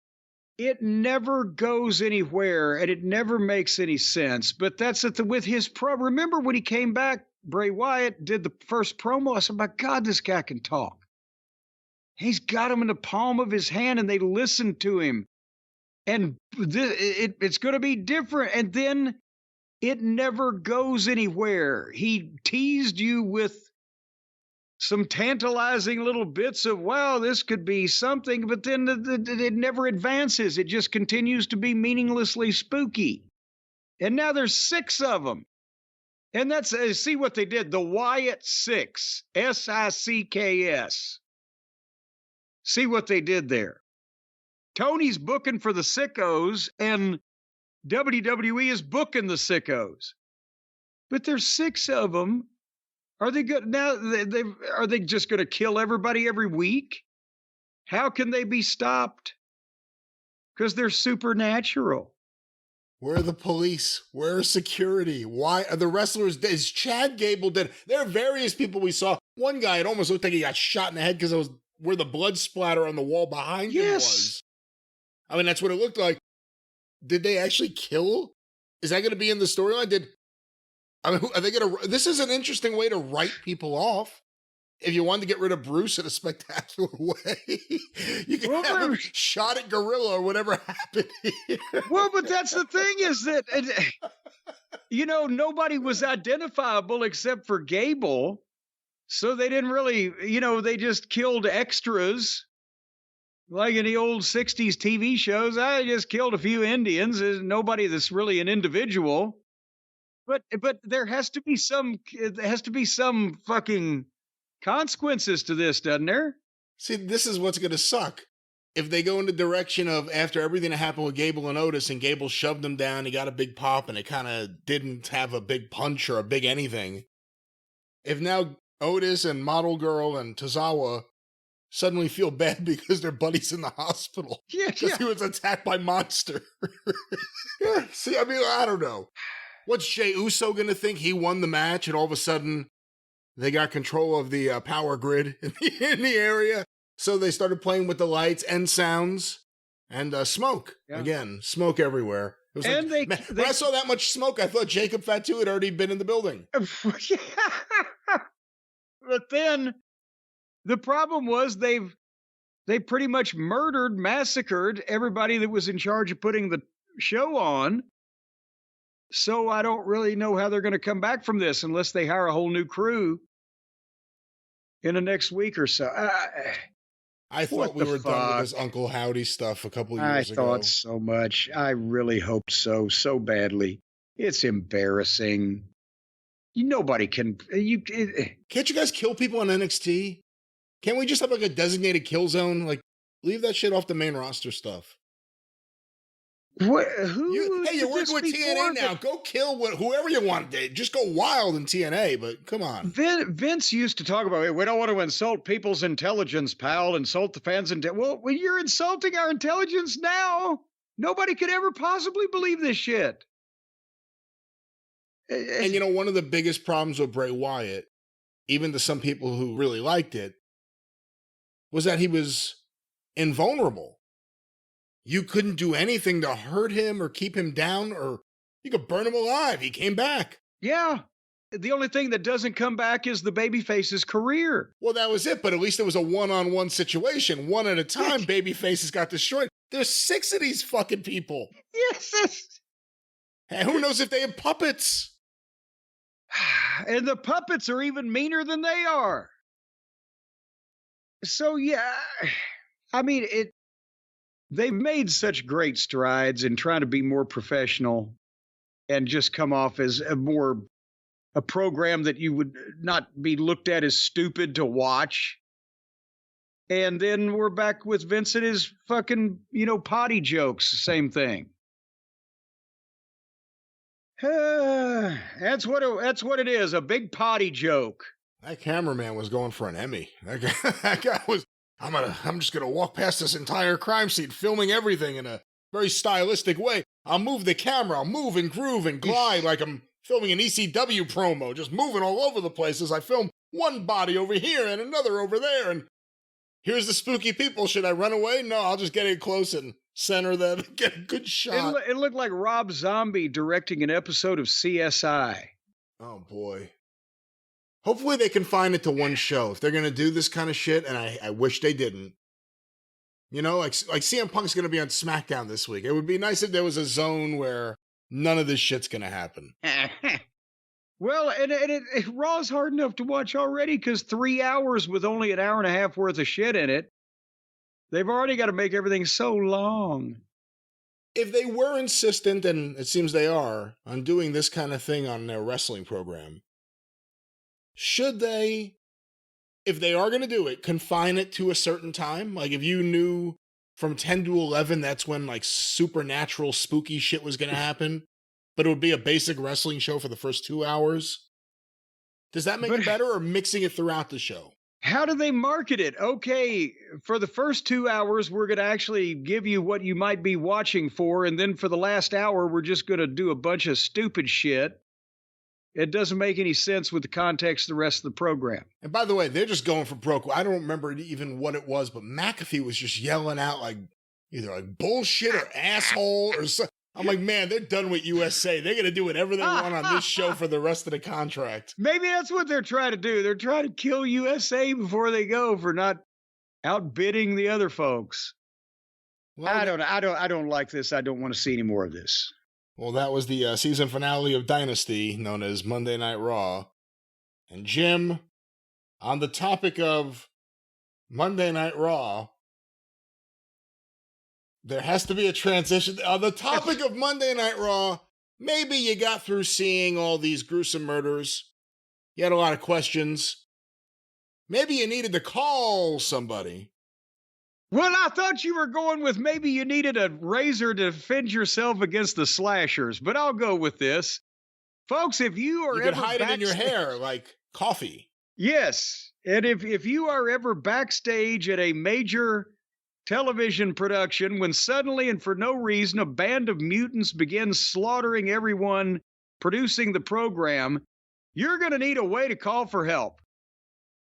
It never goes anywhere, and it never makes any sense. But that's it with his promo. Remember when he came back, Bray Wyatt did the first promo. I said, my God, this guy can talk. He's got him in the palm of his hand, and they listened to him. And it's going to be different. And then it never goes anywhere. He teased you with some tantalizing little bits of, wow, this could be something, but then it never advances. It just continues to be meaninglessly spooky. And now there's 6 of them. And that's, see what they did, the Wyatt 6, S-I-C-K-S. See what they did there. Tony's booking for the sickos, and WWE is booking the sickos. But there's 6 of them. Are they good now? Are they just going to kill everybody every week? How can they be stopped? Because they're supernatural. Where are the police? Where is security? Why are the wrestlers? Is Chad Gable dead? There are various people we saw. One guy, it almost looked like he got shot in the head because it was where the blood splatter on the wall behind him was. I mean, that's what it looked like. Did they actually kill? Is that going to be in the storyline? I mean, are they going to? This is an interesting way to write people off. If you wanted to get rid of Bruce in a spectacular way, you can have him shot at Gorilla or whatever happened here. Well, but that's the thing is that, nobody was identifiable except for Gable. So they didn't really, they just killed extras. Like in the old 60s TV shows, I just killed a few Indians. There's nobody that's really an individual. But there has to be some fucking consequences to this, doesn't there? See, this is what's going to suck. If they go in the direction of after everything that happened with Gable and Otis, and Gable shoved him down, he got a big pop, and it kind of didn't have a big punch or a big anything. If now Otis and Model Girl and Tozawa suddenly feel bad because their buddy's in the hospital. Because he was attacked by Monster. See, I mean, I don't know. What's Jey Uso going to think? He won the match, and all of a sudden, they got control of the power grid in the area. So they started playing with the lights and sounds and smoke. Yeah. Again, smoke everywhere. It was when I saw that much smoke, I thought Jacob Fatu had already been in the building. But then the problem was they pretty much massacred everybody that was in charge of putting the show on. So I don't really know how they're going to come back from this unless they hire a whole new crew in the next week or so. I thought we were done with this Uncle Howdy stuff a couple of years ago. I thought so much. I really hoped so badly. It's embarrassing. Nobody can. Can't you guys kill people on NXT? Can't we just have like a designated kill zone? Like, leave that shit off the main roster stuff. What? Who? Hey, you're working with TNA now. Go kill whoever you want. Just go wild in TNA, but come on. Vince used to talk about, we don't want to insult people's intelligence, pal. Insult the fans. Well, when you're insulting our intelligence now, nobody could ever possibly believe this shit. And, one of the biggest problems with Bray Wyatt, even to some people who really liked it, was that he was invulnerable. You couldn't do anything to hurt him or keep him down, or you could burn him alive. He came back. Yeah. The only thing that doesn't come back is the babyface's career. Well, that was it, but at least it was a one-on-one situation. One at a time, babyfaces got destroyed. There's 6 of these fucking people. Yes. And who knows if they have puppets? And the puppets are even meaner than they are. So, yeah, I mean, they've made such great strides in trying to be more professional and just come off as a program that you would not be looked at as stupid to watch. And then we're back with Vince and his fucking, potty jokes. Same thing. That's what it is. A big potty joke. That cameraman was going for an Emmy. That guy was, I'm just going to walk past this entire crime scene, filming everything in a very stylistic way. I'll move the camera. I'll move and groove and glide like I'm filming an ECW promo, just moving all over the place as I film one body over here and another over there. And here's the spooky people. Should I run away? No, I'll just get in close and center them, get a good shot. It looked like Rob Zombie directing an episode of CSI. Oh, boy. Hopefully they confine it to one show. If they're going to do this kind of shit, and I wish they didn't. Like CM Punk's going to be on SmackDown this week. It would be nice if there was a zone where none of this shit's going to happen. Well, and Raw's hard enough to watch already because 3 hours with only an hour and a half worth of shit in it. They've already got to make everything so long. If they were insistent, and it seems they are, on doing this kind of thing on their wrestling program, should they, if they are going to do it, confine it to a certain time? Like if you knew from 10 to 11, that's when like supernatural spooky shit was going to happen, but it would be a basic wrestling show for the first 2 hours. Does that make it better, or mixing it throughout the show? How do they market it? Okay, for the first 2 hours, we're going to actually give you what you might be watching for. And then for the last hour, we're just going to do a bunch of stupid shit. It doesn't make any sense with the context of the rest of the program. And by the way, they're just going for broke. I don't remember even what it was, but McAfee was just yelling out like either like bullshit or asshole or something. I'm like, man, they're done with USA. They're going to do whatever they want on this show for the rest of the contract. Maybe that's what they're trying to do. They're trying to kill USA before they go for not outbidding the other folks. Well, I don't like this. I don't want to see any more of this. Well, that was the season finale of Dynasty, known as Monday Night Raw. And Jim, on the topic of Monday Night Raw, there has to be a transition. On the topic of Monday Night Raw, maybe you got through seeing all these gruesome murders. You had a lot of questions. Maybe you needed to call somebody. Well, I thought you were going with maybe you needed a razor to defend yourself against the slashers, but I'll go with this. Folks, if you are you could hide it in your hair like coffee. Yes, and if you are ever backstage at a major television production when suddenly and for no reason a band of mutants begins slaughtering everyone producing the program, you're going to need a way to call for help.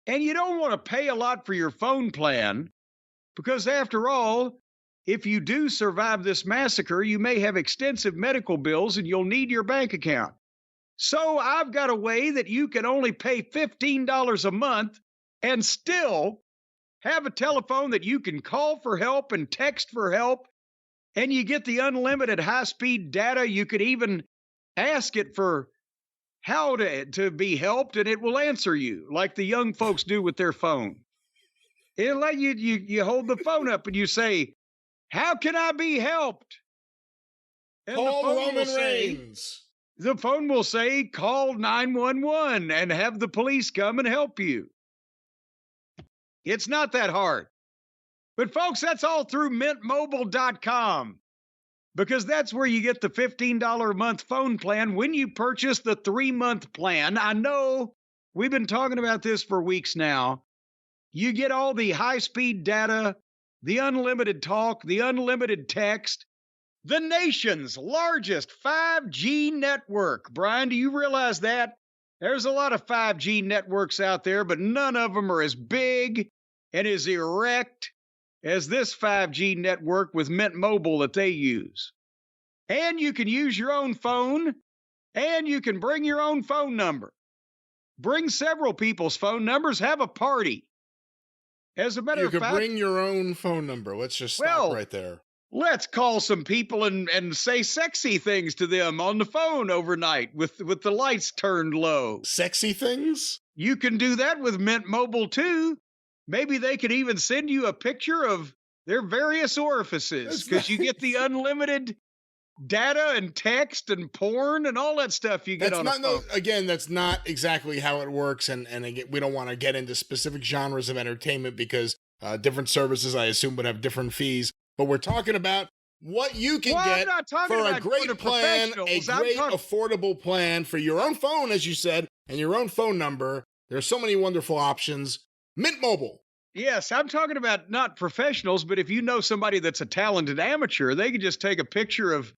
And you don't want to pay a lot for your phone plan because, after all, if you do survive this massacre, you may have extensive medical bills and you'll need your bank account. So I've got a way that you can only pay $15 a month and still have a telephone that you can call for help and text for help, and you get the unlimited high-speed data. You could even ask it for how to be helped, and it will answer you like the young folks do with their phone. It'll let you hold the phone up and you say, "How can I be helped?" And call Roman Reigns. The phone will say, "Call 911 and have the police come and help you." It's not that hard. But folks, that's all through mintmobile.com. because that's where you get the $15 a month phone plan when you purchase the 3-month plan. I know we've been talking about this for weeks now. You get all the high-speed data, the unlimited talk, the unlimited text, the nation's largest 5G network. Brian, do you realize that? There's a lot of 5G networks out there, but none of them are as big and as erect as this 5G network with Mint Mobile that they use. And you can use your own phone, and you can bring your own phone number. Bring several people's phone numbers, have a party. As a matter of fact, you can bring your own phone number. Let's just stop right there. Let's call some people and say sexy things to them on the phone overnight with the lights turned low. Sexy things? You can do that with Mint Mobile too. Maybe they could even send you a picture of their various orifices because you get the unlimited data and text and porn and all that stuff you get on a phone. No, again, that's not exactly how it works. And again, we don't want to get into specific genres of entertainment because different services, I assume, would have different fees. But we're talking about what you can get for a great plan, a great affordable plan for your own phone, as you said, and your own phone number. There's so many wonderful options. Mint Mobile. Yes, I'm talking about not professionals, but if you know somebody that's a talented amateur, they can just take a picture of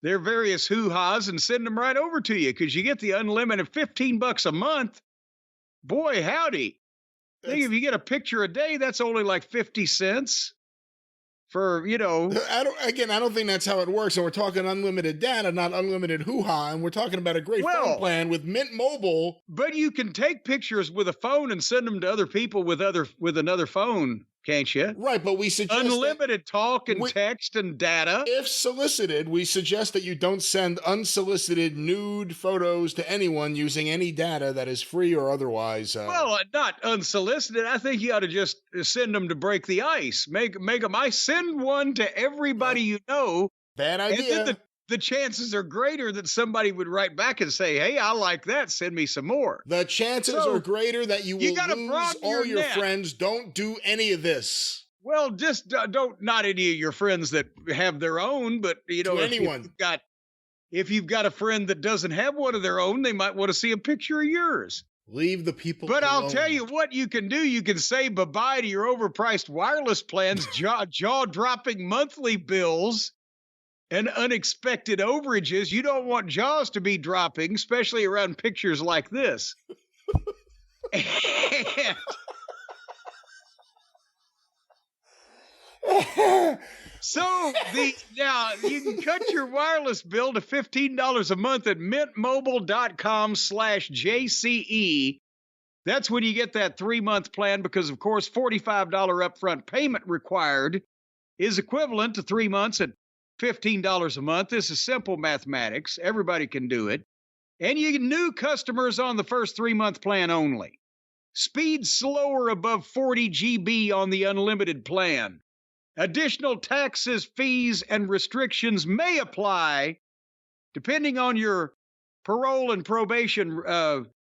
their various hoo-has and send them right over to you because you get the unlimited $15 a month. Boy, howdy. Think if you get a picture a day, that's only like 50 cents. For, I don't think that's how it works. And we're talking unlimited data, not unlimited hoo-ha. And we're talking about a great phone plan with Mint Mobile. But you can take pictures with a phone and send them to other people with another phone, can't you? Right, but we suggest unlimited talk and text and data. If solicited, we suggest that you don't send unsolicited nude photos to anyone using any data that is free or otherwise. Well, not unsolicited. I think you ought to just send them to break the ice. Make them. I send one to everybody you know. Bad idea. And then the chances are greater that somebody would write back and say, hey, I like that. Send me some more. The chances are greater that you will lose all your friends. Don't do any of this. Well, just don't, not any of your friends that have their own, but, anyone. If you've got a friend that doesn't have one of their own, they might want to see a picture of yours. Leave the people But alone. I'll tell you what you can do. You can say bye-bye to your overpriced wireless plans, jaw-dropping monthly bills, and unexpected overages. You don't want jaws to be dropping, especially around pictures like this. So now you can cut your wireless bill to $15 a month at mintmobile.com/JCE. That's when you get that 3-month plan because, of course, $45 upfront payment required is equivalent to 3 months at $15 a month. This is simple mathematics. Everybody can do it. And you get new customers on the first 3-month plan only. Speed slower above 40 GB on the unlimited plan. Additional taxes, fees, and restrictions may apply depending on your parole and probation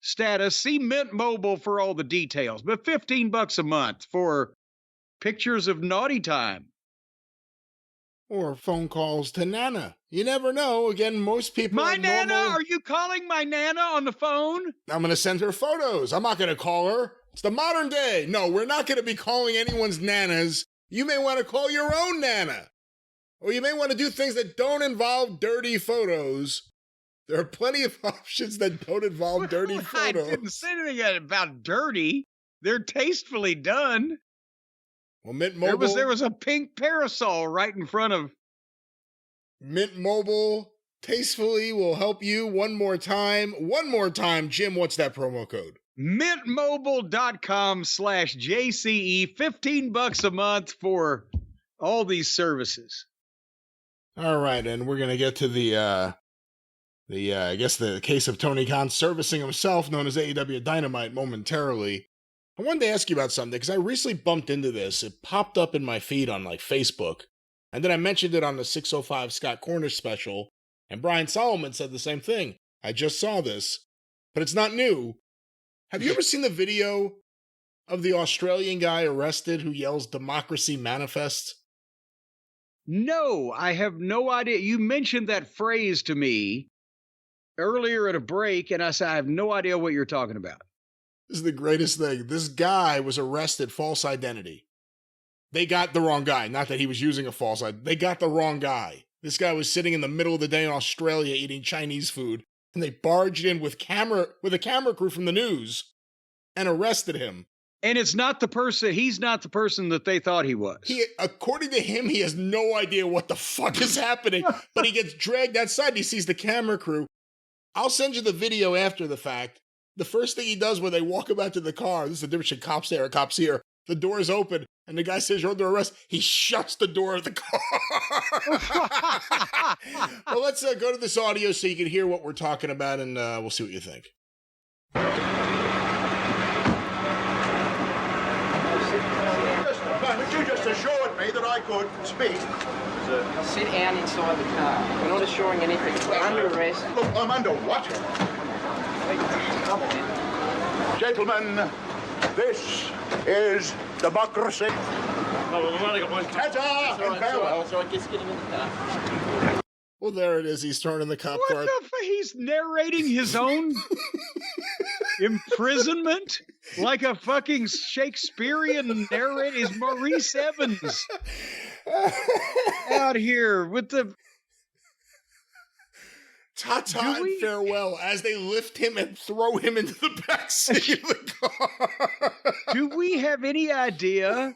status. See Mint Mobile for all the details. But $15 a month for pictures of naughty time. Or phone calls to Nana. You never know. Again, most people. My Nana? Are you calling my Nana on the phone? I'm going to send her photos. I'm not going to call her. It's the modern day. No, we're not going to be calling anyone's Nanas. You may want to call your own Nana. Or you may want to do things that don't involve dirty photos. There are plenty of options that don't involve dirty photos. I didn't say anything about dirty. They're tastefully done. Well, Mint Mobile. There was a pink parasol right in front of. Mint Mobile tastefully will help you one more time. One more time, Jim, what's that promo code? Mintmobile.com/JCE, $15 a month for all these services. All right, and we're going to get to the case of Tony Khan servicing himself, known as AEW Dynamite, momentarily. I wanted to ask you about something, because I recently bumped into this. It popped up in my feed on, Facebook, and then I mentioned it on the 605 Scott Cornish special, and Brian Solomon said the same thing. I just saw this, but it's not new. Have you ever seen the video of the Australian guy arrested who yells "Democracy Manifest"? No, I have no idea. You mentioned that phrase to me earlier at a break, and I said, I have no idea what you're talking about. This is the greatest thing. This guy was arrested, false identity. They got the wrong guy. Not that he was using a false identity. They got the wrong guy. This guy was sitting in the middle of the day in Australia eating Chinese food, and they barged in with a camera crew from the news and arrested him. And it's not the person, he's not the person that they thought he was. According to him, he has no idea what the fuck is happening, but he gets dragged outside and he sees the camera crew. I'll send you the video after the fact. The first thing he does when they walk him out to the car, this is the difference between cops there and cops here. The door is open and the guy says you're under arrest. He shuts the door of the car. Well, let's go to this audio so you can hear what we're talking about, and we'll see what you think. You just assured me that I could speak. Sit down inside the car. We're not assuring anything. We're under arrest. Look, I'm under what? Gentlemen, this is democracy. No, we've only got one car. Ta-ta and farewell. So I guess get him in the car. Well, there it is. He's turning the cop car. What the fuck? He's narrating his own imprisonment like a fucking Shakespearean narrator. Is Maurice Evans out here with the Ta-ta and farewell as they lift him and throw him into the backseat of the car. Do we have any idea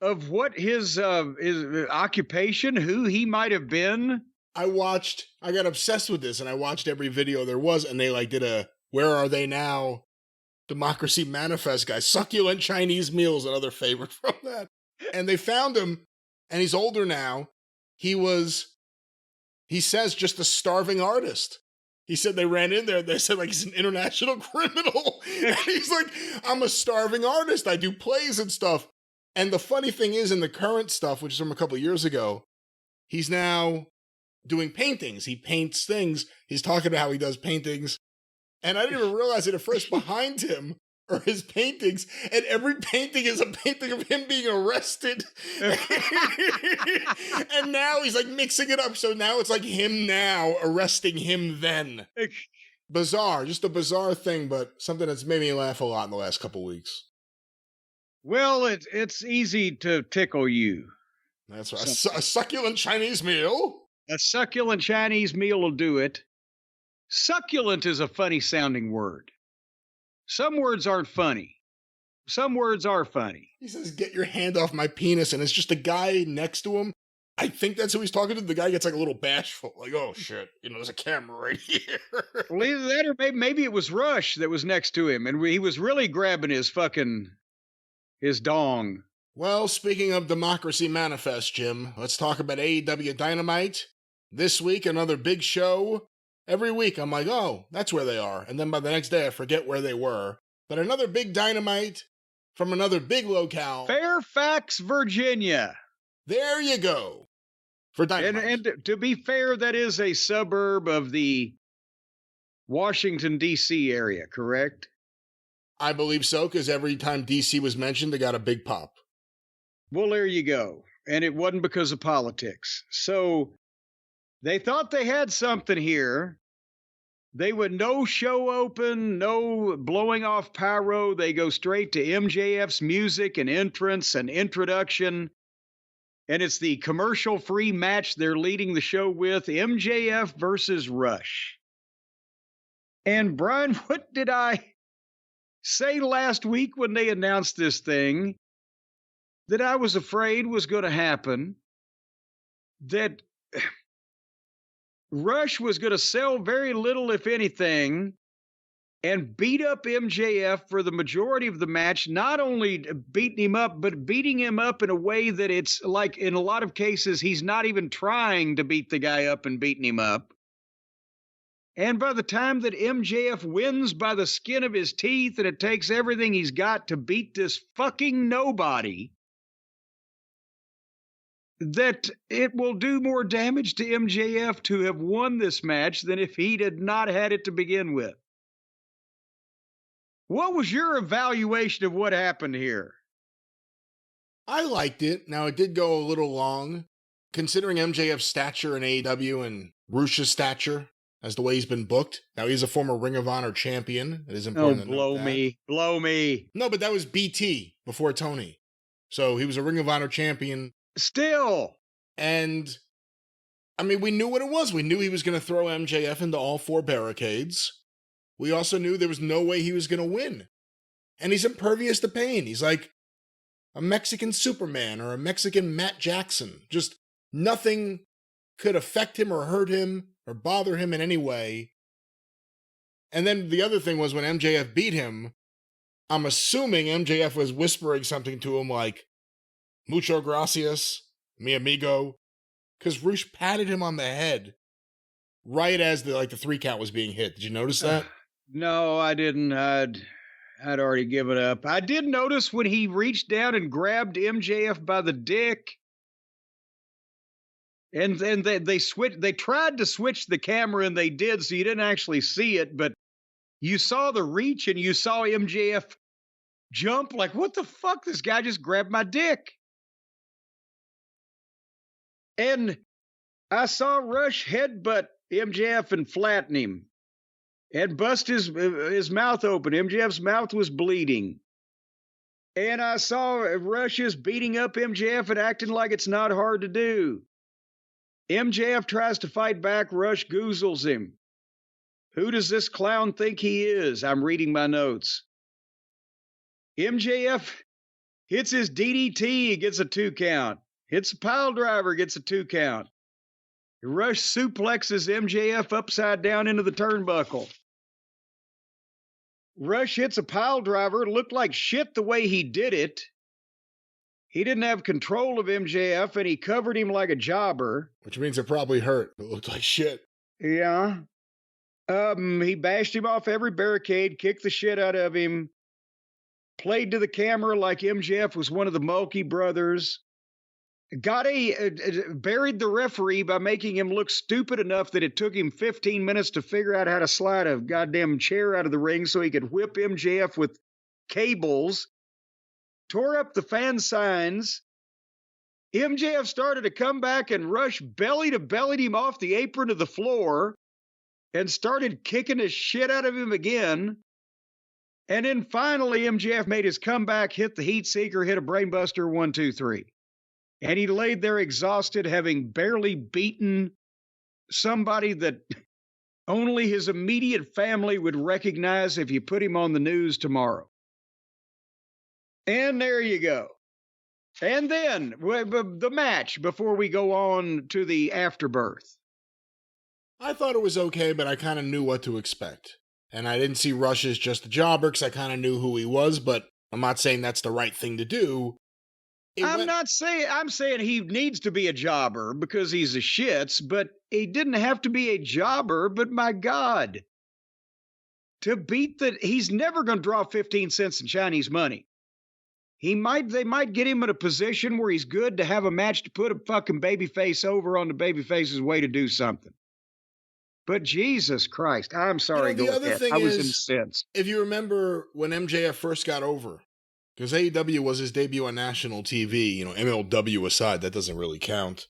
of what his occupation, who he might have been? I got obsessed with this and I watched every video there was, and they did a Where Are They Now Democracy Manifest guy. Succulent Chinese meals, another favorite from that. And they found him, and he's older now. He says just a starving artist. He said they ran in there, they said he's an international criminal. And he's like, I'm a starving artist. I do plays and stuff. And the funny thing is, in the current stuff, which is from a couple of years ago, he's now doing paintings. He paints things. He's talking about how he does paintings. And I didn't even realize it at first. Behind him are his paintings, and every painting is a painting of him being arrested. And now he's mixing it up. So now it's him now arresting him then. Bizarre, just a bizarre thing, but something that's made me laugh a lot in the last couple weeks. Well, it's easy to tickle you. That's right. A succulent Chinese meal. A succulent Chinese meal will do it. Succulent is a funny sounding word. Some words aren't funny. Some words are funny. He says, get your hand off my penis, and it's just a guy next to him. I think that's who he's talking to. The guy gets a little bashful. Oh, shit. There's a camera right here. Well, either that or maybe it was Rush that was next to him, and he was really grabbing his dong. Well, speaking of Democracy Manifest, Jim, let's talk about AEW Dynamite. This week, another big show. Every week, I'm oh, that's where they are. And then by the next day, I forget where they were. But another big Dynamite from another big locale. Fairfax, Virginia. There you go. For Dynamite. And to be fair, that is a suburb of the Washington, D.C. area, correct? I believe so, because every time D.C. was mentioned, they got a big pop. Well, there you go. And it wasn't because of politics. So they thought they had something here. They would no show open, no blowing off pyro. They go straight to MJF's music and entrance and introduction. And it's the commercial-free match they're leading the show with, MJF versus Rush. And Brian, what did I say last week when they announced this thing that I was afraid was going to happen? That Rush was going to sell very little, if anything, and beat up MJF for the majority of the match, not only beating him up, but beating him up in a way that it's in a lot of cases, he's not even trying to beat the guy up and beating him up. And by the time that MJF wins by the skin of his teeth and it takes everything he's got to beat this fucking nobody, that it will do more damage to MJF to have won this match than if he had not had it to begin with. What was your evaluation of what happened here? I liked it. Now, it did go a little long. considering MJF's stature in AEW and Rush's stature as the way he's been booked, now he's a former Ring of Honor champion. It is important to note that. Blow me. No, but that was BT before Tony. So he was a Ring of Honor champion. Still. And, I mean, we knew what it was. We knew he was going to throw MJF into all 4 barricades. We also knew there was no way he was going to win. And he's impervious to pain. He's like a Mexican Superman or a Mexican Matt Jackson. Just nothing could affect him or hurt him or bother him in any way. And then the other thing was when MJF beat him, I'm assuming MJF was whispering something to him like, "Mucho gracias, mi amigo," because Rush patted him on the head right as the 3 count was being hit. Did you notice that? No, I didn't. I'd already given up. I did notice when he reached down and grabbed MJF by the dick. And then they tried to switch the camera, and they did, so you didn't actually see it, but you saw the reach and you saw MJF jump like, what the fuck? This guy just grabbed my dick. And I saw Rush headbutt MJF and flatten him and bust his mouth open. MJF's mouth was bleeding. And I saw Rush is beating up MJF and acting like it's not hard to do. MJF tries to fight back. Rush goozles him. Who does this clown think he is? I'm reading my notes. MJF hits his DDT, he gets a 2 count. Hits a pile driver, gets a 2 count. Rush suplexes MJF upside down into the turnbuckle. Rush hits a pile driver. It looked like shit the way he did it. He didn't have control of MJF, and he covered him like a jobber. Which means it probably hurt. It looked like shit. Yeah. He bashed him off every barricade, kicked the shit out of him, played to the camera like MJF was one of the Mulkey brothers. Buried the referee by making him look stupid enough that it took him 15 minutes to figure out how to slide a goddamn chair out of the ring so he could whip MJF with cables. Tore up the fan signs. MJF started to come back, and Rush belly-to-bellied him off the apron to the floor and started kicking the shit out of him again. And then finally, MJF made his comeback, hit the heat seeker, hit a brainbuster, 1, 2, 3. And he laid there exhausted, having barely beaten somebody that only his immediate family would recognize if you put him on the news tomorrow. And there you go. And then the match before we go on to the afterbirth. I thought it was okay, but I kind of knew what to expect. And I didn't see Rush as just a jobber because I kind of knew who he was, but I'm not saying that's the right thing to do. I'm saying he needs to be a jobber because he's a shits, but he didn't have to be a jobber, but my God. He's never going to draw 15 cents in Chinese money. They might get him in a position where he's good to have a match to put a fucking babyface over on the babyface's way to do something. But Jesus Christ, I'm sorry. The other thing I was incensed. If you remember when MJF first got over, because AEW was his debut on national TV, MLW aside, that doesn't really count.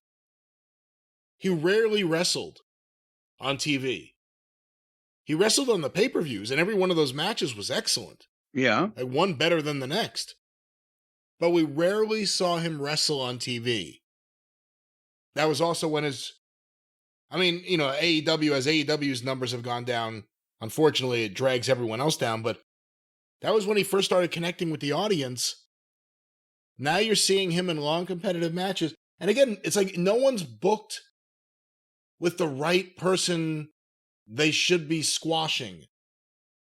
He rarely wrestled on TV. He wrestled on the pay-per-views, and every one of those matches was excellent. Yeah. Like one better than the next. But we rarely saw him wrestle on TV. That was also when AEW, as AEW's numbers have gone down, unfortunately it drags everyone else down, but that was when he first started connecting with the audience. Now you're seeing him in long competitive matches. And again, it's like no one's booked with the right person they should be squashing.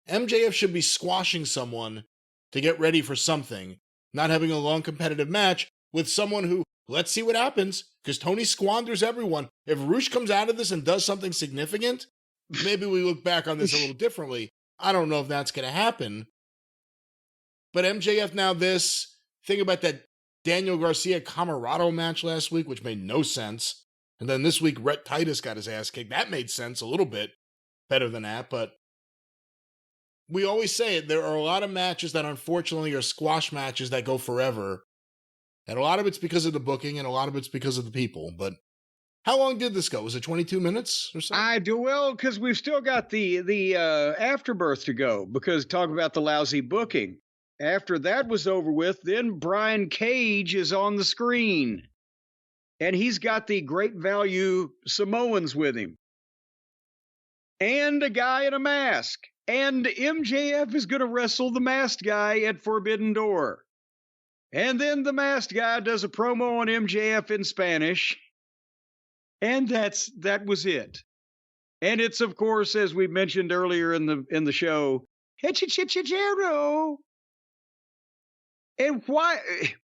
MJF should be squashing someone to get ready for something, not having a long competitive match with someone who, let's see what happens, because Tony squanders everyone. If Rush comes out of this and does something significant, maybe we look back on this a little differently. I don't know if that's going to happen. But MJF now this, think about that Daniel Garcia Camarado match last week, which made no sense. And then this week, Rhett Titus got his ass kicked. That made sense a little bit better than that. But we always say it, there are a lot of matches that unfortunately are squash matches that go forever. And a lot of it's because of the booking and a lot of it's because of the people. But how long did this go? Was it 22 minutes or so? I do well because we've still got the afterbirth to go, because talk about the lousy booking. After that was over with, then Brian Cage is on the screen. And he's got the great value Samoans with him. And a guy in a mask. And MJF is going to wrestle the masked guy at Forbidden Door. And then the masked guy does a promo on MJF in Spanish. And that was it. And it's, of course, as we mentioned earlier in the show, Hechichichero. And why?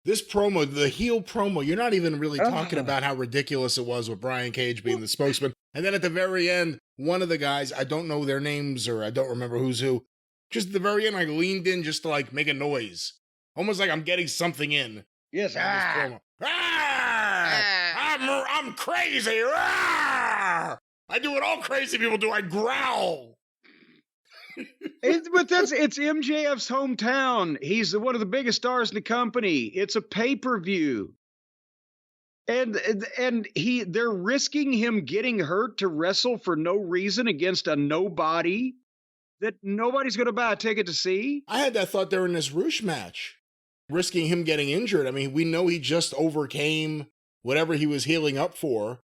This promo, the heel promo, you're not even really talking about how ridiculous it was with Brian Cage being the spokesman. And then at the very end, one of the guys, I don't know their names or I don't remember who's who, just at the very end, I leaned in just to like make a noise. Almost like I'm getting something in. Yes. Promo. I'm crazy. I do what all crazy people do. I growl. It's MJF's hometown. He's one of the biggest stars in the company. It's a pay-per-view. And they're risking him getting hurt to wrestle for no reason against a nobody that nobody's going to buy a ticket to see. I had that thought during this Roosh match, risking him getting injured. I mean, we know he just overcame whatever he was healing up for.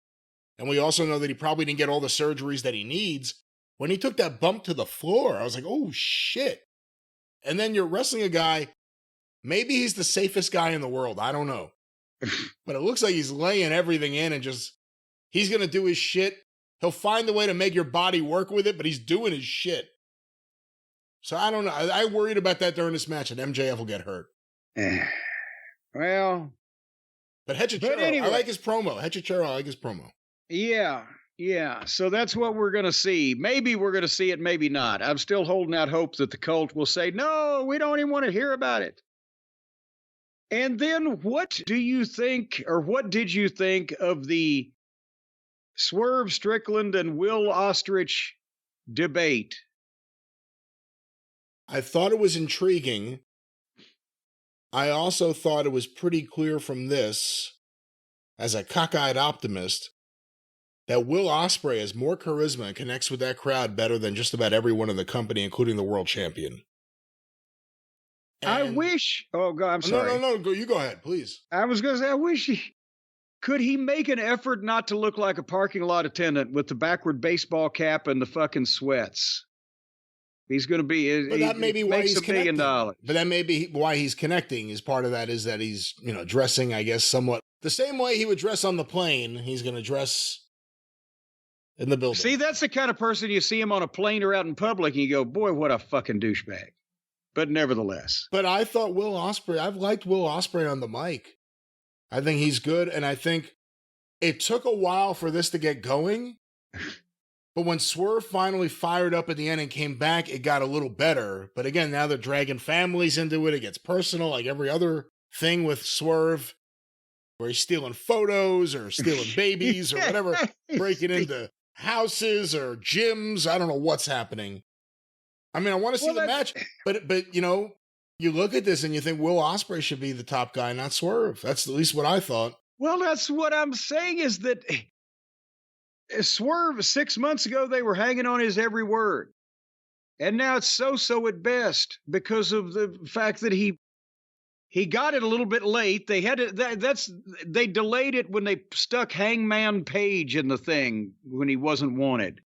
And we also know that he probably didn't get all the surgeries that he needs. When he took that bump to the floor, I was like, oh, shit. And then you're wrestling a guy, maybe he's the safest guy in the world. I don't know. But it looks like he's laying everything in and just, he's going to do his shit. He'll find a way to make your body work with it, but he's doing his shit. So I don't know. I worried about that during this match, and MJF will get hurt. Well. But Hechichero, anyway. I like his promo. Hechichero, I like his promo. Yeah. So that's what we're going to see. Maybe we're going to see it, maybe not. I'm still holding out hope that the cult will say, no, we don't even want to hear about it. And then what do you think, or what did you think of the Swerve Strickland and Will Ostrich debate? I thought it was intriguing. I also thought it was pretty clear from this, as a cockeyed optimist, that Will Ospreay has more charisma and connects with that crowd better than just about everyone in the company, including the world champion. And I wish. Oh, God, I'm sorry. No. You go ahead, please. I was going to say, I wish could he make an effort not to look like a parking lot attendant with the backward baseball cap and the fucking sweats? He's going to be. But that may be why he's connecting. $1 million. But that may be why he's connecting. Is part of that is that he's dressing, I guess, somewhat the same way he would dress on the plane. He's going to dress in the building. See, that's the kind of person you see him on a plane or out in public, and you go, boy, what a fucking douchebag. But nevertheless. But I thought Will Ospreay, I've liked Will Ospreay on the mic. I think he's good, and I think it took a while for this to get going. But when Swerve finally fired up at the end and came back, it got a little better. But again, now they're dragging families into it. It gets personal, like every other thing with Swerve, where he's stealing photos or stealing babies or whatever, breaking into houses or gyms. I don't know what's happening. I mean, I want to see the match, but you look at this and you think Will Ospreay should be the top guy, not Swerve. That's at least what I thought. Well, that's what I'm saying is that Swerve 6 months ago, they were hanging on his every word. And now it's so at best because of the fact that he got it a little bit late. They had they delayed it when they stuck Hangman Page in the thing when he wasn't wanted.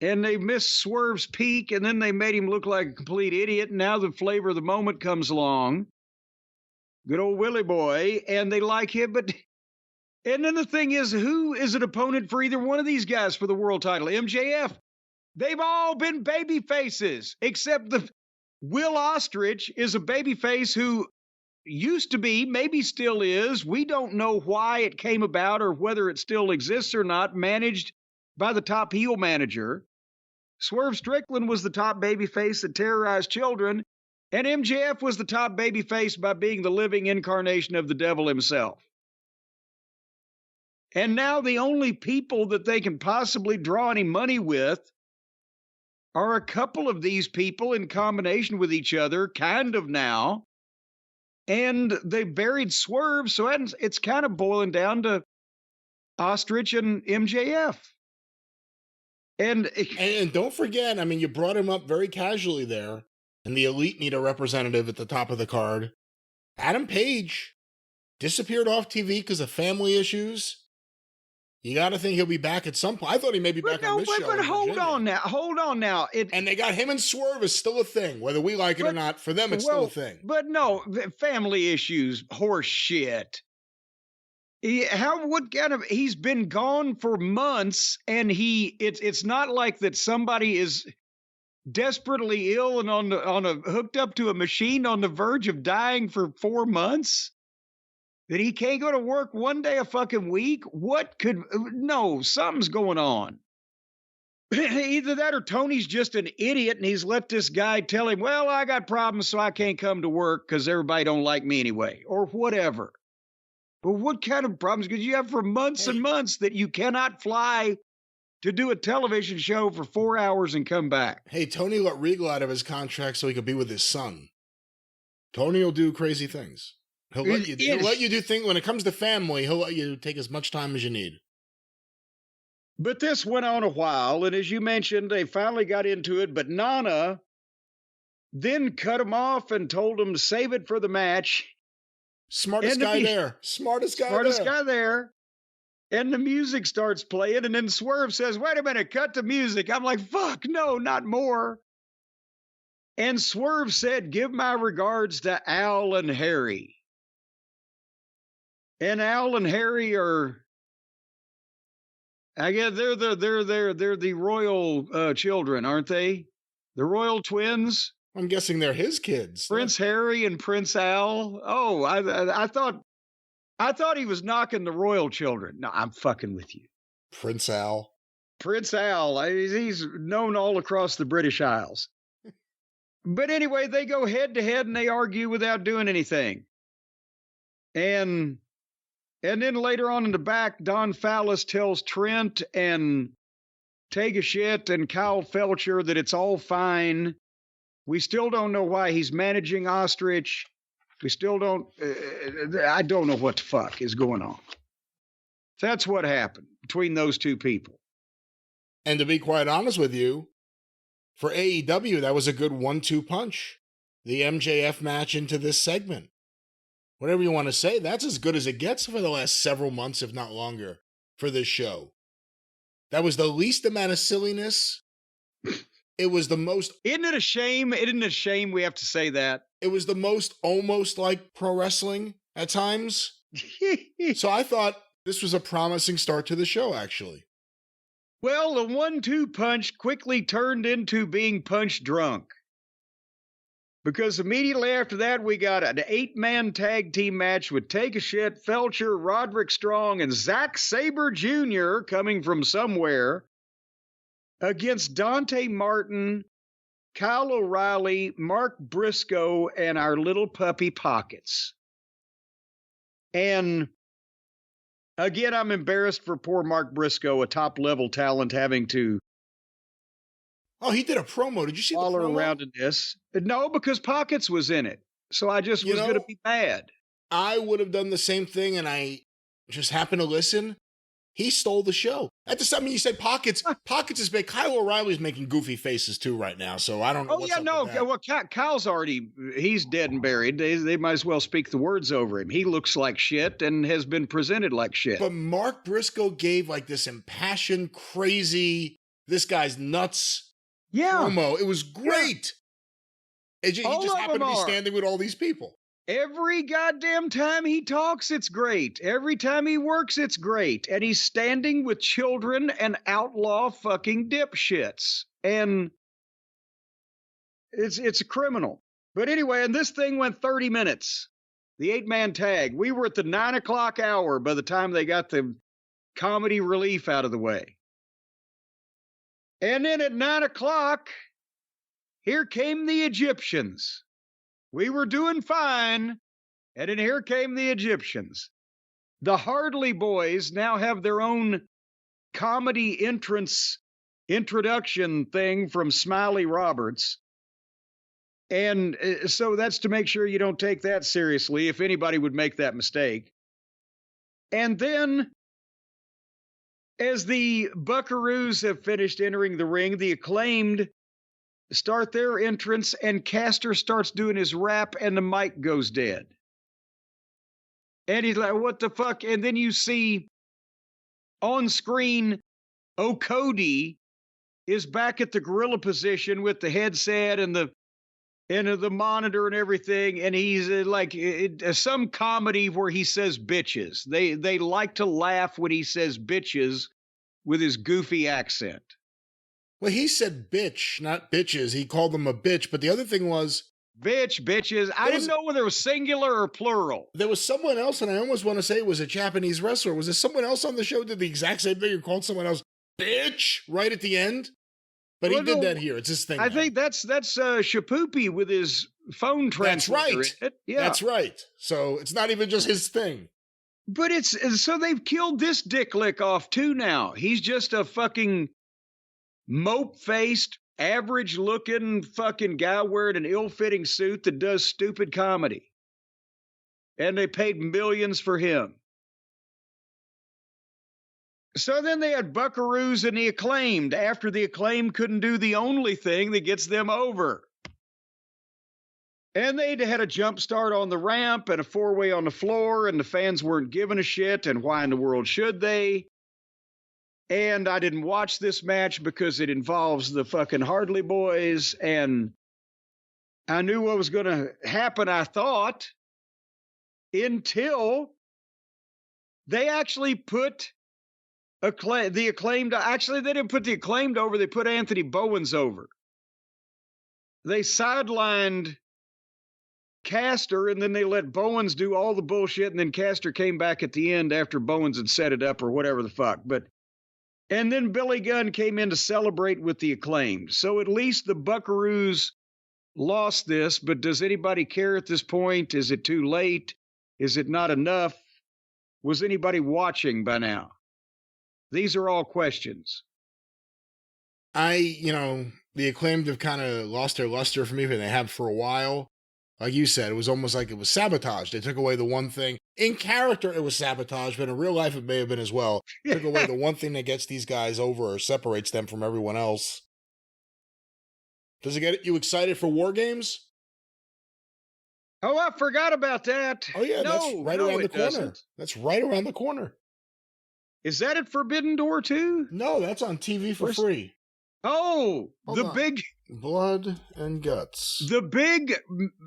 And they missed Swerve's peak, and then they made him look like a complete idiot. And now the flavor of the moment comes along. Good old Willie boy, and they like him. And then the thing is, who is an opponent for either one of these guys for the world title? MJF. They've all been baby faces, except the Will Ostrich is a baby face who used to be, maybe still is. We don't know why it came about or whether it still exists or not, managed by the top heel manager. Swerve Strickland was the top babyface that terrorized children, and MJF was the top babyface by being the living incarnation of the devil himself. And now the only people that they can possibly draw any money with are a couple of these people in combination with each other, kind of now. And they buried Swerve, so it's kind of boiling down to Ostrich and MJF. And don't forget, I mean, you brought him up very casually there, and the Elite need a representative at the top of the card. Adam Page disappeared off TV because of family issues. You got to think he'll be back at some point. I thought he may be back on this show. But hold on now. And they got him and Swerve is still a thing, whether we like it or not. For them, it's still a thing. But no, family issues, horse shit. He's been gone for months, and it's not like that somebody is desperately ill and hooked up to a machine on the verge of dying for 4 months. That he can't go to work one day a fucking week? Something's going on. Either that or Tony's just an idiot and he's let this guy tell him, well, I got problems, so I can't come to work because everybody don't like me anyway, or whatever. But what kind of problems could you have for months and months that you cannot fly to do a television show for 4 hours and come back? Hey, Tony let Regal out of his contract so he could be with his son. Tony will do crazy things. He'll let you do things when it comes to family. He'll let you take as much time as you need. But this went on a while, and as you mentioned, they finally got into it. But Nana then cut him off and told him to save it for the match. Smartest guy there. And the music starts playing, and then Swerve says, "Wait a minute, cut the music." I'm like, "Fuck no, not more." And Swerve said, "Give my regards to Al and Harry." And Al and Harry are, I guess they're the royal children, aren't they? The royal twins. I'm guessing they're his kids. Prince Harry and Prince Al. Oh, I thought he was knocking the royal children. No, I'm fucking with you. Prince Al. He's known all across the British Isles. But anyway, they go head to head and they argue without doing anything. And then later on in the back, Don Fallis tells Trent and Take-A-Shit and Kyle Felcher that it's all fine. We still don't know why he's managing Ostrich. We still don't, I don't know what the fuck is going on. That's what happened between those two people. And to be quite honest with you, for AEW, that was a good 1-2 punch. The MJF match into this segment. Whatever you want to say, that's as good as it gets for the last several months, if not longer, for this show. That was the least amount of silliness. It was the most... Isn't it a shame? Isn't it a shame we have to say that? It was the most almost like pro wrestling at times. So I thought this was a promising start to the show, actually. Well, the 1-2 punch quickly turned into being punch drunk. Because immediately after that, we got an 8-man tag team match with Take-A-Shit, Felcher, Roderick Strong, and Zack Sabre Jr. coming from somewhere against Dante Martin, Kyle O'Reilly, Mark Briscoe, and our little puppy Pockets. And again, I'm embarrassed for poor Mark Briscoe, a top-level talent, having to... Oh, he did a promo. Did you see the promo? Around in this. No, because Pockets was in it. So I just was going to be mad. I would have done the same thing, and I just happened to listen. He stole the show. At the time, you said Pockets. Pockets is big. Kyle O'Reilly's making goofy faces, too, right now. So I don't know what's up with that. Well, Kyle's he's dead and buried. They might as well speak the words over him. He looks like shit and has been presented like shit. But Mark Briscoe gave like this impassioned, crazy, this guy's nuts promo. It was great. Yeah. He just happened to be standing with all these people. Every goddamn time he talks, it's great. Every time he works, it's great. And he's standing with children and outlaw fucking dipshits. And it's a criminal. But anyway, and this thing went 30 minutes. The 8-man tag. We were at the 9 o'clock hour by the time they got the comedy relief out of the way. And then at 9 o'clock, here came the Egyptians. We were doing fine, and then here came the Egyptians. The Hardley Boys now have their own comedy introduction thing from Smiley Roberts. And so that's to make sure you don't take that seriously, if anybody would make that mistake. And then, as the Buckaroos have finished entering the ring, the Acclaimed start their entrance, and Caster starts doing his rap, and the mic goes dead. And he's like, what the fuck? And then you see on screen, Cody is back at the gorilla position with the headset and the monitor and everything, and he's like some comedy where he says bitches. They like to laugh when he says bitches with his goofy accent. Well, he said bitch, not bitches. He called them a bitch, but the other thing was... Bitches. I didn't know whether it was singular or plural. There was someone else, and I almost want to say it was a Japanese wrestler. Was there someone else on the show that did the exact same thing and called someone else bitch right at the end? But he did that here. It's his thing. I think that's Shapoopy with his phone transmitter. That's right. Yeah. That's right. So it's not even just his thing. But so they've killed this dick lick off too now. He's just a fucking mope-faced, average-looking fucking guy wearing an ill-fitting suit that does stupid comedy. And they paid millions for him. So then they had Buckaroos and the Acclaimed, after the Acclaimed couldn't do the only thing that gets them over. And they had a jump start on the ramp and a four-way on the floor, and the fans weren't giving a shit, and why in the world should they? And I didn't watch this match because it involves the fucking Hardley Boys, and I knew what was going to happen, I thought, until they actually put the Acclaimed. Actually, they didn't put the Acclaimed over, they put Anthony Bowens over. They sidelined Caster, and then they let Bowens do all the bullshit, and then Caster came back at the end after Bowens had set it up or whatever the fuck. And then Billy Gunn came in to celebrate with the Acclaimed. So at least the Buckaroos lost this, but does anybody care at this point? Is it too late? Is it not enough? Was anybody watching by now? These are all questions. The Acclaimed have kind of lost their luster for me, but they have for a while. Like you said, it was almost like it was sabotage. They took away the one thing. In character, it was sabotage, but in real life, it may have been as well. Took away the one thing that gets these guys over or separates them from everyone else. Does it get you excited for War Games? Oh, I forgot about that. Oh, yeah, that's right around the corner. Doesn't. That's right around the corner. Is that at Forbidden Door, too? No, that's on TV for free. Oh, big... Blood and Guts. The big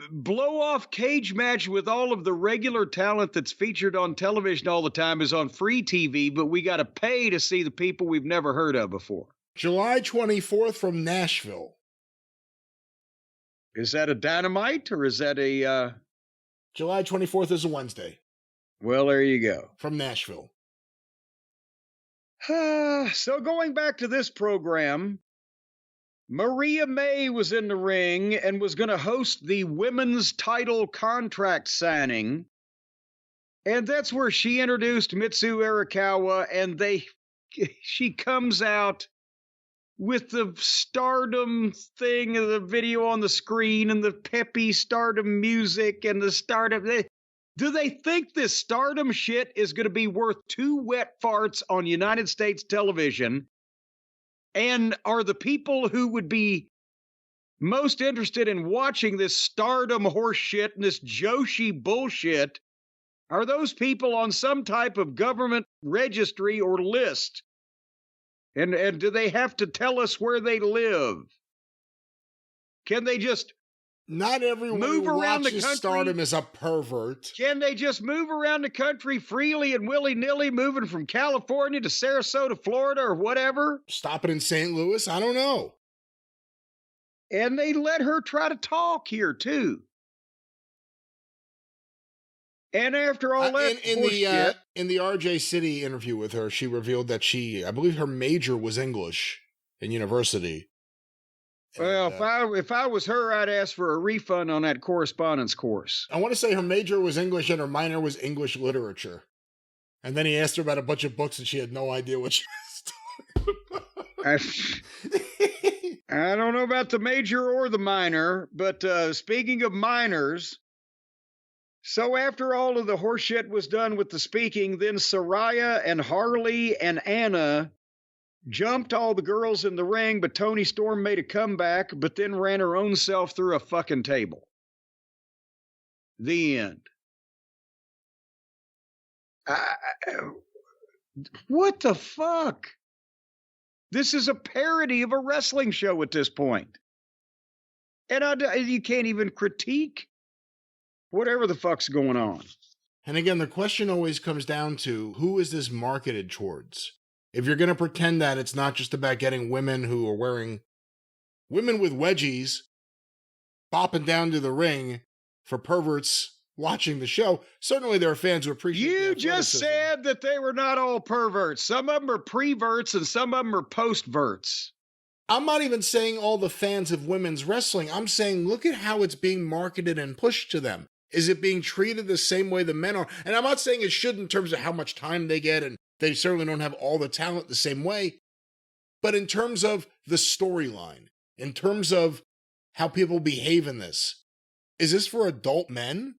blow-off cage match with all of the regular talent that's featured on television all the time is on free TV, but we got to pay to see the people we've never heard of before. July 24th from Nashville. Is that a Dynamite, or is that a... July 24th is a Wednesday. Well, there you go. From Nashville. So going back to this program... Maria May was in the ring and was going to host the women's title contract signing. And that's where she introduced Mitsu Arakawa, and she comes out with the Stardom thing of the video on the screen and the peppy Stardom music and the Stardom. Do they think this Stardom shit is going to be worth 2 wet farts on United States television? And are the people who would be most interested in watching this Stardom horse shit and this Joshi bullshit, are those people on some type of government registry or list? And do they have to tell us where they live? Can they just not everyone move who around the watches country? Stardom is a pervert. Can they just move around the country freely and willy-nilly, moving from California to Sarasota, Florida, or whatever? Stopping in St. Louis? I don't know. And they let her try to talk here, too. And after all that in the RJ City interview with her, she revealed that I believe her major was English in university. Well, if I was her, I'd ask for a refund on that correspondence course. I want to say her major was English and her minor was English literature. And then he asked her about a bunch of books and she had no idea what she was talking about. I don't know about the major or the minor, but speaking of minors, so after all of the horseshit was done with the speaking, then Saraya and Harley and Anna jumped all the girls in the ring, but Toni Storm made a comeback, but then ran her own self through a fucking table. The end. What the fuck? This is a parody of a wrestling show at this point. And you can't even critique whatever the fuck's going on. And again, the question always comes down to, who is this marketed towards? If you're going to pretend that it's not just about getting women who are wearing women with wedgies bopping down to the ring for perverts watching the show, certainly there are fans who appreciate You just athleticism. said that they were not all perverts. Some of them are preverts and some of them are postverts. I'm not even saying all the fans of women's wrestling. I'm saying look at how it's being marketed and pushed to them. Is it being treated the same way the men are? And I'm not saying it should in terms of how much time they get, and they certainly don't have all the talent the same way. But in terms of the storyline, in terms of how people behave in this, is this for adult men?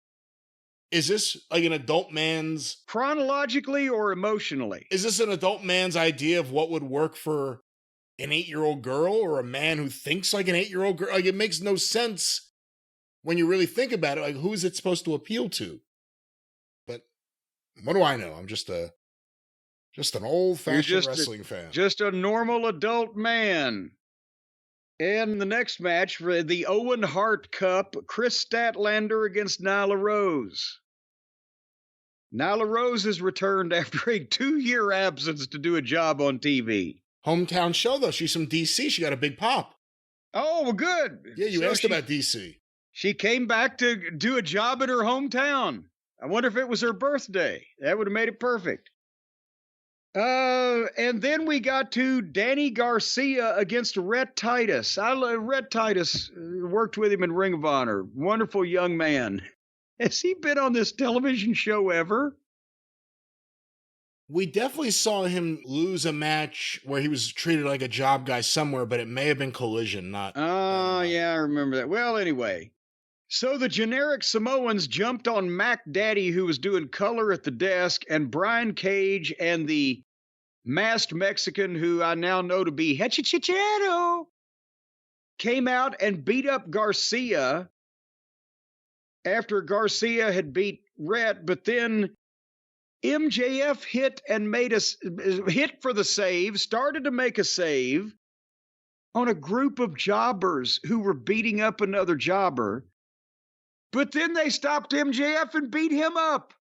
Is this like an adult man's... Chronologically or emotionally? Is this an adult man's idea of what would work for an 8-year-old girl, or a man who thinks like an 8-year-old girl? Like, it makes no sense when you really think about it. Like, who is it supposed to appeal to? But what do I know? I'm just an old-fashioned wrestling fan. Just a normal adult man. And the next match for the Owen Hart Cup, Chris Statlander against Nyla Rose. Nyla Rose has returned after a 2-year absence to do a job on TV. Hometown show, though. She's from D.C. She got a big pop. Oh, well, good. Yeah, you asked about D.C. She came back to do a job in her hometown. I wonder if it was her birthday. That would have made it perfect. And then we got to Danny Garcia against Rhett Titus. Rhett Titus, worked with him in Ring of Honor. Wonderful young man. Has he been on this television show ever? We definitely saw him lose a match where he was treated like a job guy somewhere, but it may have been Collision, not... Oh, yeah, I remember that. Well, anyway. So the generic Samoans jumped on Mac Daddy, who was doing color at the desk, and Brian Cage and the masked Mexican, who I now know to be Hechichichero, came out and beat up Garcia after Garcia had beat Rhett, but then MJF hit for the save, started to make a save on a group of jobbers who were beating up another jobber. But then they stopped MJF and beat him up.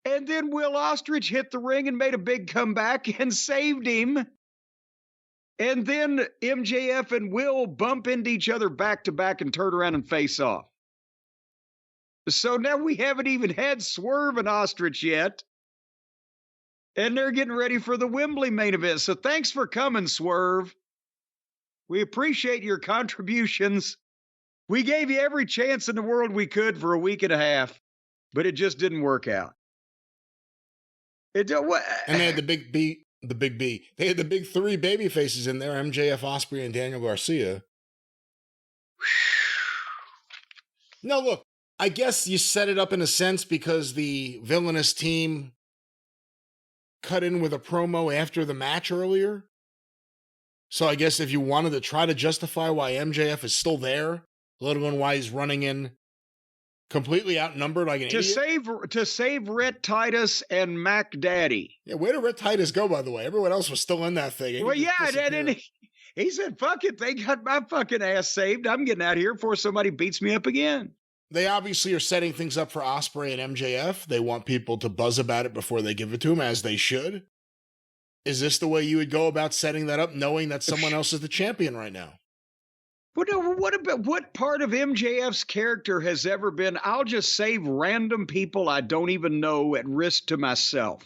And then Will Ostrich hit the ring and made a big comeback and saved him. And then MJF and Will bump into each other back to back and turn around and face off. So now we haven't even had Swerve and Ostrich yet. And they're getting ready for the Wembley main event. So thanks for coming, Swerve. We appreciate your contributions. We gave you every chance in the world we could for a week and a half, but it just didn't work out. And they had the big B. They had the big 3 baby faces in there, MJF, Ospreay, and Daniel Garcia. No, look, I guess you set it up in a sense because the villainous team cut in with a promo after the match earlier. So I guess if you wanted to try to justify why MJF is still there, let alone why he's running in completely outnumbered like an idiot. To save Rhett Titus and Mac Daddy. Yeah, where did Rhett Titus go, by the way? Everyone else was still in that thing. Well, yeah, and he said, fuck it, they got my fucking ass saved. I'm getting out of here before somebody beats me up again. They obviously are setting things up for Ospreay and MJF. They want people to buzz about it before they give it to him, as they should. Is this the way you would go about setting that up, knowing that someone else is the champion right now? What part of MJF's character has ever been, I'll just save random people I don't even know at risk to myself?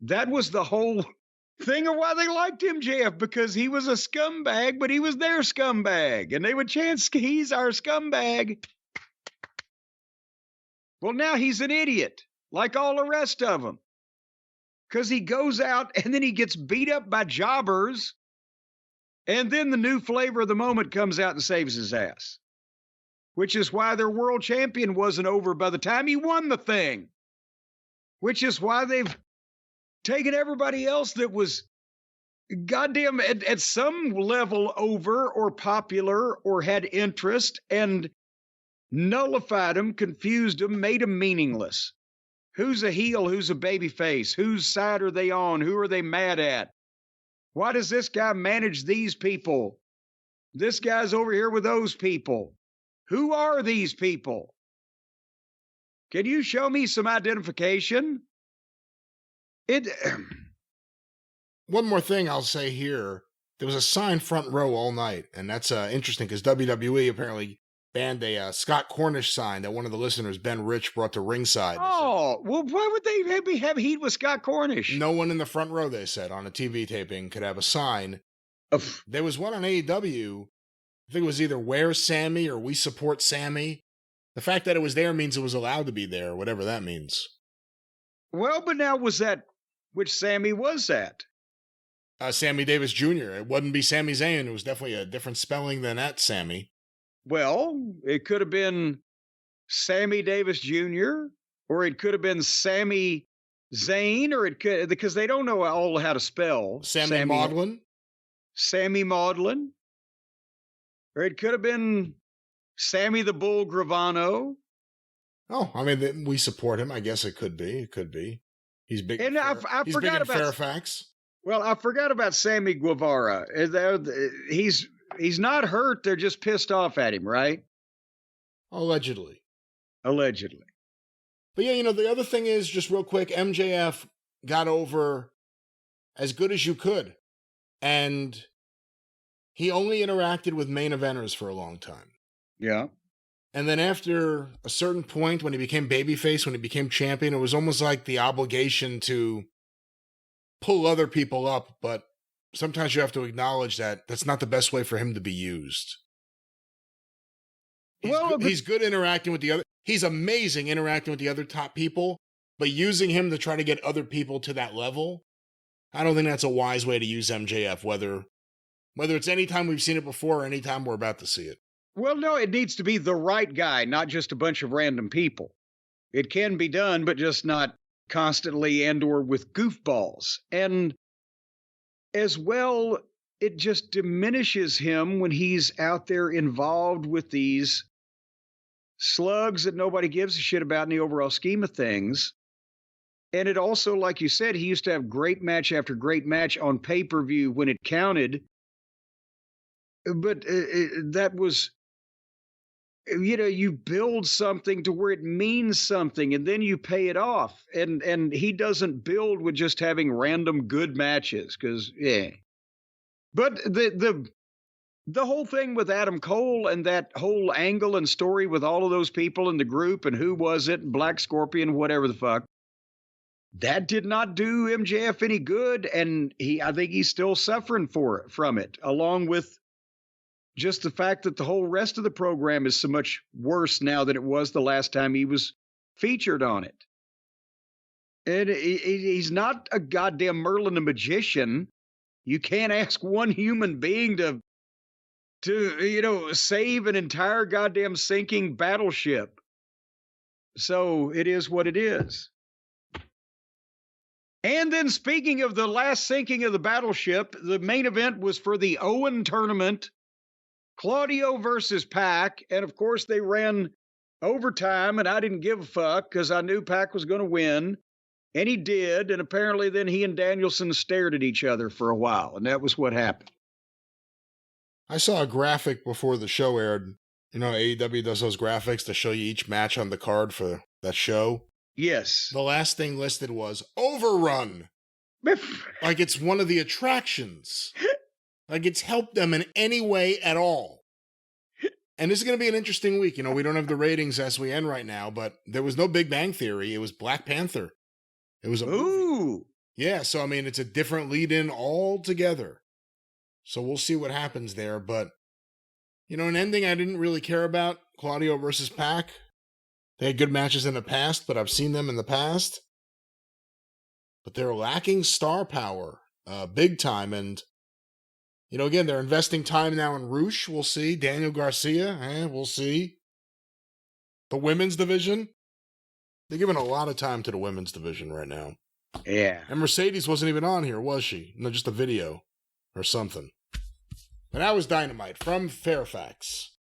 That was the whole thing of why they liked MJF, because he was a scumbag, but he was their scumbag. And they would chant, he's our scumbag. Well, now he's an idiot, like all the rest of them. Because he goes out and then he gets beat up by jobbers. And then the new flavor of the moment comes out and saves his ass, which is why their world champion wasn't over by the time he won the thing, which is why they've taken everybody else that was goddamn at some level over or popular or had interest and nullified them, confused them, made them meaningless. Who's a heel? Who's a baby face? Whose side are they on? Who are they mad at? Why does this guy manage these people? This guy's over here with those people. Who are these people? Can you show me some identification? One more thing I'll say here. There was a sign front row all night, and that's interesting because WWE apparently banned a Scott Cornish sign that one of the listeners, Ben Rich, brought to ringside. Oh, well, why would they have heat with Scott Cornish? No one in the front row, they said, on a TV taping could have a sign. There was one on AEW. I think it was either Where's Sammy or We Support Sammy. The fact that it was there means it was allowed to be there, whatever that means. Well, but now which Sammy was that? Sammy Davis Jr. It wouldn't be Sami Zayn. It was definitely a different spelling than that Sammy. Well, it could have been Sammy Davis Jr., or it could have been Sami Zayn, or it could, because they don't know all how to spell. Sammy Maudlin. Sammy Maudlin. Or it could have been Sammy the Bull Gravano. Oh, I mean, we support him. I guess it could be. It could be. He's big. And I forgot about Fairfax. Well, I forgot about Sammy Guevara. He's not hurt. They're just pissed off at him, right? Allegedly. Allegedly. But yeah, the other thing is, just real quick, MJF got over as good as you could. And he only interacted with main eventers for a long time. Yeah. And then after a certain point, when he became babyface, when he became champion, it was almost like the obligation to pull other people up. But sometimes you have to acknowledge that that's not the best way for him to be used. He's good interacting with the other. He's amazing interacting with the other top people, but using him to try to get other people to that level, I don't think that's a wise way to use MJF, whether it's any time we've seen it before or any time we're about to see it. Well, no, it needs to be the right guy, not just a bunch of random people. It can be done, but just not constantly and or with goofballs. And as well, it just diminishes him when he's out there involved with these slugs that nobody gives a shit about in the overall scheme of things. And it also, like you said, he used to have great match after great match on pay-per-view when it counted. But that was, you build something to where it means something and then you pay it off. And he doesn't build with just having random good matches because, yeah. But the whole thing with Adam Cole and that whole angle and story with all of those people in the group and who was it, Black Scorpion, whatever the fuck, that did not do MJF any good. And I think he's still suffering from it, along with just the fact that the whole rest of the program is so much worse now than it was the last time he was featured on it. And he's not a goddamn Merlin the Magician. You can't ask one human being to save an entire goddamn sinking battleship. So it is what it is. And then speaking of the last sinking of the battleship, the main event was for the Owen tournament, Claudio versus Pac. And of course they ran overtime and I didn't give a fuck because I knew Pac was going to win. And he did. And apparently then he and Danielson stared at each other for a while. And that was what happened. I saw a graphic before the show aired. AEW does those graphics to show you each match on the card for that show. Yes. The last thing listed was Overrun. Like it's one of the attractions. Like it's helped them in any way at all. And this is going to be an interesting week. We don't have the ratings as we end right now, but there was no Big Bang Theory. It was Black Panther. It was a movie. Ooh. Yeah, so I mean, it's a different lead-in altogether. So we'll see what happens there. But, an ending I didn't really care about, Claudio versus Pac. They had good matches in the past, but I've seen them in the past. But they're lacking star power big time. And, You know, again, they're investing time now in Roosh. We'll see. Daniel Garcia. We'll see. The women's division. They're giving a lot of time to the women's division right now. Yeah. And Mercedes wasn't even on here, was she? No, just a video or something. And that was Dynamite from Fairfax.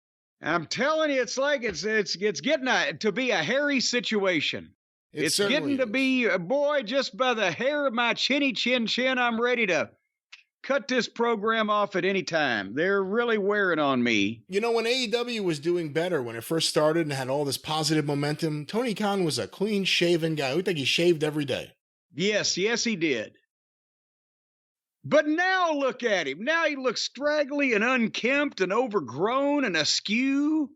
I'm telling you, it's like it's getting to be a hairy situation. It's getting to be, boy, just by the hair of my chinny chin, I'm ready to cut this program off at any time. They're really wearing on me. You know, when AEW was doing better, when it first started and had all this positive momentum, Tony Khan was a clean-shaven guy. I would think he shaved every day. Yes, he did. But now look at him. Now he looks straggly and unkempt and overgrown and askew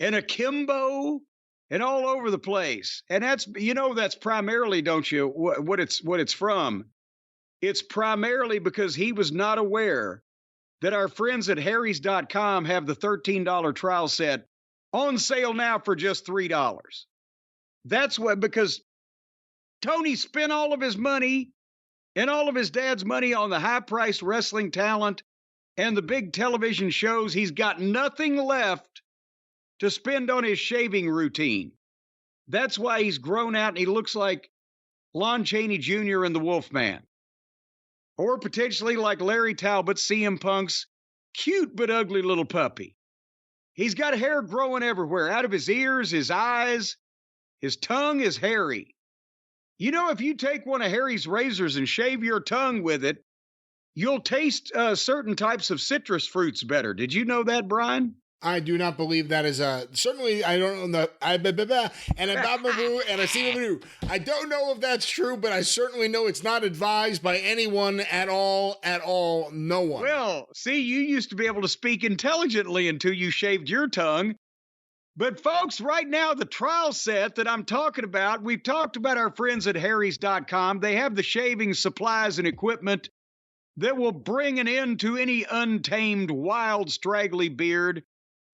and akimbo and all over the place. And that's, you know, that's primarily, don't you, what it's from. It's primarily because he was not aware that our friends at harrys.com have the $13 trial set on sale now for just $3. That's what, because Tony spent all of his money and all of his dad's money on the high-priced wrestling talent and the big television shows. He's got nothing left to spend on his shaving routine. That's why he's grown out and he looks like Lon Chaney Jr. in The Wolfman. Or potentially like Larry Talbot, CM Punk's cute but ugly little puppy. He's got hair growing everywhere, out of his ears, his eyes, his tongue is hairy. You know, if you take one of Harry's razors and shave your tongue with it, you'll taste certain types of citrus fruits better. Did you know that, Brian? I do not believe that is certainly. I don't know I don't know if that's true, but I certainly know it's not advised by anyone at all. No one. Well, see, you used to be able to speak intelligently until you shaved your tongue. But folks, right now, the trial set that I'm talking about, we've talked about our friends at harrys.com. They have the shaving supplies and equipment that will bring an end to any untamed, wild, straggly beard.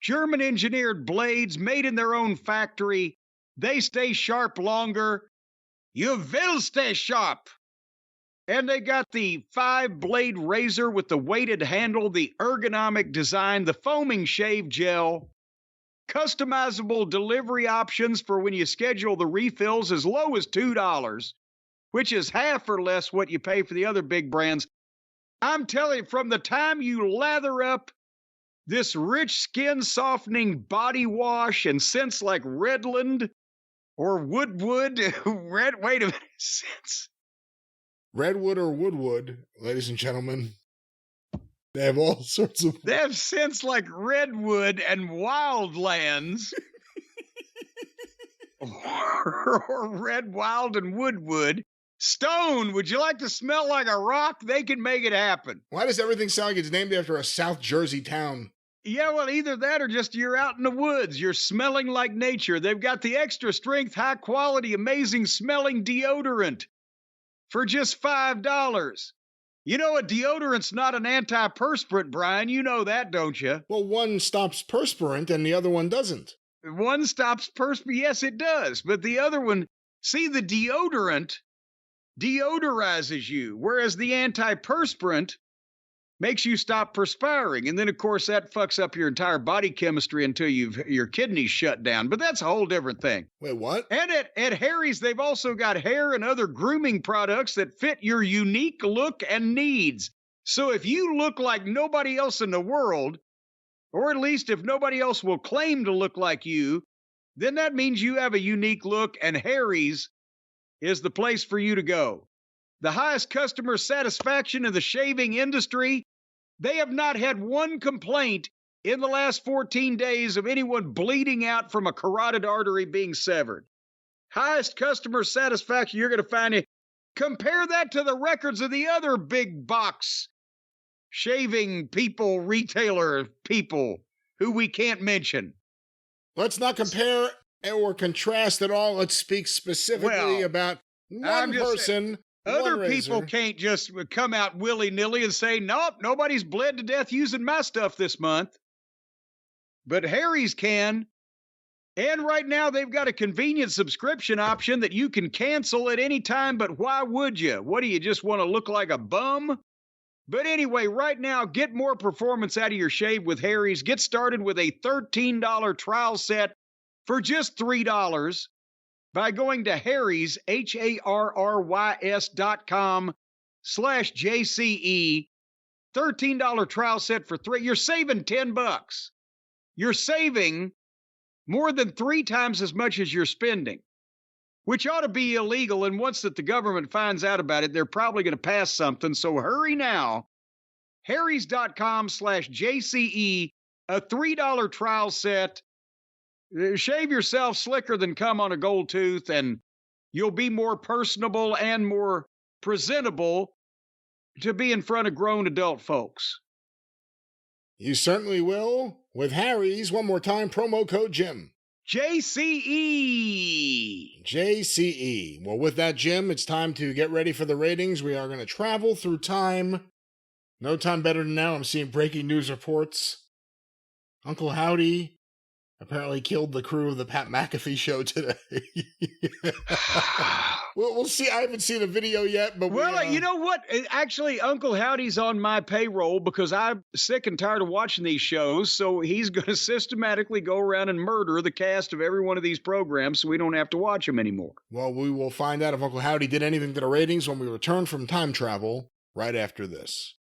German-engineered blades made in their own factory. They stay sharp longer. You will stay sharp. And they got the 5-blade razor with the weighted handle, the ergonomic design, the foaming shave gel, customizable delivery options for when you schedule the refills as low as $2, which is half or less what you pay for the other big brands. I'm telling you, from the time you lather up this rich skin-softening body wash and scents like Redland or Woodwood, wait a minute, scents. Redwood or Woodwood, ladies and gentlemen. They have all sorts of... They have scents like Redwood and Wildlands. or Red, Wild, and Woodwood. Stone, would you like to smell like a rock? They can make it happen. Why does everything sound like it's named after a South Jersey town? Yeah, well, either that or just you're out in the woods. You're smelling like nature. They've got the extra strength, high quality, amazing smelling deodorant for just $5. You know, a deodorant's not an antiperspirant, Brian. You know that, don't you? Well, one stops perspirant and the other one doesn't. One stops perspirant. Yes, it does. But the other one, see, the deodorant deodorizes you, whereas the antiperspirant makes you stop perspiring. And then, of course, that fucks up your entire body chemistry until your kidneys shut down. But that's a whole different thing. Wait, what? And at Harry's, they've also got hair and other grooming products that fit your unique look and needs. So if you look like nobody else in the world, or at least if nobody else will claim to look like you, then that means you have a unique look, and Harry's is the place for you to go. The highest customer satisfaction in the shaving industry. They have not had one complaint in the last 14 days of anyone bleeding out from a carotid artery being severed. Highest customer satisfaction you're going to find it. Compare that to the records of the other big box shaving people, retailer people who we can't mention. Let's not compare or contrast at all. Let's speak specifically about one person. Other people can't just come out willy-nilly and say, nope, nobody's bled to death using my stuff this month. But Harry's can. And right now they've got a convenient subscription option that you can cancel at any time, but why would you? What, do you just want to look like a bum? But anyway, right now, get more performance out of your shave with Harry's. Get started with a $13 trial set for just $3 by going to Harry's, HARRYS.com/JCE. $13 trial set for $3. You're saving $10. You're saving more than 3 times as much as you're spending, which ought to be illegal. And once that the government finds out about it, they're probably going to pass something. So hurry now. Harrys.com/JCE, a $3 trial set. Shave yourself slicker than cum on a gold tooth, and you'll be more personable and more presentable to be in front of grown adult folks. You certainly will. With Harry's, one more time, promo code Jim. JCE. JCE. Well, with that, Jim, it's time to get ready for the ratings. We are going to travel through time. No time better than now. I'm seeing breaking news reports. Uncle Howdy apparently killed the crew of the Pat McAfee show today. We'll see. I haven't seen a video yet, but you know what? Actually, Uncle Howdy's on my payroll because I'm sick and tired of watching these shows. So he's going to systematically go around and murder the cast of every one of these programs so we don't have to watch them anymore. Well, we will find out if Uncle Howdy did anything to the ratings when we return from time travel right after this.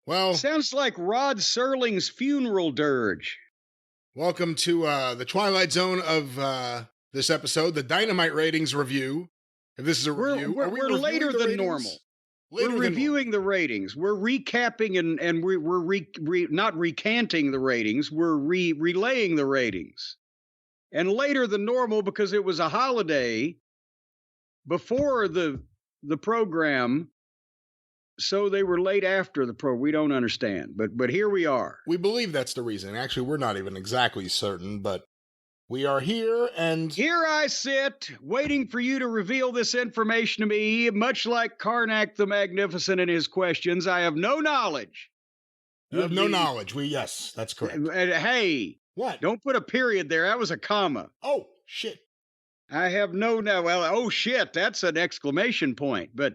Well, sounds like Rod Serling's funeral dirge. Welcome to the Twilight Zone of this episode, the Dynamite ratings review. If this is a review, we're later than normal. We're reviewing the ratings. We're recapping and we're not recanting the ratings. We're relaying the ratings. And later than normal because it was a holiday before the program. So they were late after the program. We don't understand, but here we are. We believe that's the reason. Actually, we're not even exactly certain, but we are here, and here I sit, waiting for you to reveal this information to me. Much like Karnak the Magnificent in his questions, I have no knowledge. You have no knowledge. Yes, that's correct. Hey, what? Don't put a period there. That was a comma. Oh shit! I have no now. Well, oh shit, that's an exclamation point, but.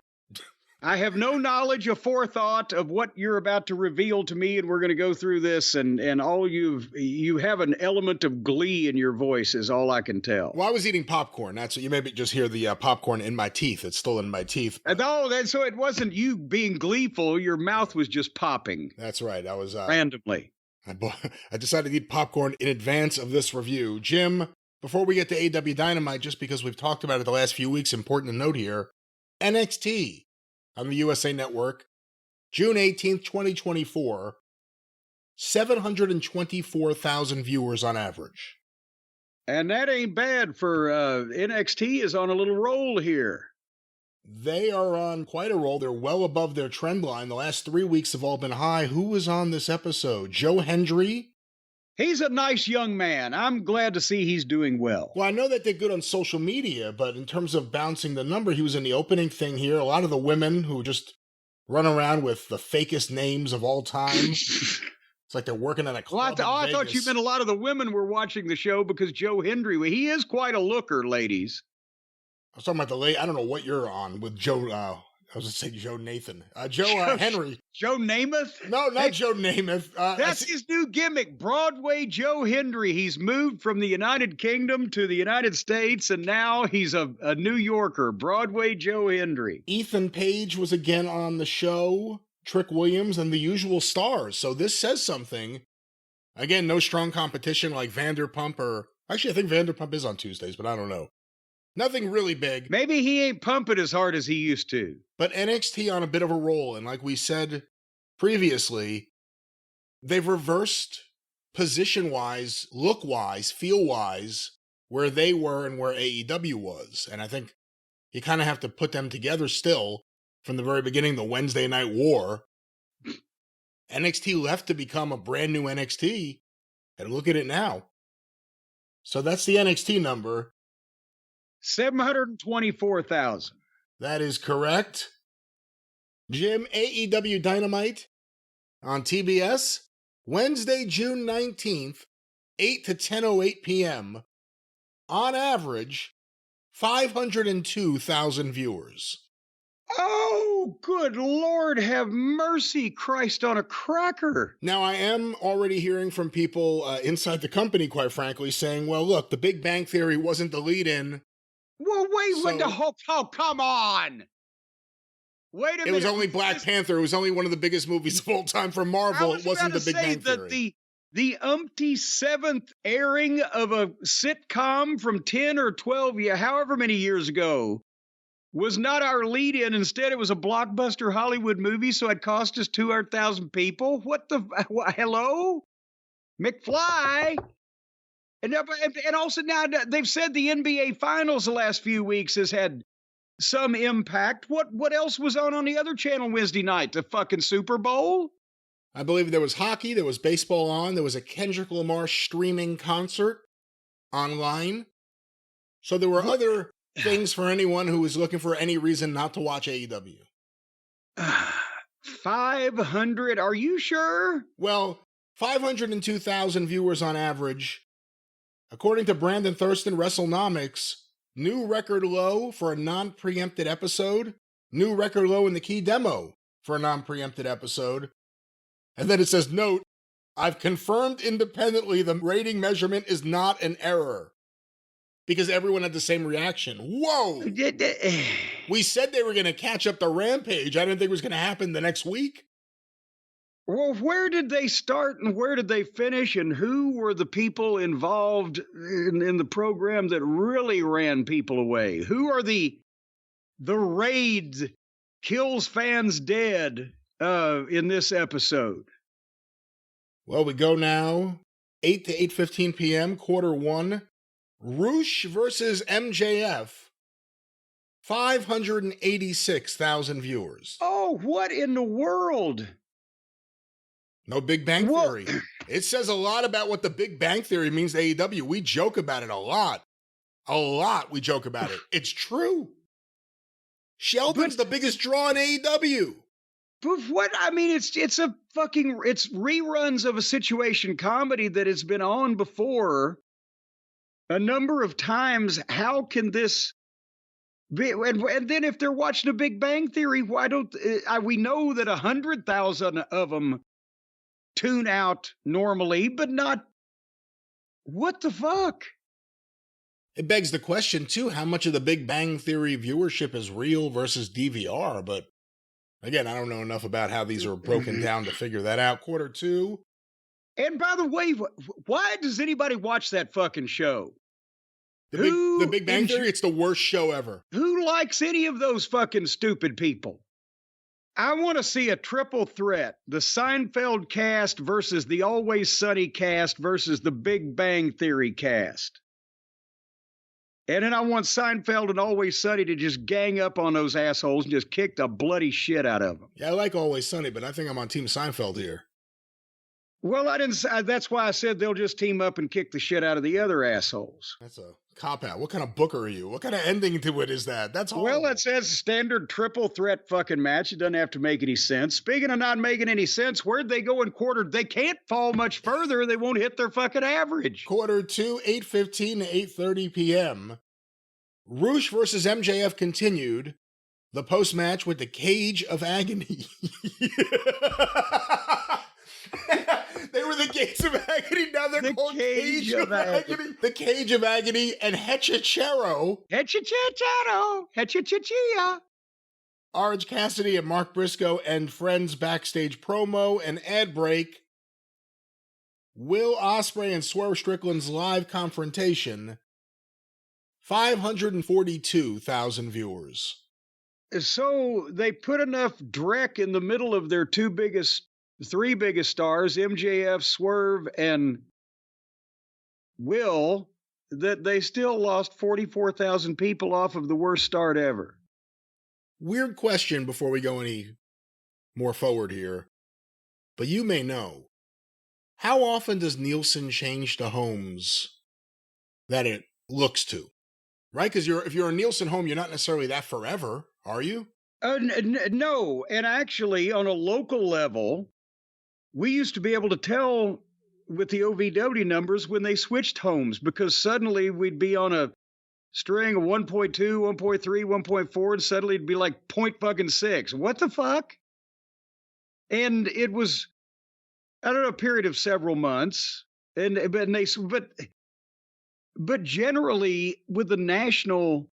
I have no knowledge or forethought of what you're about to reveal to me, and we're going to go through this, and all you have an element of glee in your voice is all I can tell. Well, I was eating popcorn. That's you maybe just hear the popcorn in my teeth. It's still in my teeth. No, so it wasn't you being gleeful. Your mouth was just popping. That's right. I was randomly. I decided to eat popcorn in advance of this review. Jim, before we get to AEW Dynamite, just because we've talked about it the last few weeks, important to note here, NXT. On the USA Network, June 18th, 2024, 724,000 viewers on average. And that ain't bad for NXT is on a little roll here. They are on quite a roll. They're well above their trend line. The last 3 weeks have all been high. Who was on this episode? Joe Hendry? He's a nice young man. I'm glad to see he's doing well. Well, I know that they're good on social media, but in terms of bouncing the number, he was in the opening thing here. A lot of the women who just run around with the fakest names of all time. It's like they're working at a club. I thought you meant a lot of the women were watching the show because Joe Hendry, he is quite a looker, ladies. I was talking about the late. I don't know what you're on with Joe. I was going to say Joe Nathan. Joe Henry. Joe Namath? No, not Joe Namath. That's his new gimmick, Broadway Joe Hendry. He's moved from the United Kingdom to the United States, and now he's a New Yorker, Broadway Joe Hendry. Ethan Page was again on the show, Trick Williams, and the usual stars. So this says something. Again, no strong competition like Vanderpump or... Actually, I think Vanderpump is on Tuesdays, but I don't know. Nothing really big. Maybe he ain't pumping as hard as he used to. But NXT on a bit of a roll. And like we said previously, they've reversed position-wise, look-wise, feel-wise, where they were and where AEW was. And I think you kind of have to put them together still from the very beginning, the Wednesday Night War. NXT left to become a brand new NXT. And look at it now. So that's the NXT number. 724,000. That is correct. Jim, AEW Dynamite On TBS, Wednesday, June 19th, 8 to 10:08 p.m., on average, 502,000 viewers. Oh, good Lord, have mercy, Christ on a cracker. Now, I am already hearing from people inside the company, quite frankly, saying, well, look, The Big Bang Theory wasn't the lead-in. Well, wait, oh, come on. Wait a minute. It was only Black Panther. It was only one of the biggest movies of all time from Marvel. It wasn't The Big Bang Theory. The umpty-seventh airing of a sitcom from 10 or 12, however many years ago, was not our lead-in. Instead, it was a blockbuster Hollywood movie, so it cost us 200,000 people. Hello? McFly? And also now they've said the NBA Finals the last few weeks has had some impact. What else was on the other channel Wednesday night? The fucking Super Bowl? I believe there was hockey, there was baseball on, there was a Kendrick Lamar streaming concert online. So there were other things for anyone who was looking for any reason not to watch AEW. 500, are you sure? Well, 502,000 viewers on average. According to Brandon Thurston, WrestleNomics, new record low for a non-preempted episode, new record low in the key demo for a non-preempted episode. And then it says, note, I've confirmed independently the rating measurement is not an error. Because everyone had the same reaction. Whoa! We said they were going to catch up the Rampage. I didn't think it was going to happen the next week. Well, where did they start and where did they finish, and who were the people involved in the program that really ran people away? Who are the raids, kills fans dead in this episode? Well, we go now, 8 to 8:15 p.m., quarter one. Russo versus MJF, 586,000 viewers. Oh, what in the world? No Big Bang Theory. It says a lot about what the Big Bang Theory means to AEW. We joke about it a lot. A lot we joke about it. It's true. Shelton's the biggest draw in AEW. But what? I mean, it's reruns of a situation comedy that has been on before a number of times. How can this be? And then if they're watching a Big Bang Theory, why don't we know that 100,000 of them tune out normally, but not? What the fuck? It begs the question, too, how much of the Big Bang Theory viewership is real versus DVR? But again, I don't know enough about how these are broken down to figure that out. Quarter two. And by the way, why does anybody watch that fucking show? The Big Bang Theory, it's the worst show ever. Who likes any of those fucking stupid people? I want to see a triple threat. The Seinfeld cast versus the Always Sunny cast versus the Big Bang Theory cast. And then I want Seinfeld and Always Sunny to just gang up on those assholes and just kick the bloody shit out of them. Yeah, I like Always Sunny, but I think I'm on Team Seinfeld here. Well, I didn't. That's why I said they'll just team up and kick the shit out of the other assholes. That's a cop-out. What kind of booker are you? What kind of ending to it is that? That's horrible. Well, that's a standard triple threat fucking match. It doesn't have to make any sense. Speaking of not making any sense, where'd they go in quarter? They can't fall much further. They won't hit their fucking average. Quarter two, 8:15 to 8:30 p.m. Russo versus MJF continued. The post-match with the Cage of Agony. They were the Gates of Agony. Now they're called Cage of Agony. The Cage of Agony and Hechicero. Hechichichero. Orange Cassidy and Mark Briscoe and friends backstage promo and ad break. Will Ospreay and Swerve Strickland's live confrontation. 542,000 viewers. So they put enough dreck in the middle of their three biggest stars, MJF, Swerve, and Will, that they still lost 44,000 people off of the worst start ever. Weird question before we go any more forward here, but you may know. How often does Nielsen change the homes that it looks to? Right? Because if you're a Nielsen home, you're not necessarily that forever, are you? No, and actually on a local level, we used to be able to tell with the OVW numbers when they switched homes, because suddenly we'd be on a string of 1.2, 1.3, 1.4, and suddenly it'd be like .6. What the fuck? And it was, I don't know, a period of several months. But generally with the national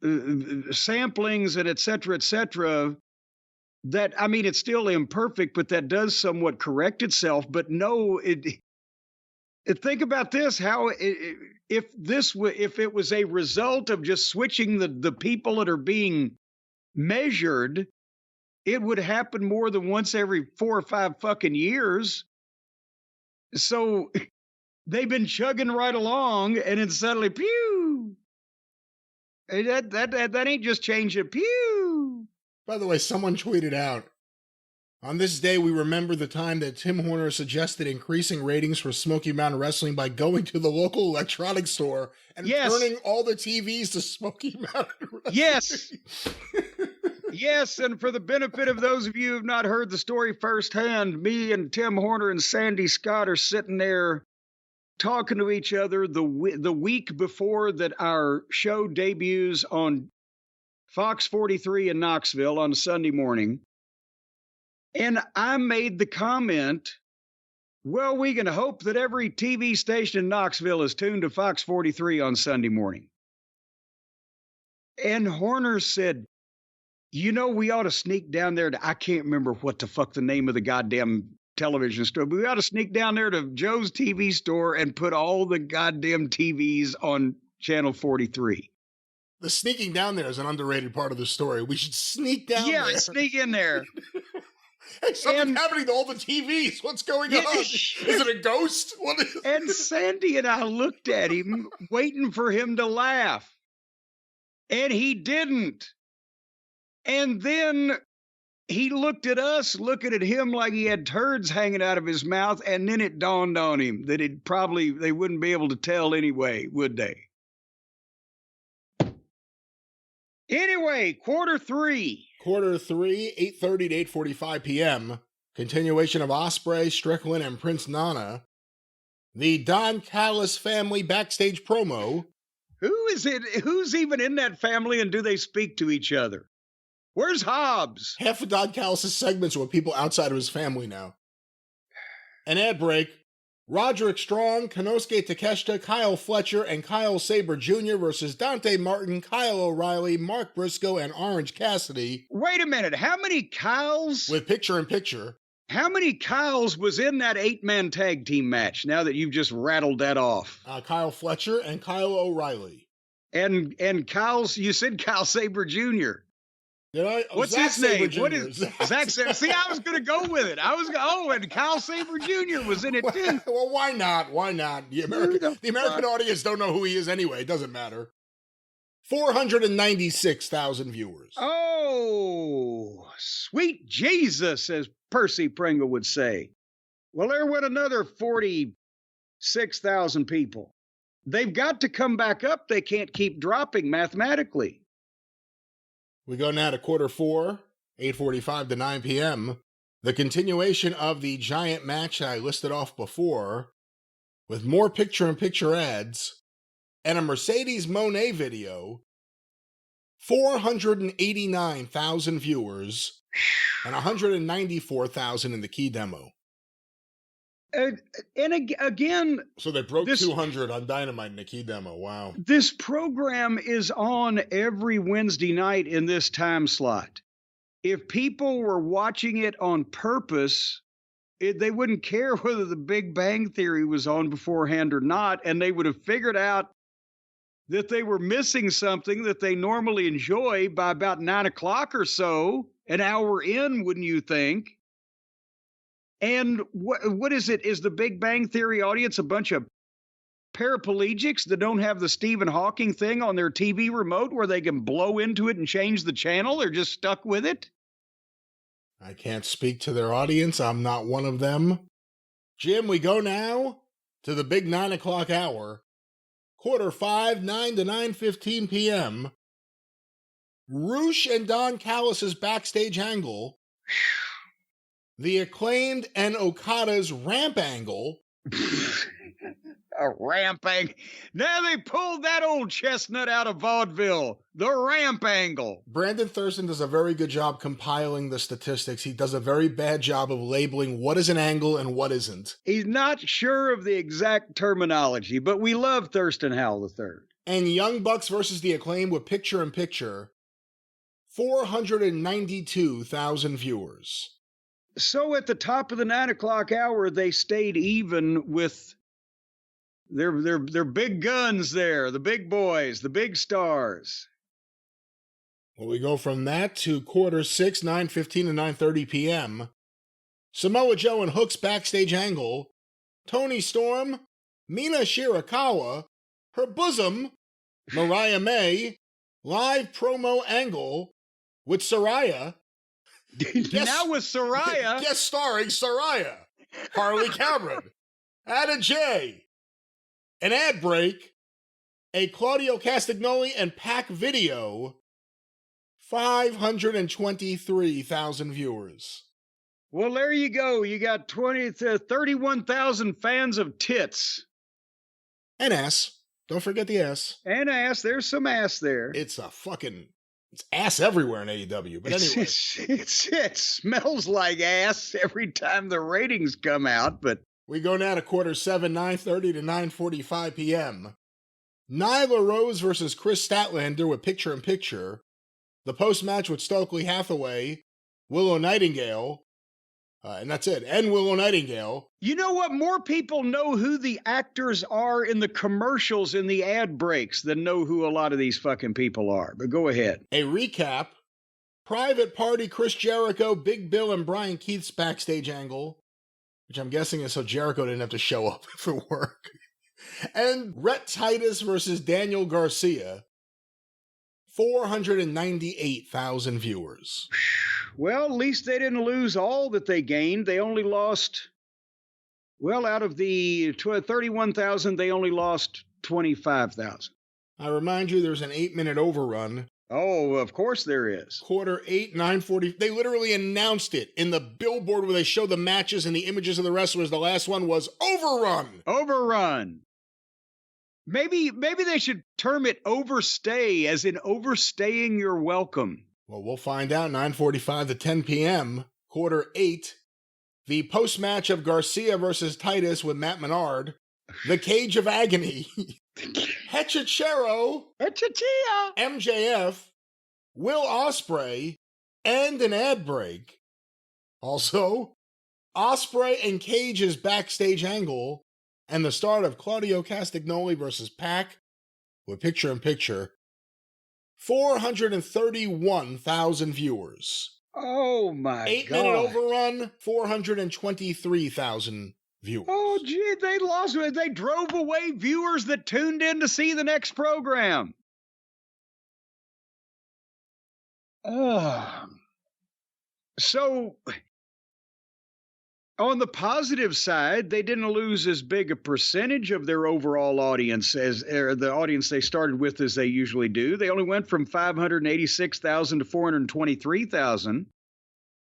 samplings and et cetera, that, I mean, it's still imperfect, but that does somewhat correct itself. But no, think about this, how if it was a result of just switching the people that are being measured, it would happen more than once every 4 or 5 fucking years. So they've been chugging right along, and then suddenly, pew! That ain't just changing, pew! By the way, someone tweeted out, on this day, we remember the time that Tim Horner suggested increasing ratings for Smoky Mountain Wrestling by going to the local electronics store and turning all the TVs to Smoky Mountain Wrestling. Yes. Yes, and for the benefit of those of you who have not heard the story firsthand, me and Tim Horner and Sandy Scott are sitting there talking to each other the week before that our show debuts on Fox 43 in Knoxville on a Sunday morning. And I made the comment, well, we can hope that every TV station in Knoxville is tuned to Fox 43 on Sunday morning. And Horner said, you know, we ought to sneak down there to, I can't remember what the fuck the name of the goddamn television store, but we ought to sneak down there to Joe's TV store and put all the goddamn TVs on channel 43. The sneaking down there is an underrated part of the story. We should sneak down there. Yeah, sneak in there. Hey, something's happening to all the TVs. What's going on? Is it a ghost? What is And Sandy and I looked at him, waiting for him to laugh. And he didn't. And then he looked at us, looking at him like he had turds hanging out of his mouth, and then it dawned on him that they wouldn't be able to tell anyway, would they? Anyway, quarter three, 8:30 to 8:45 p.m. Continuation of Ospreay, Strickland, and Prince Nana. The Don Callis family backstage promo. Who is it? Who's even in that family, and do they speak to each other? Where's Hobbs? Half of Don Callis' segments are with people outside of his family now. An ad break. Roderick Strong, Konosuke Takeshita, Kyle Fletcher, and Kyle Sabre Jr. versus Dante Martin, Kyle O'Reilly, Mark Briscoe, and Orange Cassidy. Wait a minute. How many Kyles? With picture-in-picture. How many Kyles was in that 8-man tag team match, now that you've just rattled that off? Kyle Fletcher and Kyle O'Reilly. And Kyle's, you said Kyle Sabre Jr. Did I? What's Zack his name? Sabre Jr. What is Zack Sabre? See, I was going to go with it. And Kyle Sabre Jr. was in it too. Well, why not? Why not? The American audience don't know who he is anyway. It doesn't matter. 496,000 viewers. Oh, sweet Jesus, as Percy Pringle would say. Well, there went another 46,000 people. They've got to come back up. They can't keep dropping mathematically. We go now to quarter four, 8:45 to 9 p.m. The continuation of the giant match I listed off before, with more picture-in-picture ads, and a Mercedes Moné video, 489,000 viewers, and 194,000 in the key demo. And again... So they broke 200 on Dynamite in the key demo. Wow. This program is on every Wednesday night in this time slot. If people were watching it on purpose, they wouldn't care whether the Big Bang Theory was on beforehand or not, and they would have figured out that they were missing something that they normally enjoy by about 9 o'clock or so, an hour in, wouldn't you think? And what is it? Is the Big Bang Theory audience a bunch of paraplegics that don't have the Stephen Hawking thing on their TV remote where they can blow into it and change the channel? They're just stuck with it? I can't speak to their audience. I'm not one of them. Jim, we go now to the big 9 o'clock hour. Quarter 5, 9 to 9:15 p.m. Roosh and Don Callis' backstage angle. The Acclaimed and Okada's ramp angle. A ramp angle. Now they pulled that old chestnut out of vaudeville. The ramp angle. Brandon Thurston does a very good job compiling the statistics. He does a very bad job of labeling what is an angle and what isn't. He's not sure of the exact terminology, but we love Thurston Howell III. And Young Bucks versus the Acclaimed with picture-in-picture, 492,000 viewers. So at the top of the 9 o'clock hour, they stayed even with their big guns there, the big boys, the big stars. Well, we go from that to quarter 6, 9:15 to 9:30 p.m. Samoa Joe and Hook's backstage angle. Toni Storm, Mina Shirakawa, her bosom, Mariah May, live promo angle with Saraya. Now with Saraya. Guest starring Saraya, Harley Cameron, Ada J. An ad break, a Claudio Castagnoli and Pac video, 523,000 viewers. Well, there you go. You got 31,000 fans of tits. And ass. Don't forget the ass. And ass. There's some ass there. It's ass everywhere in AEW. But anyway. It smells like ass every time the ratings come out, but. We go now to quarter 7, 9:30 to 9:45 p.m. Nyla Rose versus Chris Statlander with picture-in-picture. The post-match with Stokely Hathaway, Willow Nightingale, and that's it. And Willow Nightingale. You know what? More people know who the actors are in the commercials in the ad breaks than know who a lot of these fucking people are. But go ahead. A recap. Private Party, Chris Jericho, Big Bill, and Brian Keith's backstage angle, which I'm guessing is so Jericho didn't have to show up for work. And Rhett Titus versus Daniel Garcia, 498,000 viewers. Well, at least they didn't lose all that they gained. They only lost, well, out of the 31,000, they only lost 25,000. I remind you, there's an 8-minute overrun. Oh, of course there is. Quarter 8, 9:40. They literally announced it in the billboard where they show the matches and the images of the wrestlers. The last one was overrun. Overrun. Maybe they should term it overstay, as in overstaying your welcome. Well, we'll find out. 9:45 to 10 p.m. Quarter 8. The post-match of Garcia versus Titus with Matt Menard. The Cage of Agony. Hechicero. MJF. Will Ospreay. And an ad break. Also, Ospreay and Cage's backstage angle. And the start of Claudio Castagnoli versus Pac with picture-in-picture. 431,000 viewers. Oh, my 8-minute overrun, 423,000 viewers. Oh, gee, they lost. They drove away viewers that tuned in to see the next program. So, on the positive side, they didn't lose as big a percentage of their overall audience as the audience they started with as they usually do. They only went from 586,000 to 423,000.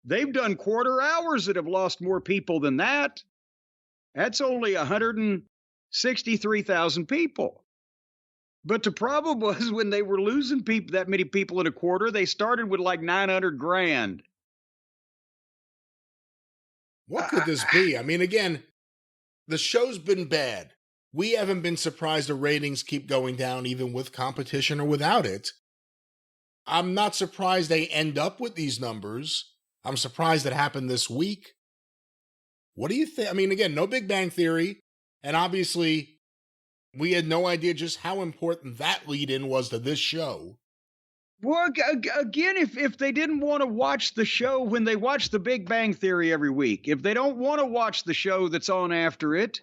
They've done quarter hours that have lost more people than that. That's only 163,000 people. But the problem was when they were losing people, that many people in a quarter, they started with like 900 grand. What could this be? I mean, again, the show's been bad. We haven't been surprised the ratings keep going down even with competition or without it. I'm not surprised they end up with these numbers. I'm surprised it happened this week. What do you think? I mean, again, no Big Bang Theory. And obviously, we had no idea just how important that lead-in was to this show. Well, again, if they didn't want to watch the show when they watch the Big Bang Theory every week, if they don't want to watch the show that's on after it,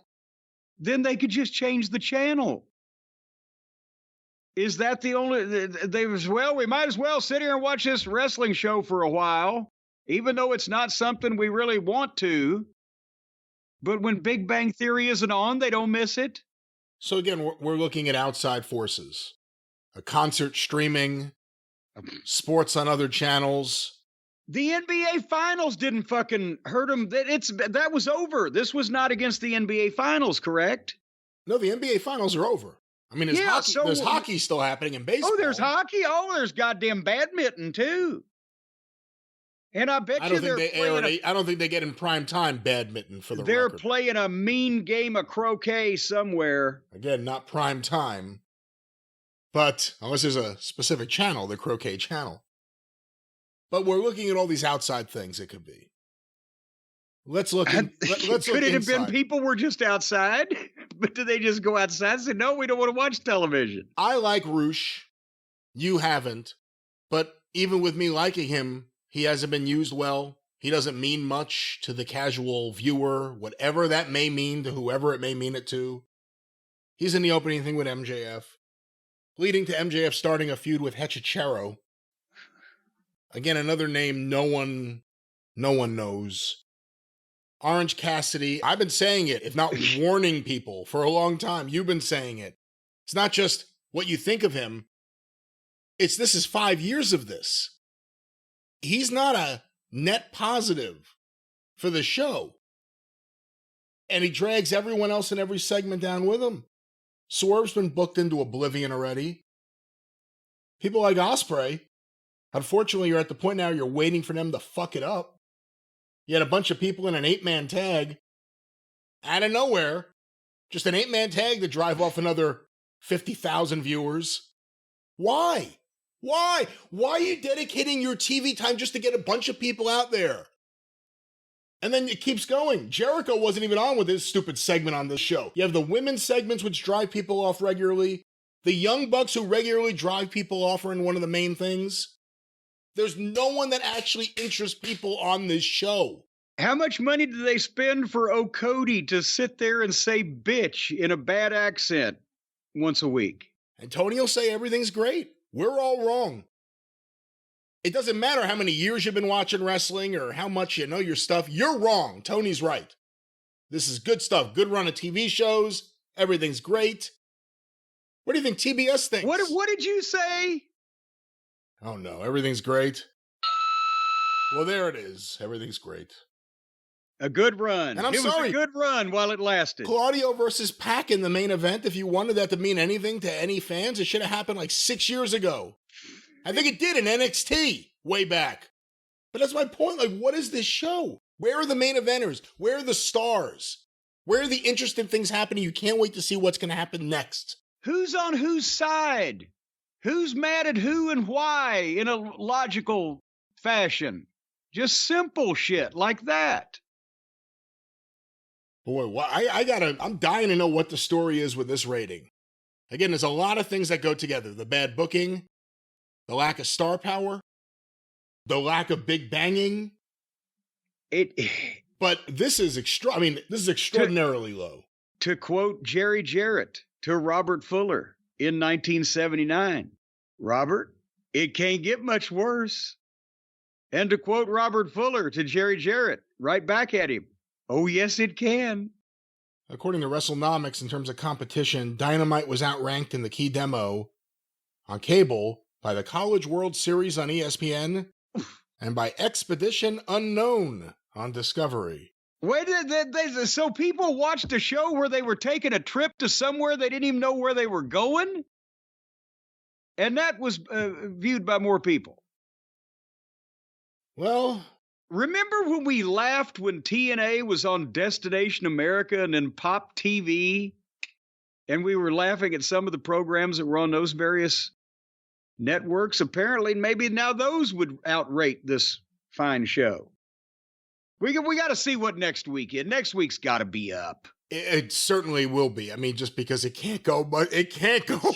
then they could just change the channel. Is that the only... we might as well sit here and watch this wrestling show for a while, even though it's not something we really want to. But when Big Bang Theory isn't on, they don't miss it. So again, we're looking at outside forces. A concert streaming... sports on other channels, The NBA Finals didn't fucking hurt him. That was over. This was not against the NBA Finals, correct? No, the NBA Finals are over. I mean, there's hockey still happening in baseball. Oh, there's hockey? Oh, there's goddamn badminton, too. And I bet you I don't think they get in prime time badminton for the They're record. playing a mean game of croquet somewhere. Again, not prime time. But unless there's a specific channel, the croquet channel. But we're looking at all these outside things it could be. Let's look. Could it have been people were just outside? But did they just go outside and say, no, we don't want to watch television? I like Roosh. You haven't. But even with me liking him, he hasn't been used well. He doesn't mean much to the casual viewer, whatever that may mean to whoever it may mean it to. He's in the opening thing with MJF, leading to MJF starting a feud with Hechicero. Again, another name no one knows. Orange Cassidy. I've been saying it, if not warning people for a long time. You've been saying it. It's not just what you think of him. This is 5 years of this. He's not a net positive for the show. And he drags everyone else in every segment down with him. Swerve's been booked into oblivion already. People like Ospreay, unfortunately, you're at the point now you're waiting for them to fuck it up. You had a bunch of people in an 8-man tag. Out of nowhere. Just an 8-man tag to drive off another 50,000 viewers. Why? Why? Why are you dedicating your TV time just to get a bunch of people out there? And then it keeps going. Jericho wasn't even on with his stupid segment on this show. You have the women's segments, which drive people off regularly. The Young Bucks, who regularly drive people off, are in one of the main things. There's no one that actually interests people on this show. How much money do they spend for Cody to sit there and say bitch in a bad accent once a week? And Tony will say everything's great. We're all wrong. It doesn't matter how many years you've been watching wrestling or how much you know your stuff. You're wrong. Tony's right. This is good stuff. Good run of TV shows. Everything's great. What do you think TBS thinks? What did you say? Oh no, everything's great. Well, there it is. Everything's great. A good run. And It was a good run while it lasted. Claudio versus Pac in the main event. If you wanted that to mean anything to any fans, it should have happened like 6 years ago. I think it did in NXT way back. But that's my point. Like, what is this show? Where are the main eventers? Where are the stars? Where are the interesting things happening? You can't wait to see what's going to happen next. Who's on whose side? Who's mad at who and why in a logical fashion? Just simple shit like that. Boy, I'm dying to know what the story is with this rating. Again, there's a lot of things that go together. The bad booking, the lack of star power, the lack of big banging. But this is this is extraordinarily low. To quote Jerry Jarrett to Robert Fuller in 1979, Robert, it can't get much worse. And to quote Robert Fuller to Jerry Jarrett, right back at him, oh, yes, it can. According to WrestleNomics, in terms of competition, Dynamite was outranked in the key demo on cable by the College World Series on ESPN and by Expedition Unknown on Discovery. So people watched a show where they were taking a trip to somewhere they didn't even know where they were going? And that was viewed by more people. Well, remember when we laughed when TNA was on Destination America and then Pop TV? And we were laughing at some of the programs that were on those various networks. Apparently, maybe now those would outrate this fine show. We got to see what next week is. Next week's got to be up. It certainly will be. I mean, just because it can't go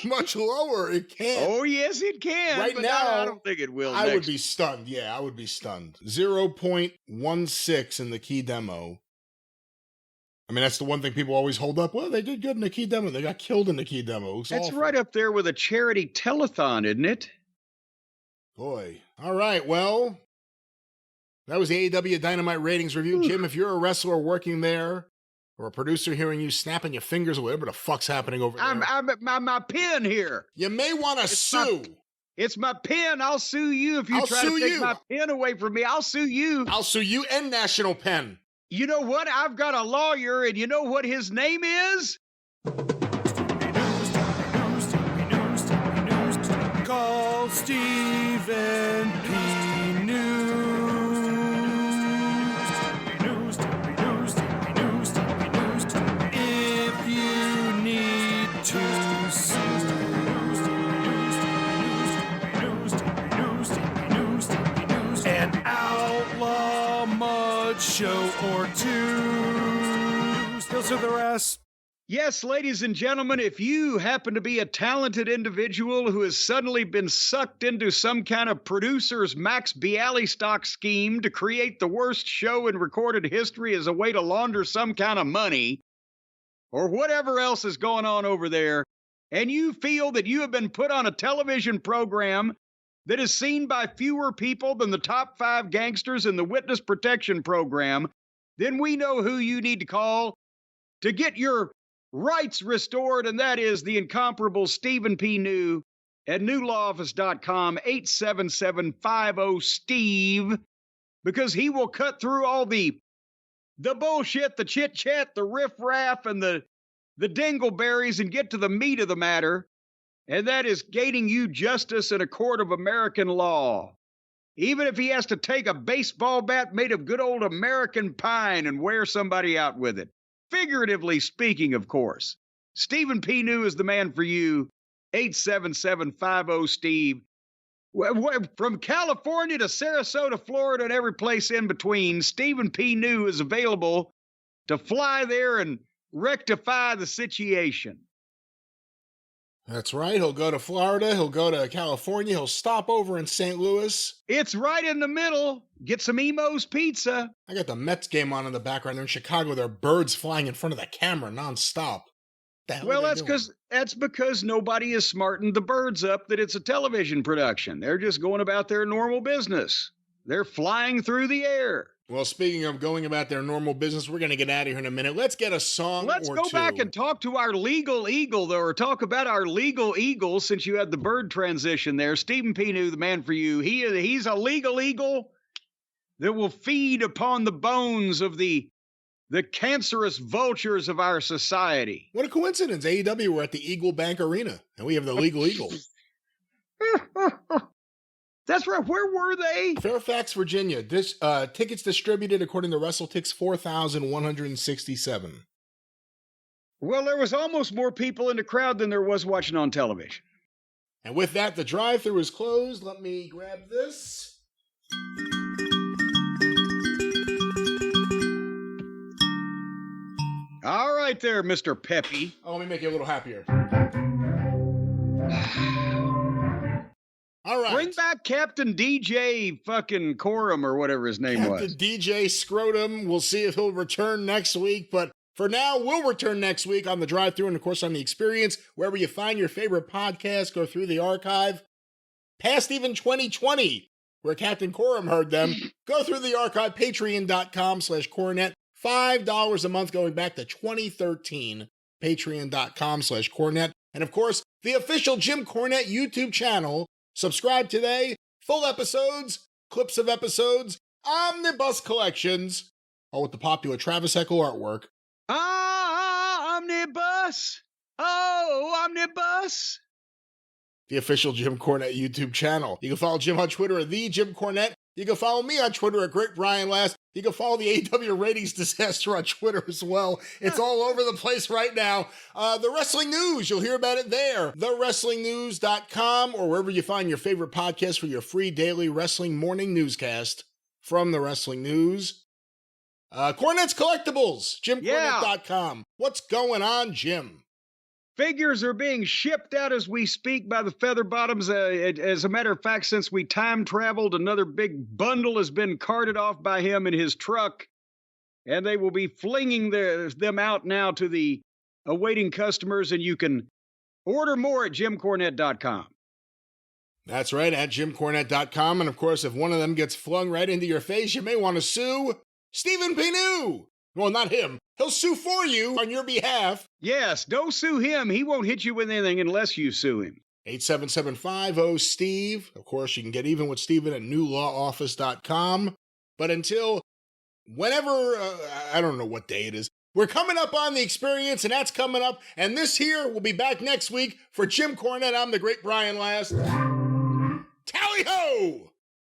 much lower. It can't. Oh, yes, it can. Right but now, I don't think it will. I would be stunned. Yeah, I would be stunned. 0.16 in the key demo. I mean, that's the one thing people always hold up. Well, they did good in the key demo. They got killed in the key demo. That's awful. Right up there with a charity telethon, isn't it? Boy. All right, well, that was the AEW Dynamite ratings review. Jim, if you're a wrestler working there, or a producer hearing you snapping your fingers or whatever the fuck's happening over there. I'm my pen here. You may want to sue. It's my pen. I'll sue you if you I'll try to sue take you. my pen away from me. I'll sue you. I'll sue you and National Pen. You know what? I've got a lawyer, and you know what his name is? Call Stephen P. If you need to sue. An outlaw mud show or two. Still sue the rest. Yes, ladies and gentlemen, if you happen to be a talented individual who has suddenly been sucked into some kind of producer's Max Bialystock scheme to create the worst show in recorded history as a way to launder some kind of money, or whatever else is going on over there, and you feel that you have been put on a television program that is seen by fewer people than the top 5 gangsters in the witness protection program, then we know who you need to call to get your rights restored, and that is the incomparable Stephen P. New at newlawoffice.com, 877-50-STEVE, because he will cut through all the bullshit, the chit-chat, the riff-raff, and the dingleberries and get to the meat of the matter, and that is gaining you justice in a court of American law. Even if he has to take a baseball bat made of good old American pine and wear somebody out with it. Figuratively speaking, of course. Stephen P. New is the man for you. 877-50-STEVE. From California to Sarasota, Florida, and every place in between, Stephen P. New is available to fly there and rectify the situation. That's right. He'll go to Florida. He'll go to California. He'll stop over in St. Louis. It's right in the middle. Get some Emo's Pizza. I got the Mets game on in the background. They're in Chicago. There are birds flying in front of the camera nonstop. Well, that's because nobody has smartened the birds up that it's a television production. They're just going about their normal business. They're flying through the air. Well, speaking of going about their normal business, we're going to get out of here in a minute. Let's get a song Let's or go two. back and talk to our legal eagle, though, or talk about our legal eagle, since you had the bird transition there. Stephen P. New, the man for you. He's a legal eagle that will feed upon the bones of the cancerous vultures of our society. What a coincidence. AEW, we're at the Eagle Bank Arena, and we have the legal eagle. That's right. Where were they? Fairfax, Virginia. Tickets distributed according to WrestleTix, 4,167. Well, there was almost more people in the crowd than there was watching on television. And with that, the drive-thru is closed. Let me grab this. All right there, Mr. Peppy. Oh, let me make you a little happier. All right. Bring back Captain DJ fucking Corum or whatever his name was. Captain DJ Scrotum. We'll see if he'll return next week. But for now, we'll return next week on the drive-thru and, of course, on the experience. Wherever you find your favorite podcast, go through the archive. Past even 2020, where Captain Corum heard them. Go through the archive, patreon.com/Cornette. $5 a month going back to 2013. Patreon.com/Cornette. And, of course, the official Jim Cornette YouTube channel. Subscribe today. Full episodes, clips of episodes, omnibus collections, all with the popular Travis Heckel artwork. Omnibus! Oh, omnibus! The official Jim Cornette YouTube channel. You can follow Jim on Twitter at The Jim Cornette. You can follow me on Twitter at Great Brian Last. You can follow the AEW Ratings Disaster on Twitter as well. It's all over the place right now. The Wrestling News, you'll hear about it there. TheWrestlingNews.com or wherever you find your favorite podcast for your free daily wrestling morning newscast from The Wrestling News. Cornette's Collectibles, JimCornette.com. What's going on, Jim? Figures are being shipped out as we speak by the Feather Bottoms. As a matter of fact, since we time traveled, another big bundle has been carted off by him in his truck, and they will be flinging them out now to the awaiting customers, and you can order more at JimCornette.com. That's right, at JimCornette.com. And of course, if one of them gets flung right into your face, you may want to sue Stephen P. New. Well, not him. He'll sue for you on your behalf. Yes, don't sue him. He won't hit you with anything unless you sue him. 877-50-STEVE. Of course, you can get even with Steven at newlawoffice.com. But until whenever, I don't know what day it is, we're coming up on the experience, and that's coming up. And this here will be back next week. For Jim Cornette, I'm the great Brian Last. Tally ho!